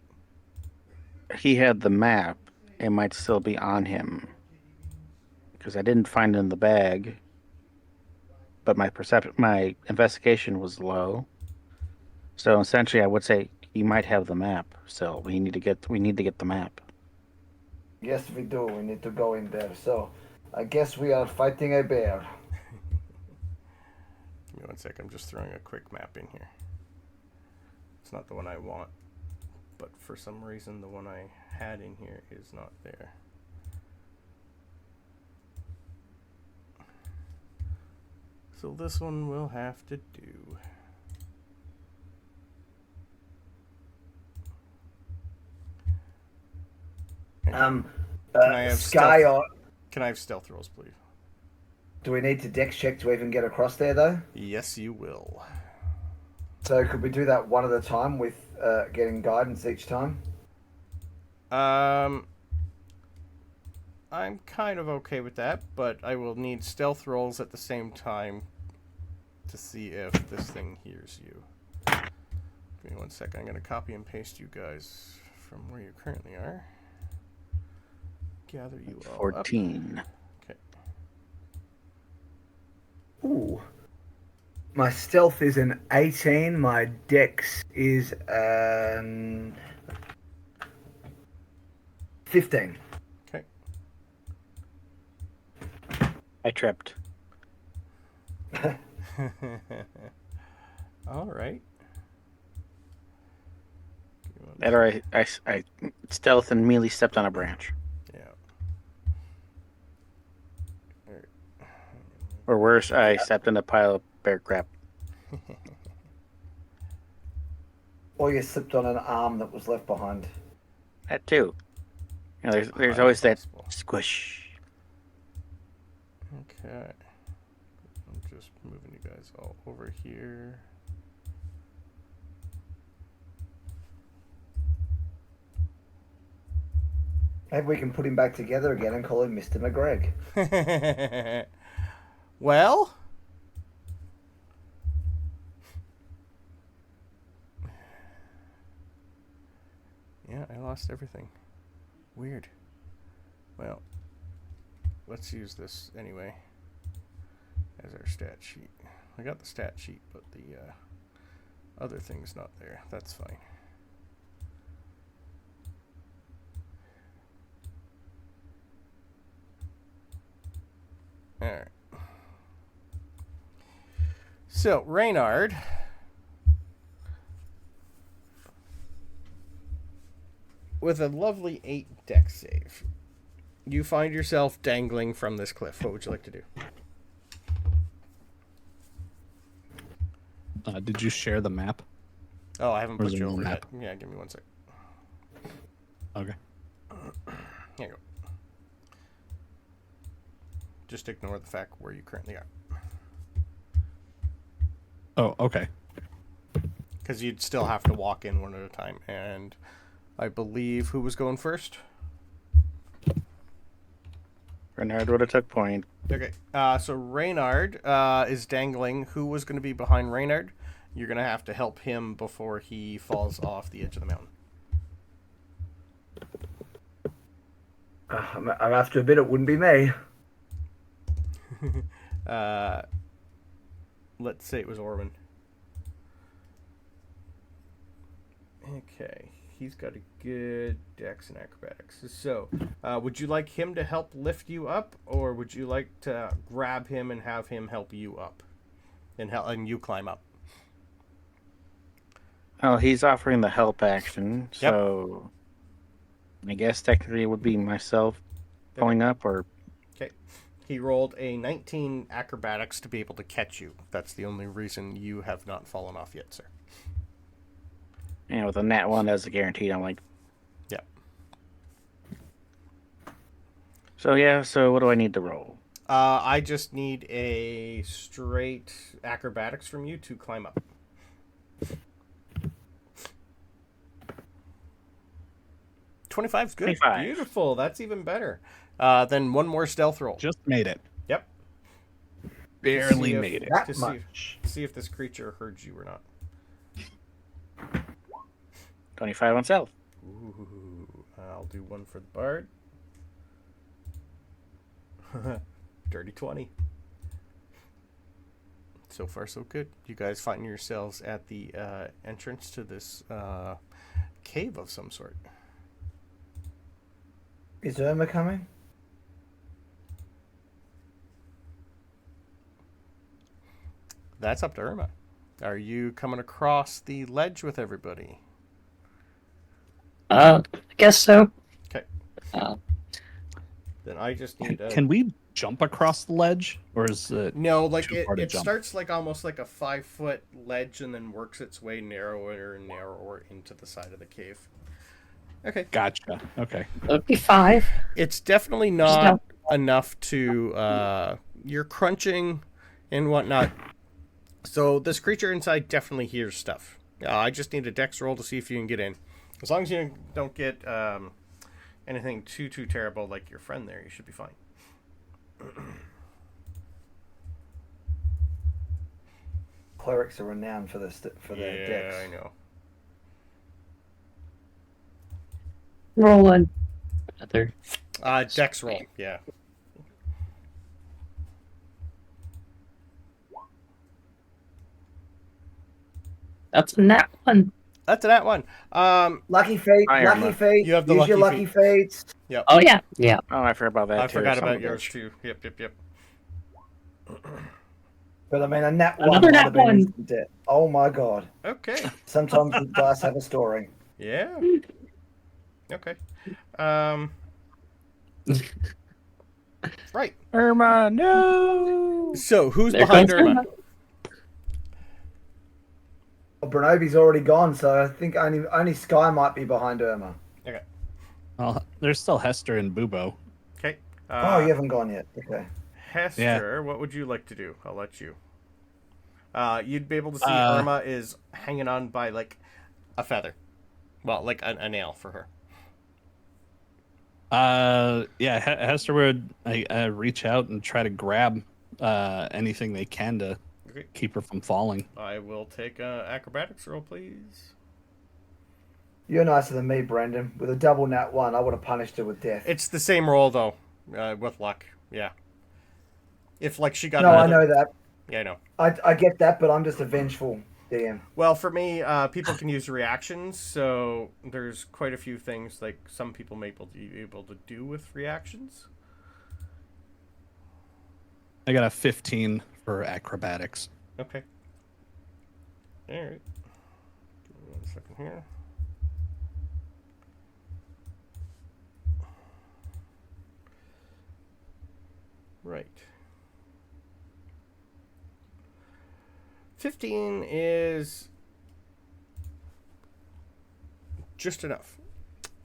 he had the map. It might still be on him. Because I didn't find it in the bag. But my investigation was low. So essentially I would say he might have the map. So we need to get the map. Yes, we do. We need to go in there. So, I guess we are fighting a bear. Give me one sec. I'm just throwing a quick map in here. It's not the one I want, but for some reason the one I had in here is not there. So this one will have to do. Skye, Can I have stealth rolls, please? do we need to dex check to even get across there, though? Yes, you will. So, could we do that one at a time with getting guidance each time? I'm kind of okay with that, but I will need stealth rolls at the same time to see if this thing hears you. Give me one second. I'm going to copy and paste you guys from where you currently are. Gather you all 14. up. Okay. Ooh. My stealth is an 18. My dex is 15. Okay. I tripped. All right. Give me That or I stealth and melee stepped on a branch. Yeah. Or worse, I stepped in a pile of bear crap. Or you slipped on an arm that was left behind. That too. You know, there's always that squish. Okay. I'm just moving you guys all over here. Maybe we can put him back together again and call him Mr. McGreg. Well, yeah, I lost everything. Weird. Well, let's use this anyway as our stat sheet. I got the stat sheet, but the other thing's not there. That's fine. All right. So, Reynard, with a lovely 8 dex save, you find yourself dangling from this cliff. What would you like to do? Did you share the map? Oh, I haven't Or is put it you on over the yet. map? Yeah, give me one sec. Okay. Here you go. Just ignore the fact where you currently are. Oh, okay. Because you'd still have to walk in one at a time. And I believe who was going first? Reynard would have took point. Okay. So Reynard is dangling. Who was going to be behind Reynard? You're going to have to help him before he falls off the edge of the mountain. I have to admit it wouldn't be me. Let's say it was Orwin. Okay, he's got a good dex and acrobatics. So, would you like him to help lift you up, or would you like to grab him and have him help you up, and you climb up? Oh, he's offering the help action, so I guess technically it would be myself pulling up, or Okay. He rolled a 19 acrobatics to be able to catch you. That's the only reason you have not fallen off yet, sir. and with a nat 1 as a guaranteed, I'm like, Yeah. So what do I need to roll? I just need a straight acrobatics from you to climb up. $25's good. 25. Beautiful. That's even better. Then one more stealth roll. Just made it. Yep. Barely See if- made it. That To much. see if this creature heard you or not. 25 on stealth. Ooh, I'll do one for the bard. Dirty 20. So far, so good. You guys find yourselves at the entrance to this cave of some sort. Is Irma coming? That's up to Irma. Are you coming across the ledge with everybody? I guess so. Okay. Uh, Then I just need a... Can we jump across the ledge, or is it? No, like too far to it jump? starts like almost like a 5-foot ledge and then works its way narrower and narrower into the side of the cave. Okay. Gotcha. Okay. it'd be 5. It's definitely not enough to you're crunching and whatnot. So this creature inside definitely hears stuff. I just need a dex roll to see if you can get in. As long as you don't get anything too terrible like your friend there, you should be fine. Clerics are renowned for their Yeah, decks. I know. Rolling. Another. Dex roll, yeah. That's a nat 1. That's that one. Lucky fate, Hi, lucky Irma. fate. You have the Use your lucky lucky fates. Oh, yeah. Yeah. Oh, I forgot about that I too. forgot Son about of a yours bitch. too. Yep. But I mean, a nat one. Another might nat have been one. instant death. Oh my god. Okay. Sometimes the dice have a story. Yeah. Okay. Right. Irma, no. So who's There behind goes Irma? Well, Bronobi's already gone, so I think only Skye might be behind Irma. Okay. Well, there's still Hester and Bubo. Okay. Oh, you haven't gone yet. Okay. Hester, what would you like to do? I'll let you. You'd be able to see Irma is hanging on by like a feather. Well, like a nail for her. Yeah, Hester would reach out and try to grab anything they can to keep her from falling. I will take a acrobatics roll, please. You're nicer than me, Brendan. With a double nat 1, I would have punished her with death. It's the same roll though, with luck. Yeah. If like she got. No, I know that. Yeah, I know. I get that, but I'm just a vengeful DM. Well, for me, people can use reactions, so there's quite a few things like some people may be able to do with reactions. I got a 15 for acrobatics. Okay. All right. Give me 1 second here. Right. 15 is just enough.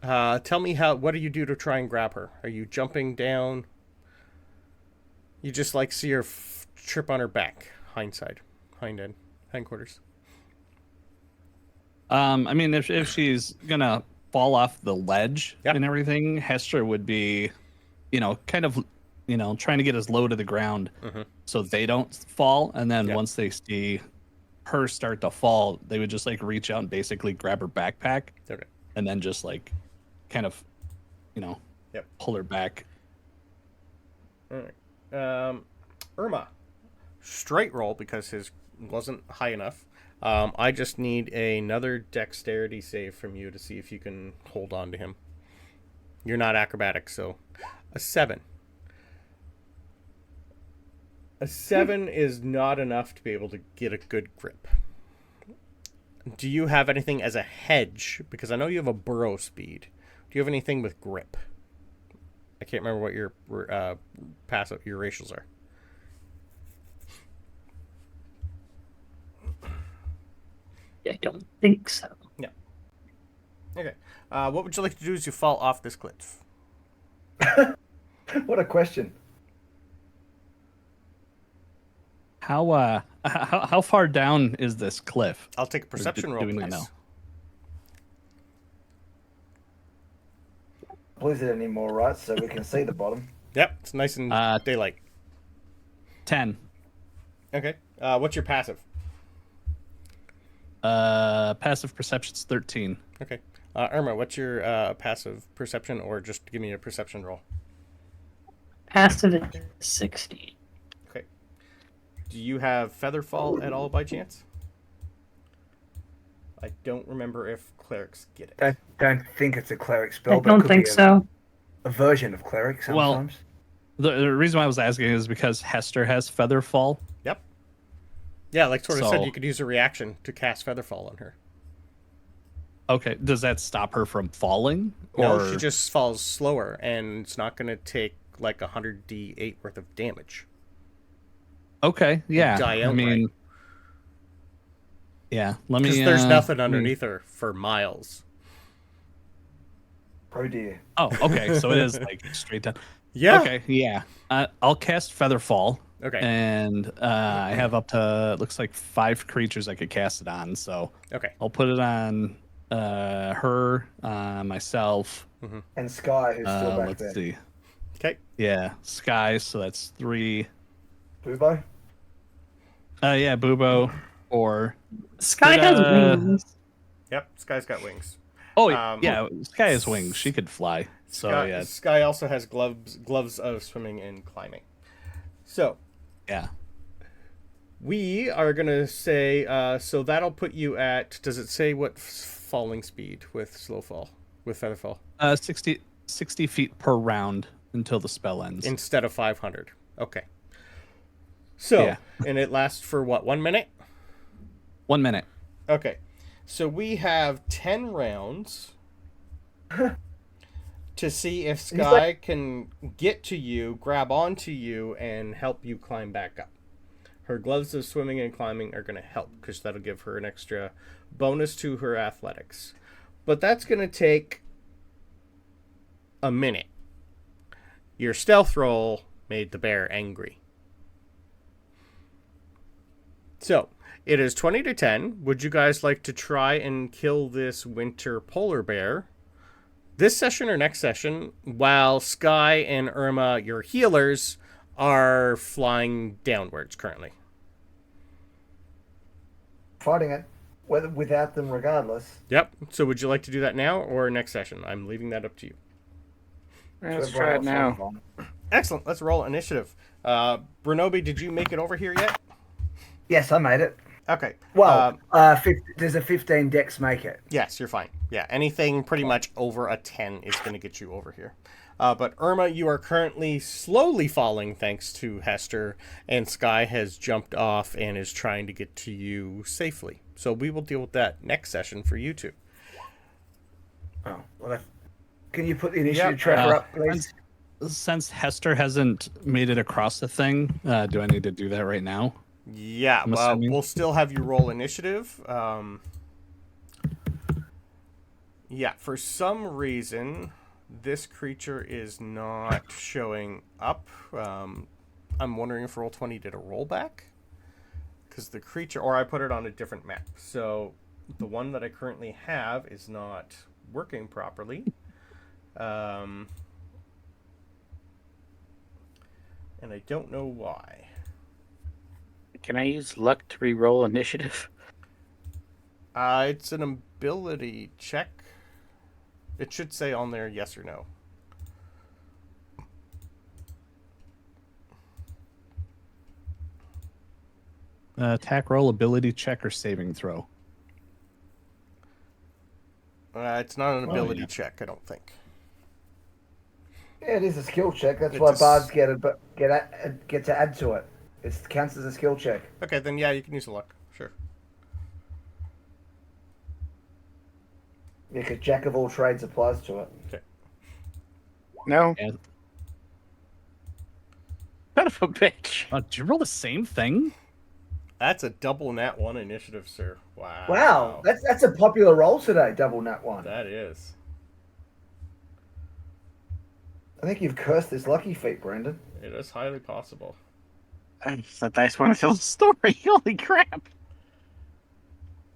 Tell me what do you do to try and grab her? Are you jumping down? You just like see her trip on her back, hind quarters. I mean, if she's gonna fall off the ledge Yep. and everything, Hester would be, kind of, trying to get as low to the ground so they don't fall. And then once they see her start to fall, they would just like reach out and basically grab her backpack. Okay. And then just like, kind of, pull her back. All right. Irma, straight roll because his wasn't high enough. I just need another dexterity save from you to see if you can hold on to him. You're not acrobatic, so a 7. A 7 is not enough to be able to get a good grip. Do you have anything as a hedge? Because I know you have a burrow speed. Do you have anything with grip? I can't remember what your passive, your racials are. I don't think so. No. Okay. What would you like to do as you fall off this cliff? What a question. How far down is this cliff? I'll take a perception roll, we not please. know? Blizzard anymore, right? So we can see the bottom. Yep, it's nice and daylight. 10. Okay. What's your passive? Passive perception's 13. Okay. Irma, what's your passive perception, or just give me a perception roll? Passive is 16. Okay. Do you have Featherfall at all by chance? I don't remember if clerics get it. I don't think it's a cleric spell. I but it don't could think be so. A version of cleric sometimes. The reason why I was asking is because Hester has Featherfall. Yep. Yeah, like sort of said, So- you could use a reaction to cast Featherfall on her. Okay, does that stop her from falling? No, she just falls slower, and it's not going to take like 100d8 worth of damage. Okay, yeah. Die I outright. mean, yeah. Let me. Because there's nothing underneath her for miles. Oh dear. Oh, okay. So it is like straight down. Yeah. Okay, yeah. I'll cast Featherfall. Okay. And I have up to, it looks like 5 creatures I could cast it on. So Okay. I'll put it on her, myself. And Skye, who's still back Let's there. see. Okay. Yeah, Skye. So that's 3. Bubo? Yeah, Bubo. Or Skye Did, has wings. Yep. Skye's got wings. oh yeah, Skye has wings. She could fly. So Skye, yeah, Skye also has gloves of swimming and climbing. So yeah. we are gonna say so that'll put you at. Does it say what falling speed with slow fall with featherfall 60 feet per round until the spell ends. instead of 500? Okay. So Yeah. and it lasts for what, 1 minute? 1 minute. Okay. So we have 10 rounds to see if Skye can get to you, grab onto you, and help you climb back up. Her gloves of swimming and climbing are going to help because that'll give her an extra bonus to her athletics. But that's going to take a minute. Your stealth roll made the bear angry. So, it is 20 to 10. Would you guys like to try and kill this winter polar bear this session or next session while Skye and Irma, your healers, are flying downwards currently? Fighting it, without them regardless. Yep. So would you like to do that now or next session? I'm leaving that up to you. Let's try it now. Excellent. Let's roll initiative. Bronobi, did you make it over here yet? Yes, I made it. Okay. Well, there's a 15 dex make it. Yes, you're fine. Yeah, anything pretty much over a 10 is going to get you over here. But Irma, you are currently slowly falling thanks to Hester, and Skye has jumped off and is trying to get to you safely. So we will deal with that next session for you two. Oh, well, can you put the initiative tracker up, please? Since Hester hasn't made it across the thing, do I need to do that right now? Yeah, we'll still have you roll initiative. Yeah, for some reason, this creature is not showing up. I'm wondering if Roll20 did a rollback. Because the creature, or I put it on a different map. So the one that I currently have is not working properly. And I don't know why. Can I use luck to re-roll initiative? It's an ability check. It should say on there yes or no. Attack roll, ability check, or saving throw? It's not an ability check, I don't think. Yeah, it is a skill check. That's why bards get to add to it. It counts as a skill check. Okay, then yeah, you can use the luck. Sure. Yeah, because Jack of all trades applies to it. Okay. No. Yeah. Son of a bitch. Did you roll the same thing? That's a double nat 1 initiative, sir. Wow. Wow, that's a popular roll today, double nat 1. That is. I think you've cursed this lucky feat, Brendan. It is highly possible. That's a nice one to tell the story. Holy crap.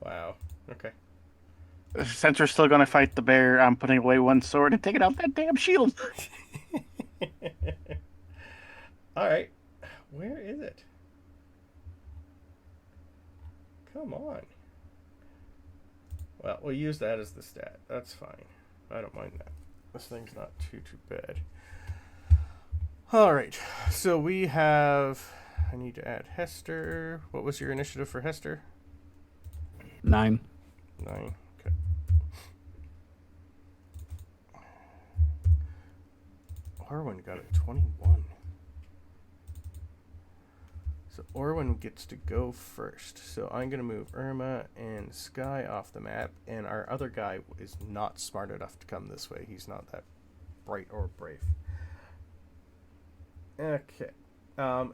Wow. Okay. Since we're still going to fight the bear, I'm putting away one sword and taking out that damn shield. All right. Where is it? Come on. Well, we'll use that as the stat. That's fine. I don't mind that. This thing's not too bad. All right. So we have... I need to add Hester. What was your initiative for Hester? 9. 9. Okay. Orwin got a 21. So Orwin gets to go first. So I'm going to move Irma and Skye off the map. And our other guy is not smart enough to come this way. He's not that bright or brave. Okay.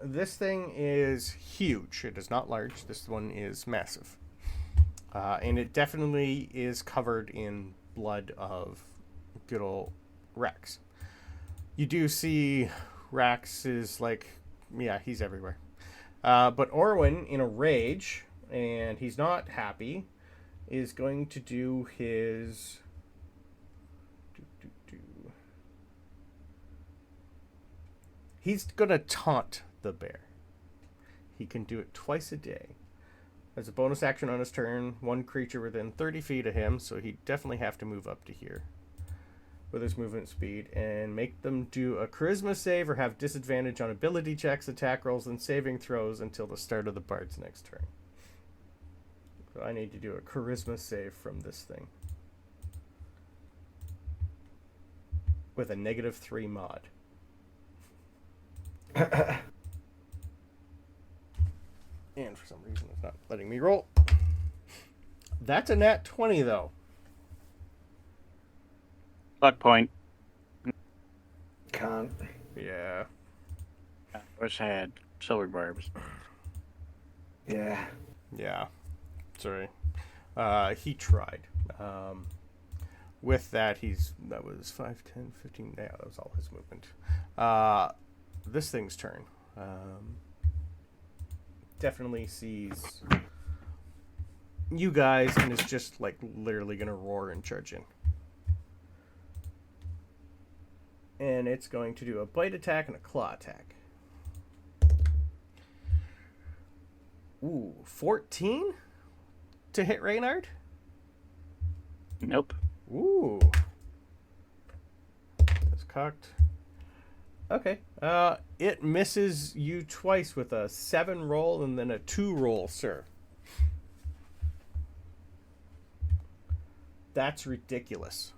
This thing is huge. It is not large. This one is massive. And it definitely is covered in blood of good old Rex. You do see Rex is like, yeah, he's everywhere. But Orwin, in a rage, and he's not happy, is going to do his... He's going to taunt the bear. He can do it twice a day. As a bonus action on his turn, one creature within 30 feet of him, so he'd definitely have to move up to here with his movement speed, and make them do a charisma save or have disadvantage on ability checks, attack rolls, and saving throws until the start of the bard's next turn. So I need to do a charisma save from this thing. With a -3 mod. And for some reason it's not letting me roll. That's a nat 20, though. Luck point. Can't. Yeah. I wish I had silver barbs. Yeah. Yeah. Sorry. He tried. With that, that was 5, 10, 15. Yeah, that was all his movement. This thing's turn. Definitely sees you guys and is just like literally gonna roar and charge in. And it's going to do a bite attack and a claw attack. Ooh, 14 to hit Reynard? Nope. Ooh. That's cocked. Okay. It misses you twice with a 7 roll and then a 2 roll, sir. That's ridiculous.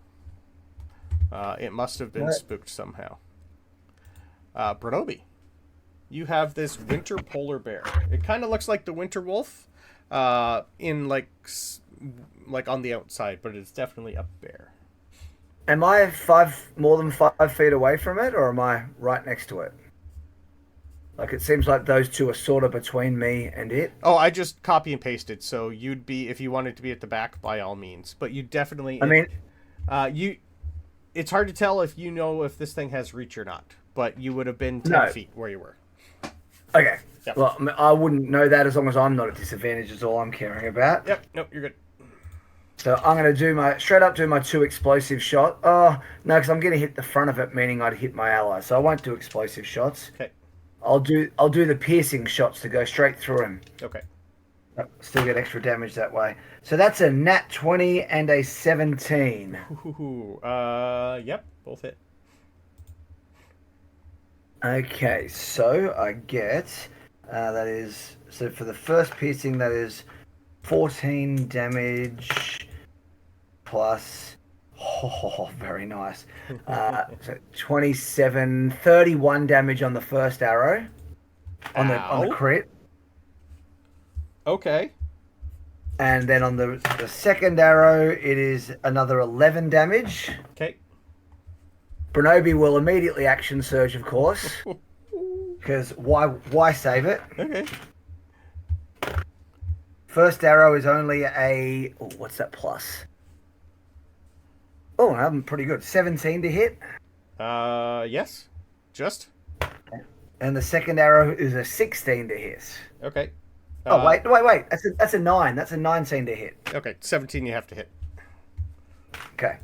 It must have been spooked somehow. Bronobi, you have this winter polar bear. It kind of looks like the winter wolf, in like on the outside, but it's definitely a bear. Am I more than 5 feet away from it, or am I right next to it? Like, it seems like those two are sort of between me and it. Oh, I just copy and pasted, so you'd be, if you wanted to be at the back, by all means. But you definitely... It's hard to tell if you know if this thing has reach or not, but you would have been 10 feet where you were. Okay. Yep. Well, I wouldn't know that as long as I'm not at disadvantage is all I'm caring about. Yep, nope, you're good. So I'm going to do my 2 explosive shot. Oh, no, because I'm going to hit the front of it, meaning I'd hit my ally. So I won't do explosive shots. Okay. I'll do the piercing shots to go straight through him. Okay. Still get extra damage that way. So that's a nat 20 and a 17. Yep, both hit. Okay, so I get so for the first piercing, that is 14 damage plus, very nice. So 31 damage on the first arrow, on the crit. Okay. And then on the second arrow, it is another 11 damage. Okay. Bronobi will immediately action surge, of course, because why save it? Okay. First arrow is only a... Oh, what's that plus? Oh, I'm pretty good. 17 to hit. Yes. Just? And the second arrow is a 16 to hit. Okay. Wait. That's a 9. That's a 19 to hit. Okay, 17 you have to hit. Okay.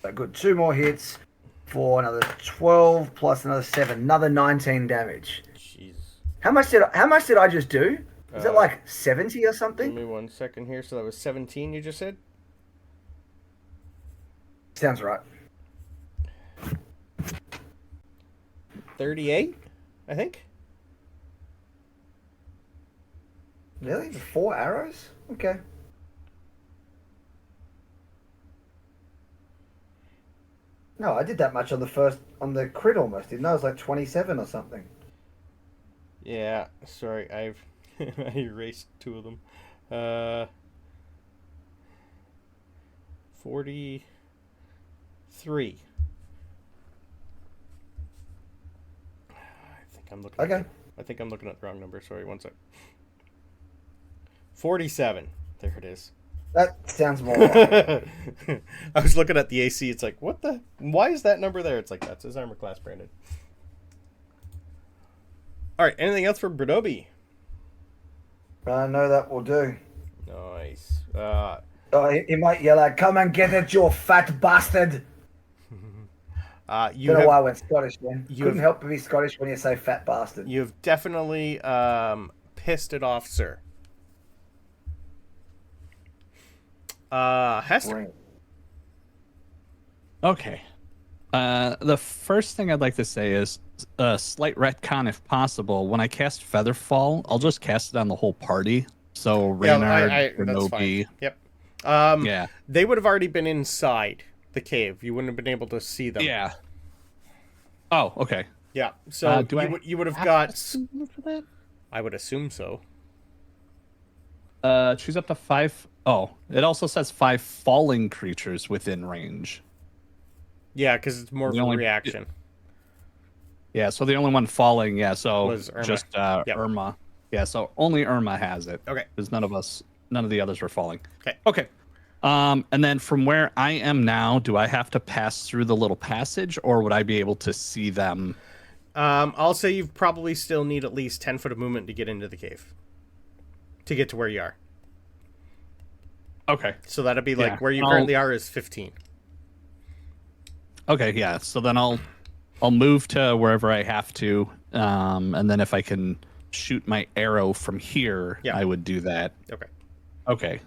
So good. 2 more hits for another 12 plus another 7. Another 19 damage. Jeez. How much did I just do? Is it like 70 or something? Give me 1 second here. So that was 17 you just said? Sounds right. 38, I think. Really? 4 arrows? Okay. No, I did that much on the crit almost, didn't I? I was like 27 or something. Yeah, sorry, I erased 2 of them. 43. I think I'm looking at the wrong number. Sorry, 1 sec. 47. There it is. That sounds more right. I was looking at the AC. It's like, why is that number there? It's like, that's his armor class, Brandon. All right, anything else for Bronobi? No, that will do. Nice. He might yell out, "Come and get it, you fat bastard!" Don't know why I went Scottish then. Couldn't help but be Scottish when you say fat bastard. You've definitely pissed it off, sir. Hester. Okay. The first thing I'd like to say is a slight retcon if possible. When I cast Featherfall, I'll just cast it on the whole party. So Reynard, Bronobi. Yep. Yeah. They would have already been inside the cave. You wouldn't have been able to see them. Yeah. Oh, okay. Yeah. So you would have got. For that? I would assume so. choose up to 5. Oh, it also says 5 falling creatures within range. Yeah, because it's more of The a only- reaction. Yeah, so the only one falling, yeah, so Was Irma. just Yep. Irma. Yeah, so only Irma has it. Okay. Because none of the others were falling. Okay. Okay. And then from where I am now, do I have to pass through the little passage, or would I be able to see them? I'll say you probably still need at least 10 foot of movement to get into the cave. To get to where you are. Okay. So that'd be like Yeah, where you I'll- currently are is 15. Okay, yeah. So then I'll move to wherever I have to, and then if I can shoot my arrow from here, Yeah. I would do that. Okay. Okay.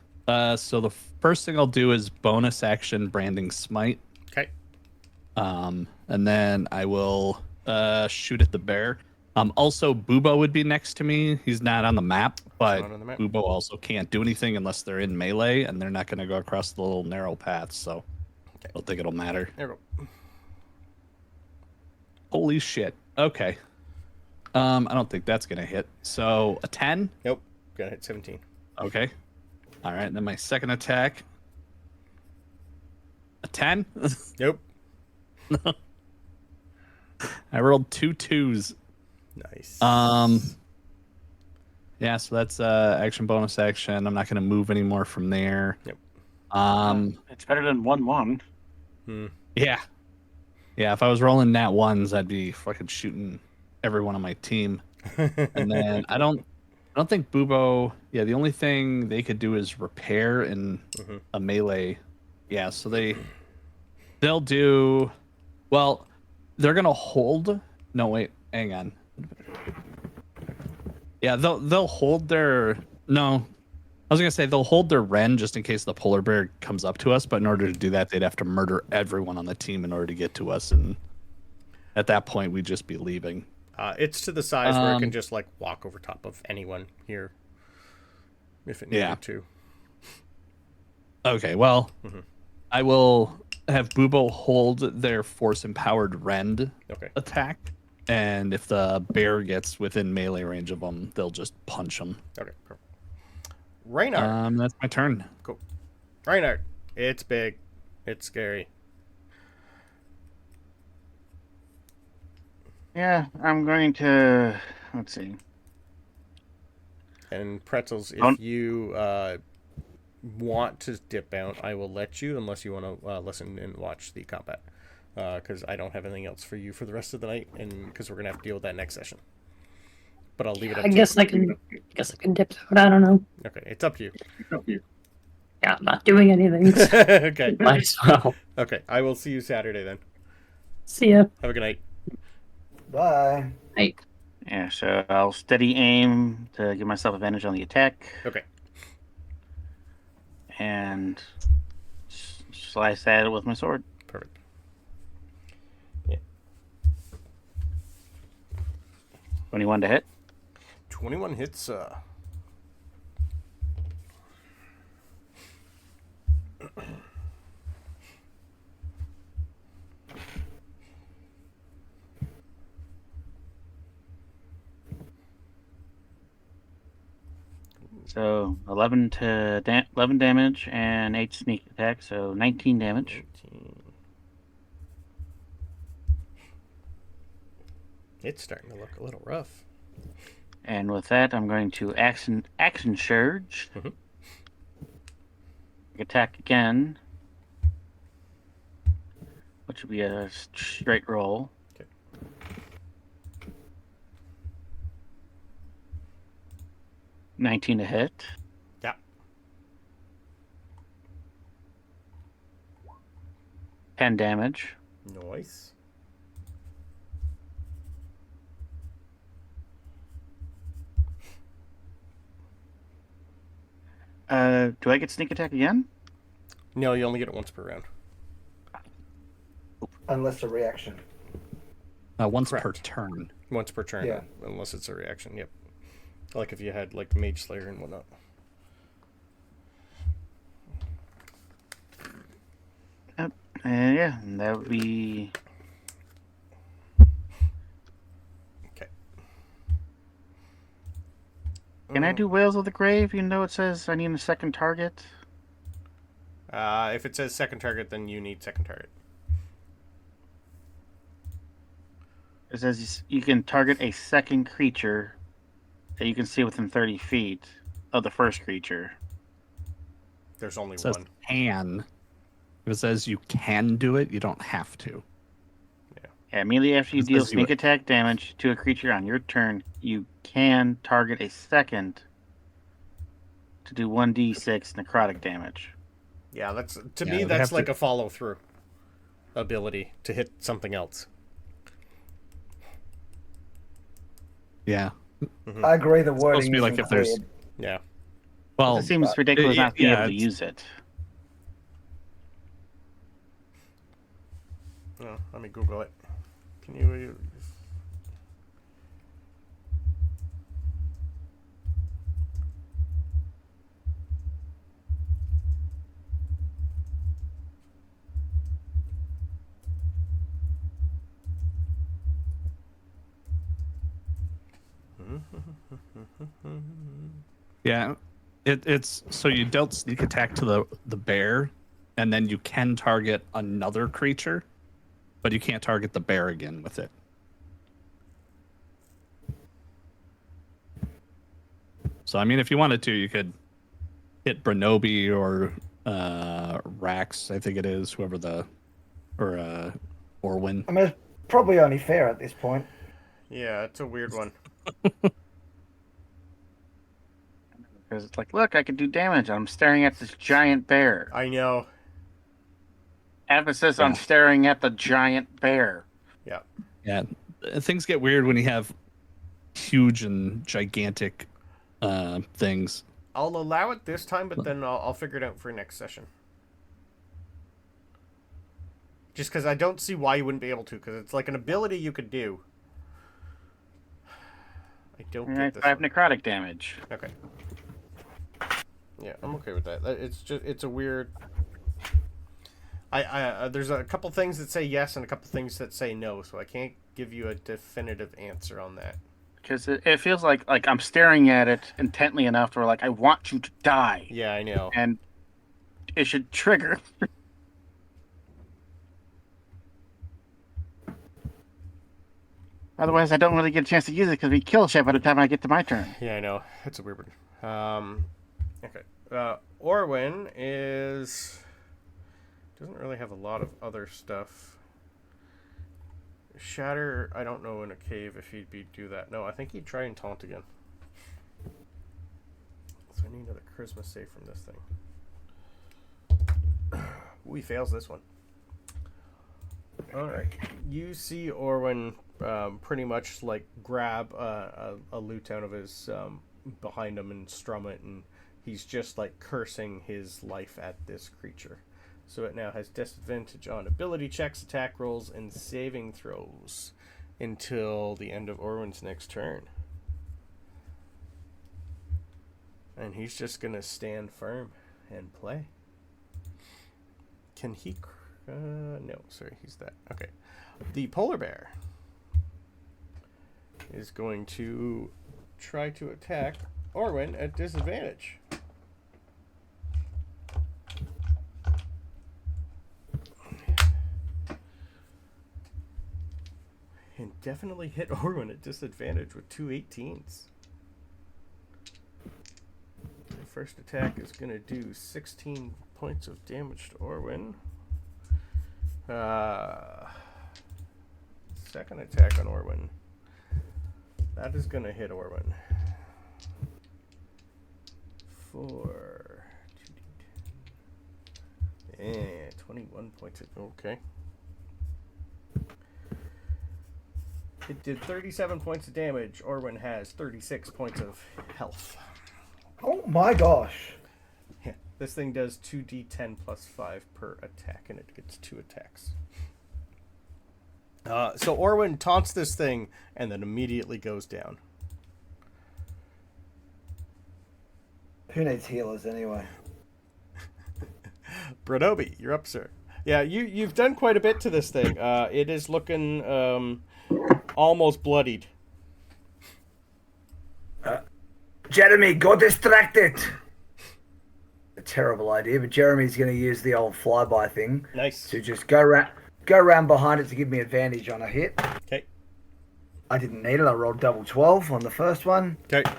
So the first thing I'll do is bonus action branding smite, Okay. and then I will shoot at the bear. Also, Bubo would be next to me. He's not on the map, but Not on the map. Bubo also can't do anything unless they're in melee, and they're not going to go across the little narrow paths. So I don't think it'll matter. There we go. Holy shit. Okay. I don't think that's gonna hit. So a 10. Nope. Gonna hit 17. Okay. All right. Then my second attack. A 10. Nope. I rolled 2 2s. Nice. Yeah. So that's action bonus action. I'm not gonna move anymore from there. Yep. It's better than 1-1. Yeah. Yeah. If I was rolling nat ones, I'd be fucking shooting everyone on my team. And then I don't think Bubo. Yeah, the only thing they could do is repair in a melee. Yeah, so they'll do. Well, they're gonna hold. No, wait, hang on. Yeah, they'll hold their. No, I was gonna say they'll hold their Ren just in case the polar bear comes up to us. But in order to do that, they'd have to murder everyone on the team in order to get to us, and at that point, we'd just be leaving. It's to the size where it can just like walk over top of anyone here, if it needed to. Okay, well, I will have Bubo hold their force-empowered rend Okay. attack, and if the bear gets within melee range of them, they'll just punch them. Okay. Perfect. Reynard. That's my turn. Cool. Reynard. It's big. It's scary. Yeah, I'm going to. Let's see. And Pretzels, Don't- if you want to dip out, I will let you, unless you want to listen and watch the combat. Because I don't have anything else for you for the rest of the night, and because we're going to have to deal with that next session. But I'll leave it up I to guess you. I can dip out. I don't know. Okay, it's up to you. Yeah, I'm not doing anything. So Okay. might as well. Okay, I will see you Saturday then. See ya. Have a good night. Bye. Bye. Yeah, so I'll steady aim to give myself advantage on the attack Okay. and slice at it with my sword. Perfect. 21 to hit. 21 hits. So 11 to 11 damage and 8 sneak attack, so 19 damage. 18. It's starting to look a little rough. And with that, I'm going to action surge. Mhm. Attack again, which will be a straight roll. Okay. $19 to hit. Yeah. 10 damage. Nice. Do I get sneak attack again? No, you only get it once per round. Unless a reaction. Once per Correct. turn. Once per turn. Yeah. Unless it's a reaction. Yep. Like if you had like Mage Slayer and whatnot. Yeah, and that would be Okay. Can I do Whales of the Grave, even though it says I need a second target? If it says second target, then you need second target. It says you can target a second creature that you can see within 30 feet of the first creature. There's only It says one. can. If it says you can do it, you don't have to. Yeah, immediately after you It deal says you- sneak attack damage to a creature on your turn, you can target a second to do 1d6 necrotic damage. Yeah, that's to Yeah, me they that's have like to- a follow through ability to hit something else. Yeah. I agree. The wording supposed to be like isn't if there's- clear. Yeah. Well, It seems ridiculous not to be able to it's- use it. Oh, let me Google it. Can you? Yeah, it's so you dealt sneak attack to the bear, and then you can target another creature, but you can't target the bear again with it. So I mean, if you wanted to, you could hit Bronobi or Rax, I think it is, whoever or Orwin. I mean, it's probably only fair at this point. Yeah, it's a weird one. Because it's like, look, I can do damage. I'm staring at this giant bear. I know. Emphasis on staring at the giant bear. Yeah. Yeah, things get weird when you have huge and gigantic things. I'll allow it this time, but then I'll figure it out for next session. Just because I don't see why you wouldn't be able to, because it's like an ability you could do. I don't get this 5 one. necrotic damage. Okay. Yeah, I'm okay with that. It's a weird. There's a couple things that say yes and a couple things that say no, so I can't give you a definitive answer on that. Because it feels like I'm staring at it intently enough to where, like, I want you to die. Yeah, I know. And it should trigger. Otherwise, I don't really get a chance to use it because we kill shit by the time I get to my turn. Yeah, I know. It's a weird one. Okay. Orwin doesn't really have a lot of other stuff. Shatter, I don't know in a cave if he'd do that. No, I think he'd try and taunt again. So I need another charisma save from this thing. Ooh, he fails this one. Alright. You see Orwin pretty much like grab a lute out of his behind him and strum it, and he's just like cursing his life at this creature. So it now has disadvantage on ability checks, attack rolls, and saving throws until the end of Orwin's next turn. And he's just going to stand firm and play. Can he... no, sorry, he's that. Okay. The polar bear is going to try to attack Orwin at disadvantage. And definitely hit Orwin at disadvantage with 2 18s. The first attack is going to do 16 points of damage to Orwin. Second attack on Orwin. That is going to hit Orwin. For 2d10. And 21 points of... Okay. It did 37 points of damage. Orwin has 36 points of health. Oh my gosh. Yeah, this thing does 2d10 plus 5 per attack, and it gets 2 attacks. So Orwin taunts this thing, and then immediately goes down. Who needs healers anyway? Bronobi, you're up, sir. Yeah, you've done quite a bit to this thing. It is looking almost bloodied. Jeremy, go distract it. A terrible idea, but Jeremy's going to use the old flyby thing. Nice. To just go around behind it to give me advantage on a hit. Okay. I didn't need it. I rolled double 12 on the first one. Okay.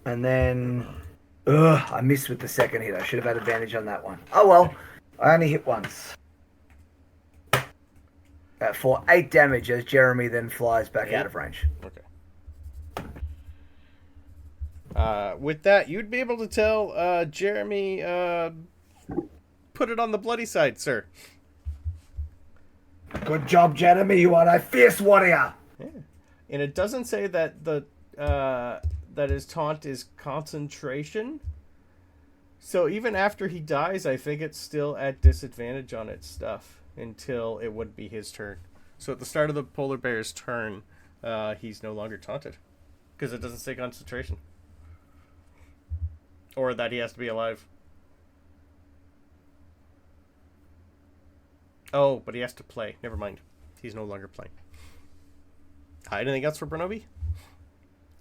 And then, I missed with the second hit. I should have had advantage on that one. Oh well, I only hit once. For 8 damage as Jeremy then flies back out of range. Okay. With that, you'd be able to tell Jeremy, put it on the bloody side, sir. Good job, Jeremy. You are a fierce warrior. Yeah. And it doesn't say that that his taunt is concentration. So even after he dies, I think it's still at disadvantage on its stuff until it would be his turn. So at the start of the polar bear's turn, he's no longer taunted because it doesn't say concentration. Or that he has to be alive. Oh, but he has to play. Never mind. He's no longer playing. Anything else for Bronobi?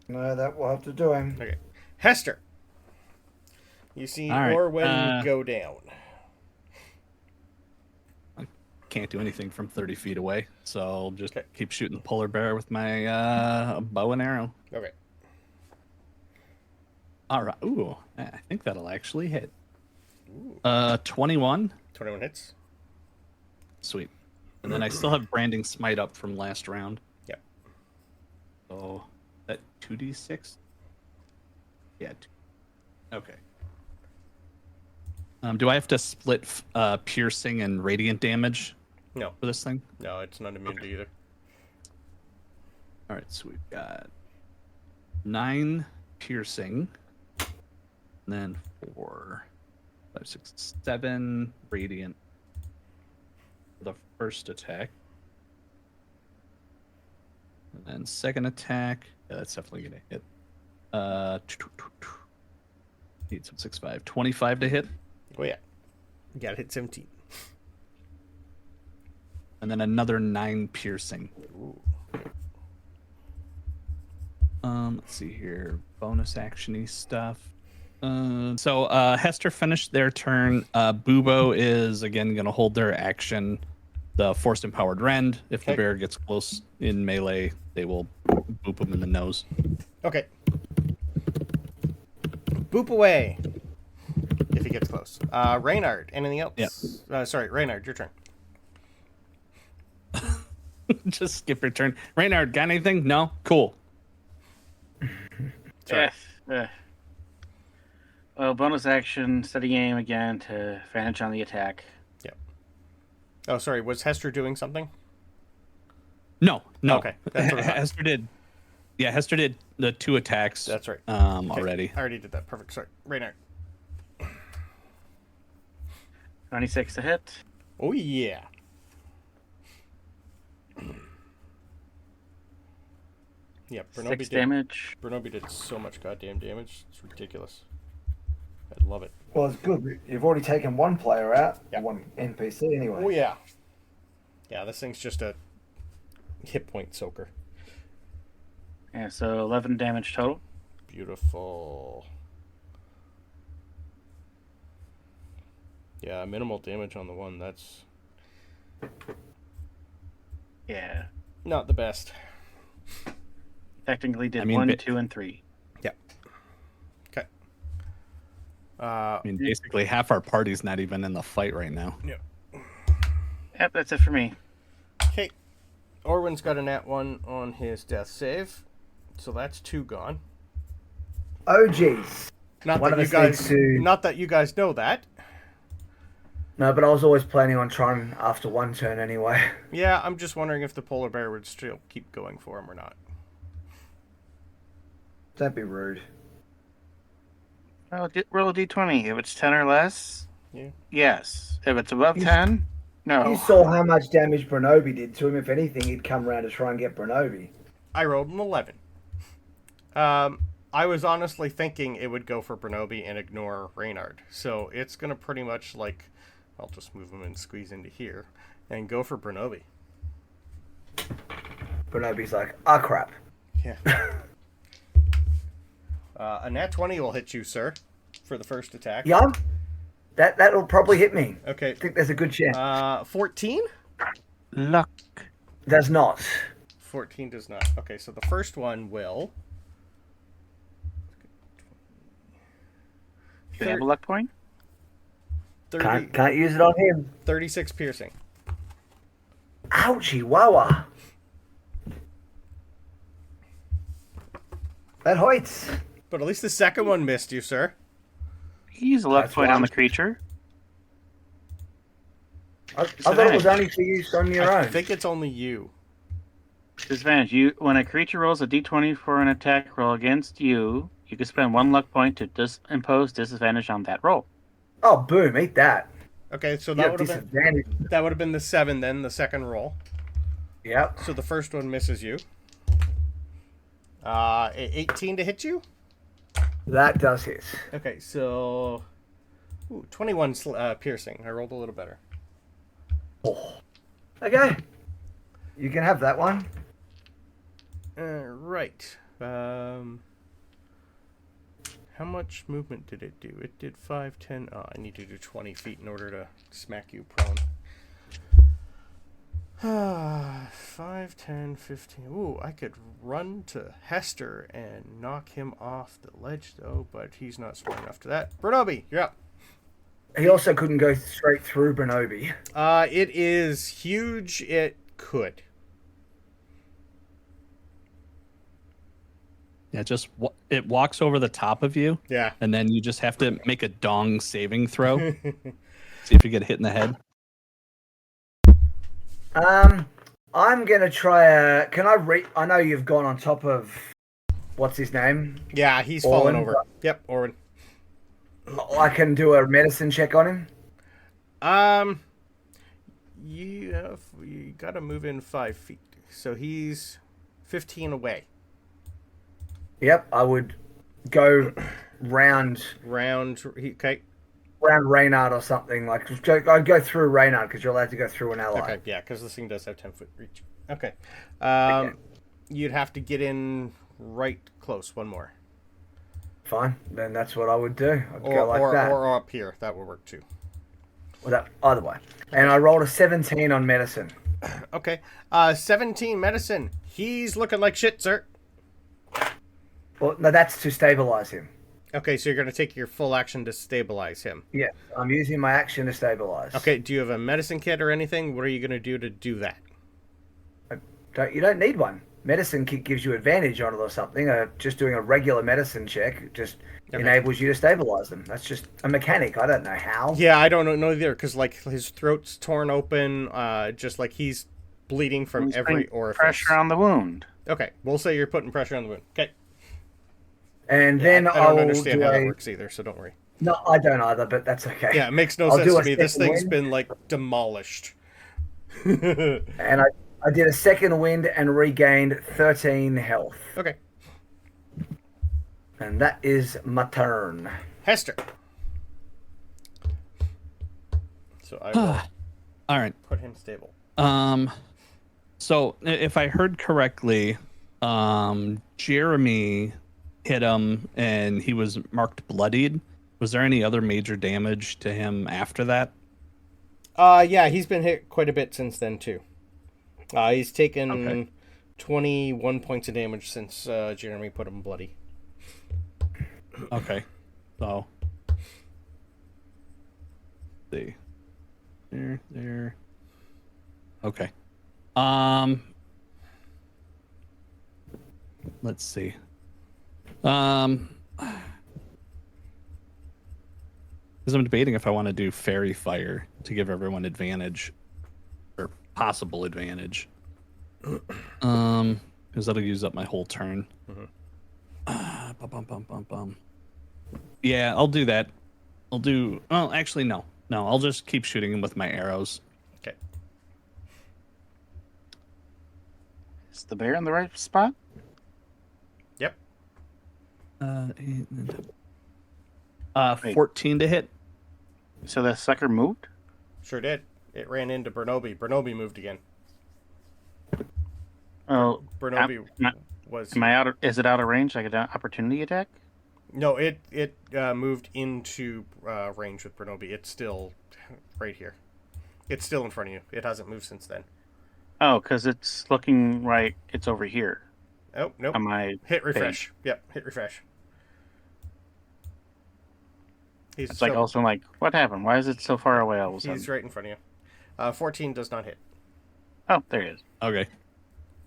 No, that will have to do him. Okay. Hester. You see right, Orwen go down. I can't do anything from 30 feet away, so I'll just keep shooting the polar bear with my bow and arrow. Okay. All right. Ooh, I think that'll actually hit. 21. 21 hits. Sweet. And then I still have branding smite up from last round. Yep. So that 2d6. Yeah. Okay. Do I have to split piercing and radiant damage? No. For this thing? No, it's not immune to either. All right. So we've got 9 piercing. And then 4, 5, 6, 7 radiant for the first attack. And then second attack. Yeah, that's definitely going to hit. 8, 7, 6, 5. 25 to hit. Oh, yeah. You gotta hit 17. And then another 9 piercing. Ooh. Let's see here. Bonus action-y stuff. So Hester finished their turn. Bubo is again going to hold their action. The forced empowered rend. If the bear gets close in melee, they will boop him in the nose. Okay. Boop away. If he gets close. Reynard, anything else? Yep. Sorry, Reynard, your turn. Just skip your turn. Reynard, got anything? No? Cool. Sorry. Well, bonus action, steady aim again to advantage on the attack. Yep. Oh, sorry. Was Hester doing something? No. Okay. That's what I thought. Hester did. Yeah, Hester did the 2 attacks. That's right. Already. I already did that. Perfect. Sorry. Reynard. 26 to hit. Oh, yeah. Yeah, 6 damage. Bronobi did so much goddamn damage. It's ridiculous. I love it. Well, it's good. You've already taken one player out. Yep. One NPC anyway. Oh, yeah. Yeah, this thing's just a hit point soaker. Yeah, so 11 damage total. Beautiful. Yeah, minimal damage on the one. That's Yeah. not the best. Technically did 1, 2, and 3. Yep. Okay. I mean, basically half our party's not even in the fight right now. Yep, that's it for me. Okay. Orwen's got a nat 1 on his death save. So that's 2 gone. Oh, jeez. Not One that of you us guys needs to- not that you guys know that. No, but I was always planning on trying after one turn anyway. Yeah, I'm just wondering if the polar bear would still keep going for him or not. Don't be rude. Well, roll a d20. If it's 10 or less, Yeah. yes. If it's above 10, no. You saw how much damage Bronobi did to him. If anything, he'd come around to try and get Bronobi. I rolled an 11. I was honestly thinking it would go for Bronobi and ignore Reynard. So it's going to pretty much like... I'll just move him and squeeze into here. And go for Bronobi. Bronobi's like, ah, crap. Yeah. A nat 20 will hit you, sir, for the first attack. Yeah, that'll probably hit me. Okay. I think there's a good chance. 14? Luck. Does not. 14 does not. Okay, so the first one will. Do they have a luck point? 30, Can't use it on him. 36 piercing. Ouchie, wawa. That hurts. But at least the second one missed you, sir. Use a luck That's point why on the I'm- creature. I thought it was only for use on your I own. think it's only you. Disadvantage. When a creature rolls a d20 for an attack roll against you, you can spend 1 luck point to impose disadvantage on that roll. Oh, boom! Eat that. Okay, so You that have would have been disadvantage. that would have been the 7 then, the second roll. Yep. So the first one misses you. 18 to hit you? That does hit. Okay, so 21 piercing. I rolled a little better. Oh. Okay. You can have that one. Right. How much movement did it do? It did 5, 10. Oh, I need to do 20 feet in order to smack you prone. 5, 10, 15. Ooh, I could run to Hester and knock him off the ledge, though, but he's not smart enough to that. Bronobi, you're up. He also couldn't go straight through Bronobi. It is huge. It could. Yeah, it walks over the top of you, Yeah. and then you just have to make a dong saving throw. See if you get hit in the head. I'm gonna try can I know you've gone on top of what's his name? Yeah, he's fallen Orwin? over. Yep, Orwin. I can do a medicine check on him. You gotta move in 5 feet. So he's 15 away. Yep, I would go round Okay. Reynard or something. Like I'd go through Reynard because you're allowed to go through an ally. Okay, yeah, because this thing does have 10-foot reach. Okay. Okay. You'd have to get in right close. One more. Fine, then that's what I would do. I'd go like that. Or up here. That would work too. Well, that either way. And I rolled a 17 on medicine. Okay. 17 medicine. He's looking like shit, sir. Well, no, that's to stabilize him. Okay, so you're going to take your full action to stabilize him. Yeah, I'm using my action to stabilize. Okay, do you have a medicine kit or anything? What are you going to do that? You don't need one. Medicine kit gives you advantage on it or something. Just doing a regular medicine check just enables you to stabilize them. That's just a mechanic. I don't know how. Yeah, I don't know either, because like his throat's torn open, just like he's bleeding from He's every putting orifice. Pressure on the wound. Okay, we'll say you're putting pressure on the wound. Okay. And then I don't I'll understand do how that works either, so don't worry. No, I don't either, but that's okay. Yeah, it makes no I'll sense do to a me. This second thing's wind. been like demolished. And I did a second wind and regained 13 health. Okay. And that is my turn. Hester. So I will All right. put him stable. So if I heard correctly, Jeremy hit him and he was marked bloodied. Was there any other major damage to him after that? Yeah, he's been hit quite a bit since then too. He's taken Okay. 21 points of damage since Jeremy put him bloody. Okay. So see. There. Okay. Let's see. Because I'm debating if I want to do fairy fire to give everyone advantage or possible advantage. Because that'll use up my whole turn. Yeah, I'll do that. Well, actually, no. I'll just keep shooting him with my arrows. Okay. Is the bear in the right spot? Yep. 14 to hit. So the sucker moved? Sure did. It ran into Bronobi. Bronobi moved again. Oh, Bronobi was. am I out? Is it out of range? Like an opportunity attack? No, it moved into range with Bronobi. It's still right here. It's still in front of you. It hasn't moved since then. Oh, because it's looking right. It's over here. Oh, nope. On my hit refresh. page. Yep, hit refresh. It's like also like, what happened? Why is it so far away all of a sudden? He's right in front of you. 14 does not hit. Oh, there he is. Okay.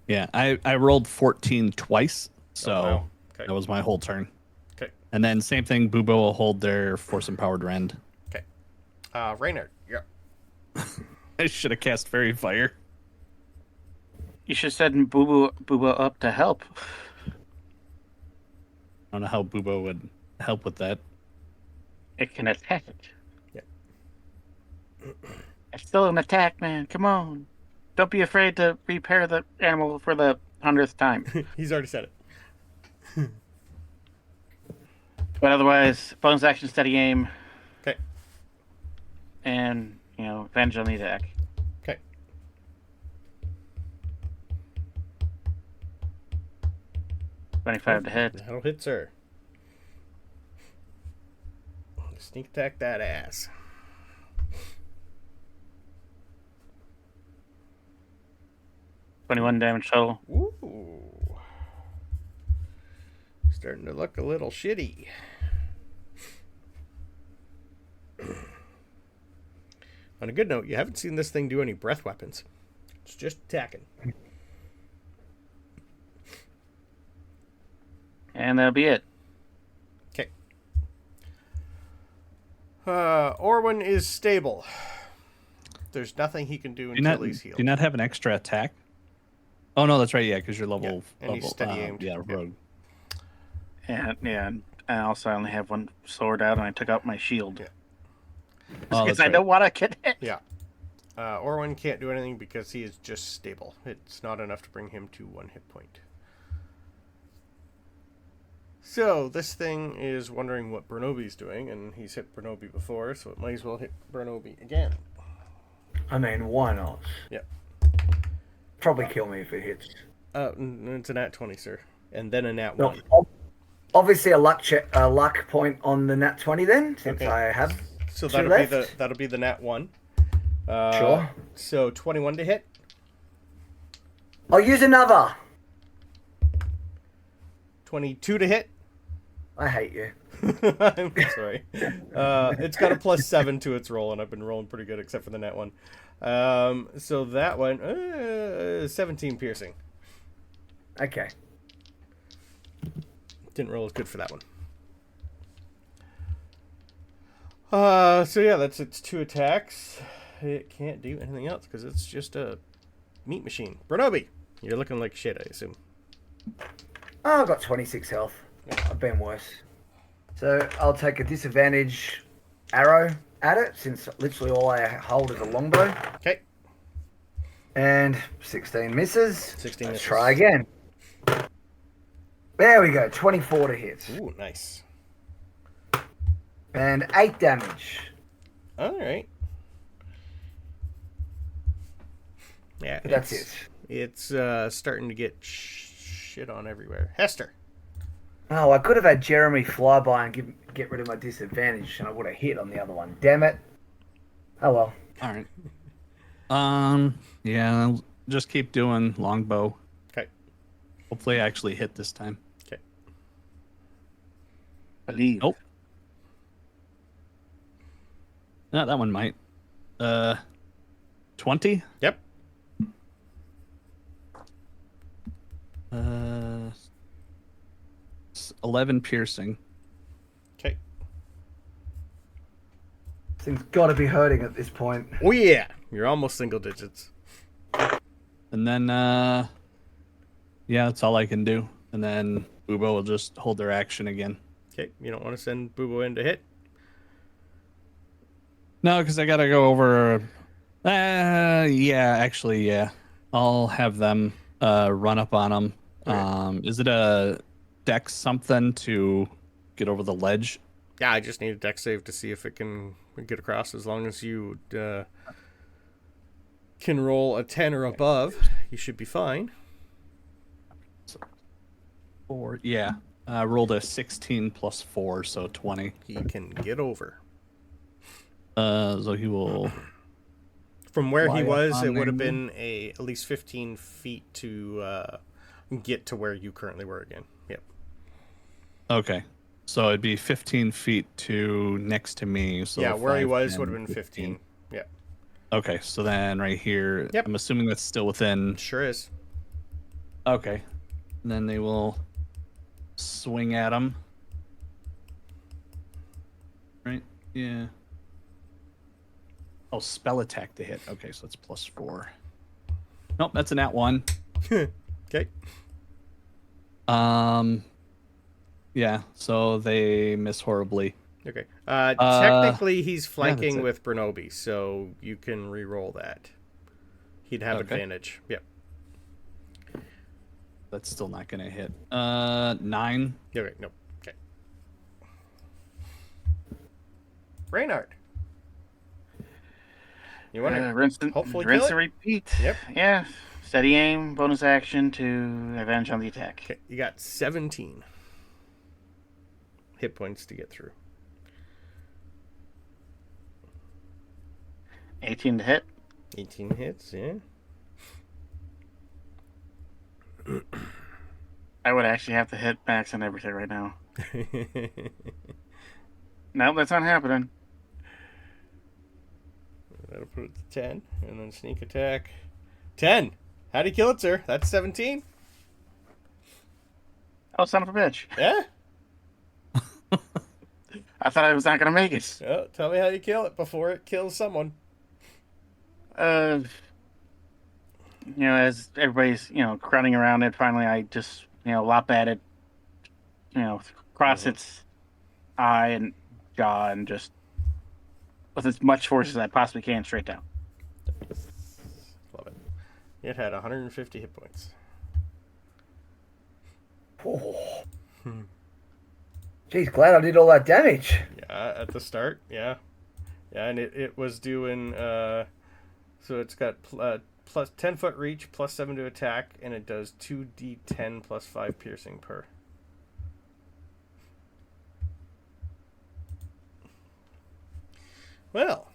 Yeah, I rolled 14 twice, so wow. Okay. that was my whole turn. Okay. And then same thing, Bubo will hold their Force Empowered Rend. Okay. Reynard, yeah. I should have cast Fairy Fire. You should have said Boo up to help. I don't know how Bubo would help with that. It can attack. Yeah. It's still an attack, man. Come on. Don't be afraid to repair the animal for the 100th time. He's already said it. But otherwise, bonus action, steady aim. Okay. And, advantage on the attack. Okay. $25 to hit. That'll hit, sir. Sneak attack that ass. $21 damage total. Ooh. Starting to look a little shitty. On a good note, you haven't seen this thing do any breath weapons. It's just attacking. And that'll be it. Okay. Orwin is stable. There's nothing he can do until he's healed. Do you not have an extra attack? Oh no, that's right. Yeah, because you're level. Yeah, and he's steady aimed. Yeah, rogue. And also I only have one sword out, and I took out my shield. Yeah. Oh, Because that's I right. don't want to get hit. Yeah. Orwin can't do anything because he is just stable. It's not enough to bring him to 1 hit point. So, this thing is wondering what Bronobi's doing, and he's hit Bronobi before, so it might as well hit Bronobi again. I mean, why not? Yep. Probably kill me if it hits. It's a nat 20, sir. And then a nat No, 1. obviously a luck point on the nat 20 then, since Okay. I have So two that'll be the nat 1. Sure. So 21 to hit. I'll use another. 22 to hit. I hate you. I'm sorry. It's got a +7 to its roll, and I've been rolling pretty good except for the net one. So that one, 17 piercing. Okay. Didn't roll as good for that one. So yeah, that's its 2 attacks. It can't do anything else because it's just a meat machine. Bronobi, you're looking like shit, I assume. Oh, I've got 26 health. I've been worse. So I'll take a disadvantage arrow at it, since literally all I hold is a longbow. Okay. And 16 misses. 16 Let's misses. try again. There we go. 24 to hit. Ooh, nice. And 8 damage. All right. Yeah, That's it. It's starting to get shit on everywhere. Hester. Oh, I could have had Jeremy fly by and get rid of my disadvantage, and I would have hit on the other one. Damn it. Oh well. All right. Yeah, I'll just keep doing longbow. Okay. Hopefully, I actually hit this time. Okay. Believe. Nope. No, that one might. 20. Yep. 11 piercing. Okay. Thing's got to be hurting at this point. Oh yeah, you're almost single digits. And then, yeah, that's all I can do. And then Bubo will just hold their action again. Okay, you don't want to send Bubo in to hit? No, because I gotta go over. Yeah, actually, yeah. I'll have them run up on them. Okay. Is it a dex something to get over the ledge? Yeah, I just need a dex save to see if it can get across. As long as you can roll a 10 or above, you should be fine. Or yeah. I rolled a 16 plus 4, so 20. He can get over. So he will. From where he Fly was, up it on would have there. been at least 15 feet to get to where you currently were again. Yep. Okay. So it'd be 15 feet to next to me. So Yeah, where he 5, was 10, would have been 15. Yeah. Okay, so then right here, Yep. I'm assuming that's still within. Sure is. Okay. And then they will swing at him. Right? Yeah. Oh, spell attack to hit. Okay, so it's plus 4. Nope, that's a nat 1. Okay. Yeah, so they miss horribly. Okay. Technically, he's flanking it. with Bronobi, so you can re-roll that. He'd have Okay. advantage. Yep. That's still not going to hit. 9. Okay. Nope. Okay. Reynard. You want to rinse and, hopefully rinse kill and it? repeat. Yep. Yeah. Steady aim, bonus action to advantage on the attack. Okay. You got 17 hit points to get through. 18 to hit. 18 hits. Yeah. I would actually have to hit max on everything right now. Nope, that's not happening. That'll put it to 10, and then sneak attack. 10. How'd he kill it, sir? That's 17. Oh, son of a bitch. Yeah. I thought I was not going to make it. Oh, tell me how you kill it before it kills someone. As everybody's, crowding around it, finally I just, lop at it, cross its eye and jaw and just, with as much force as I possibly can, straight down. Love it. It had 150 hit points. Oh. Jeez, glad I did all that damage. Yeah, at the start, yeah. Yeah, and it was doing, so it's got plus 10 foot reach, plus 7 to attack, and it does 2d10 plus 5 piercing per. Well,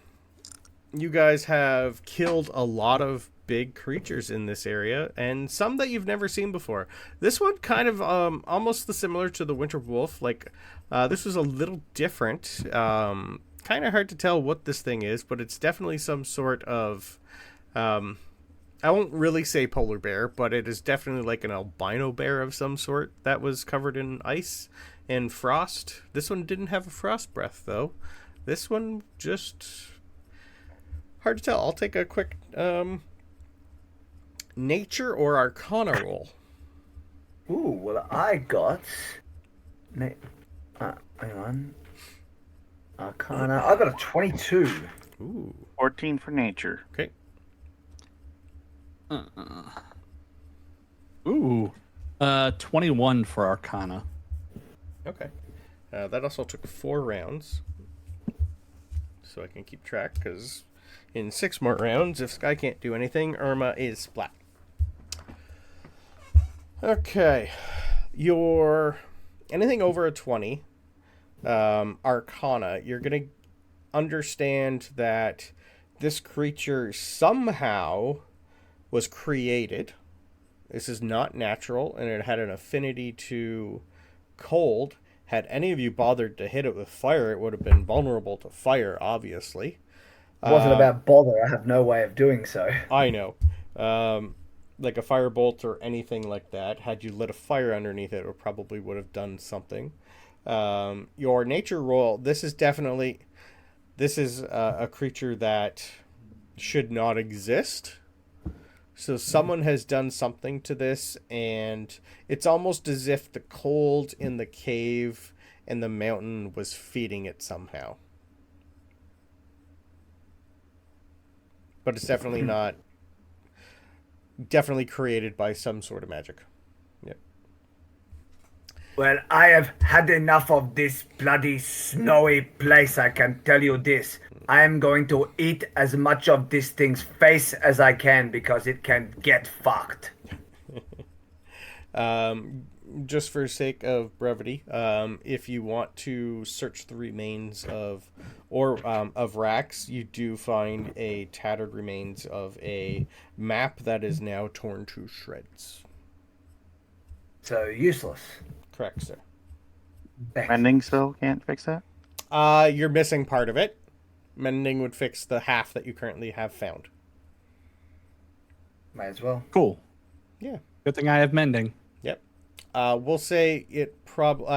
you guys have killed a lot of big creatures in this area, and some that you've never seen before. This one kind of almost similar to the Winter Wolf. Like, this was a little different. Kind of hard to tell what this thing is, but it's definitely some sort of... I won't really say polar bear, but it is definitely like an albino bear of some sort that was covered in ice and frost. This one didn't have a frost breath, though. This one just... hard to tell. I'll take a quick nature or arcana roll. Ooh, well, I got... hang on. Arcana. I got a 22. Ooh. 14 for nature. Okay. Ooh. 21 for Arcana. Okay. That also took 4 rounds. So I can keep track, because in 6 more rounds, if Skye can't do anything, Irma is splat. Okay. Your... anything over a 20, Arcana, you're going to understand that this creature somehow was created. This is not natural, and it had an affinity to cold. Had any of you bothered to hit it with fire, it would have been vulnerable to fire, obviously. It wasn't about bother. I have no way of doing so. I know. Like a firebolt or anything like that, had you lit a fire underneath it, it probably would have done something. Your nature roll, this is a creature that should not exist. So someone has done something to this, and it's almost as if the cold in the cave and the mountain was feeding it somehow. But it's definitely not... definitely created by some sort of magic. Yep. Well, I have had enough of this bloody snowy place, I can tell you this. I am going to eat as much of this thing's face as I can, because it can get fucked. just for sake of brevity, if you want to search the remains of racks, you do find a tattered remains of a map that is now torn to shreds. So useless. Correct, sir. Mending spell can't fix that? You're missing part of it. Mending would fix the half that you currently have found. Might as well. Cool. Yeah. Good thing I have mending. Yep. We'll say it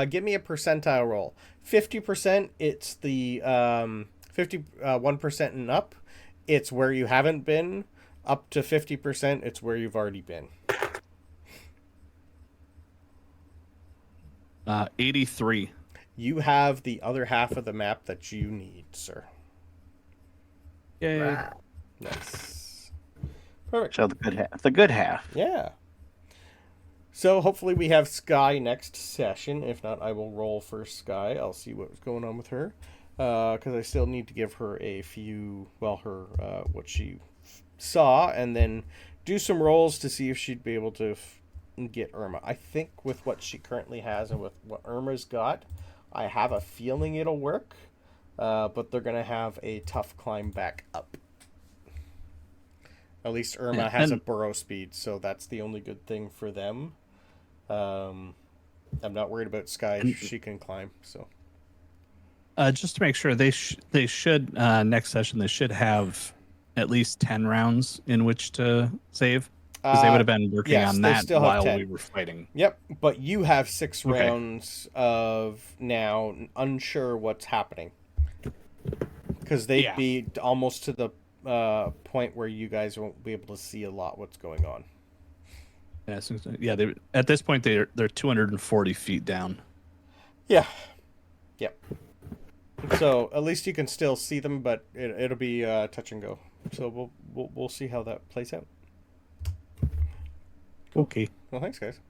give me a percentile roll. 50%, it's the 51% and up. It's where you haven't been. Up to 50%, it's where you've already been. 83. You have the other half of the map that you need, sir. Yay. Right. Nice. Perfect. Show the good half. The good half. Yeah. So hopefully we have Skye next session. If not, I will roll for Skye. I'll see what's going on with her. Because I still need to give her a few, what she saw, and then do some rolls to see if she'd be able to get Irma. I think with what she currently has and with what Irma's got, I have a feeling it'll work. But they're going to have a tough climb back up. At least Irma has a burrow speed, so that's the only good thing for them. I'm not worried about Skye. She can climb, so. Just to make sure, they should next session they should have at least 10 rounds in which to save, because they would have been working on that while we were fighting. Yep, but you have 6 rounds of now unsure what's happening, because they'd be almost to the point where you guys won't be able to see a lot what's going on. Yeah, at this point they're 240 feet down. Yeah. Yep. So at least you can still see them, but it'll be touch and go. So we'll see how that plays out. Okay. Well, thanks, guys.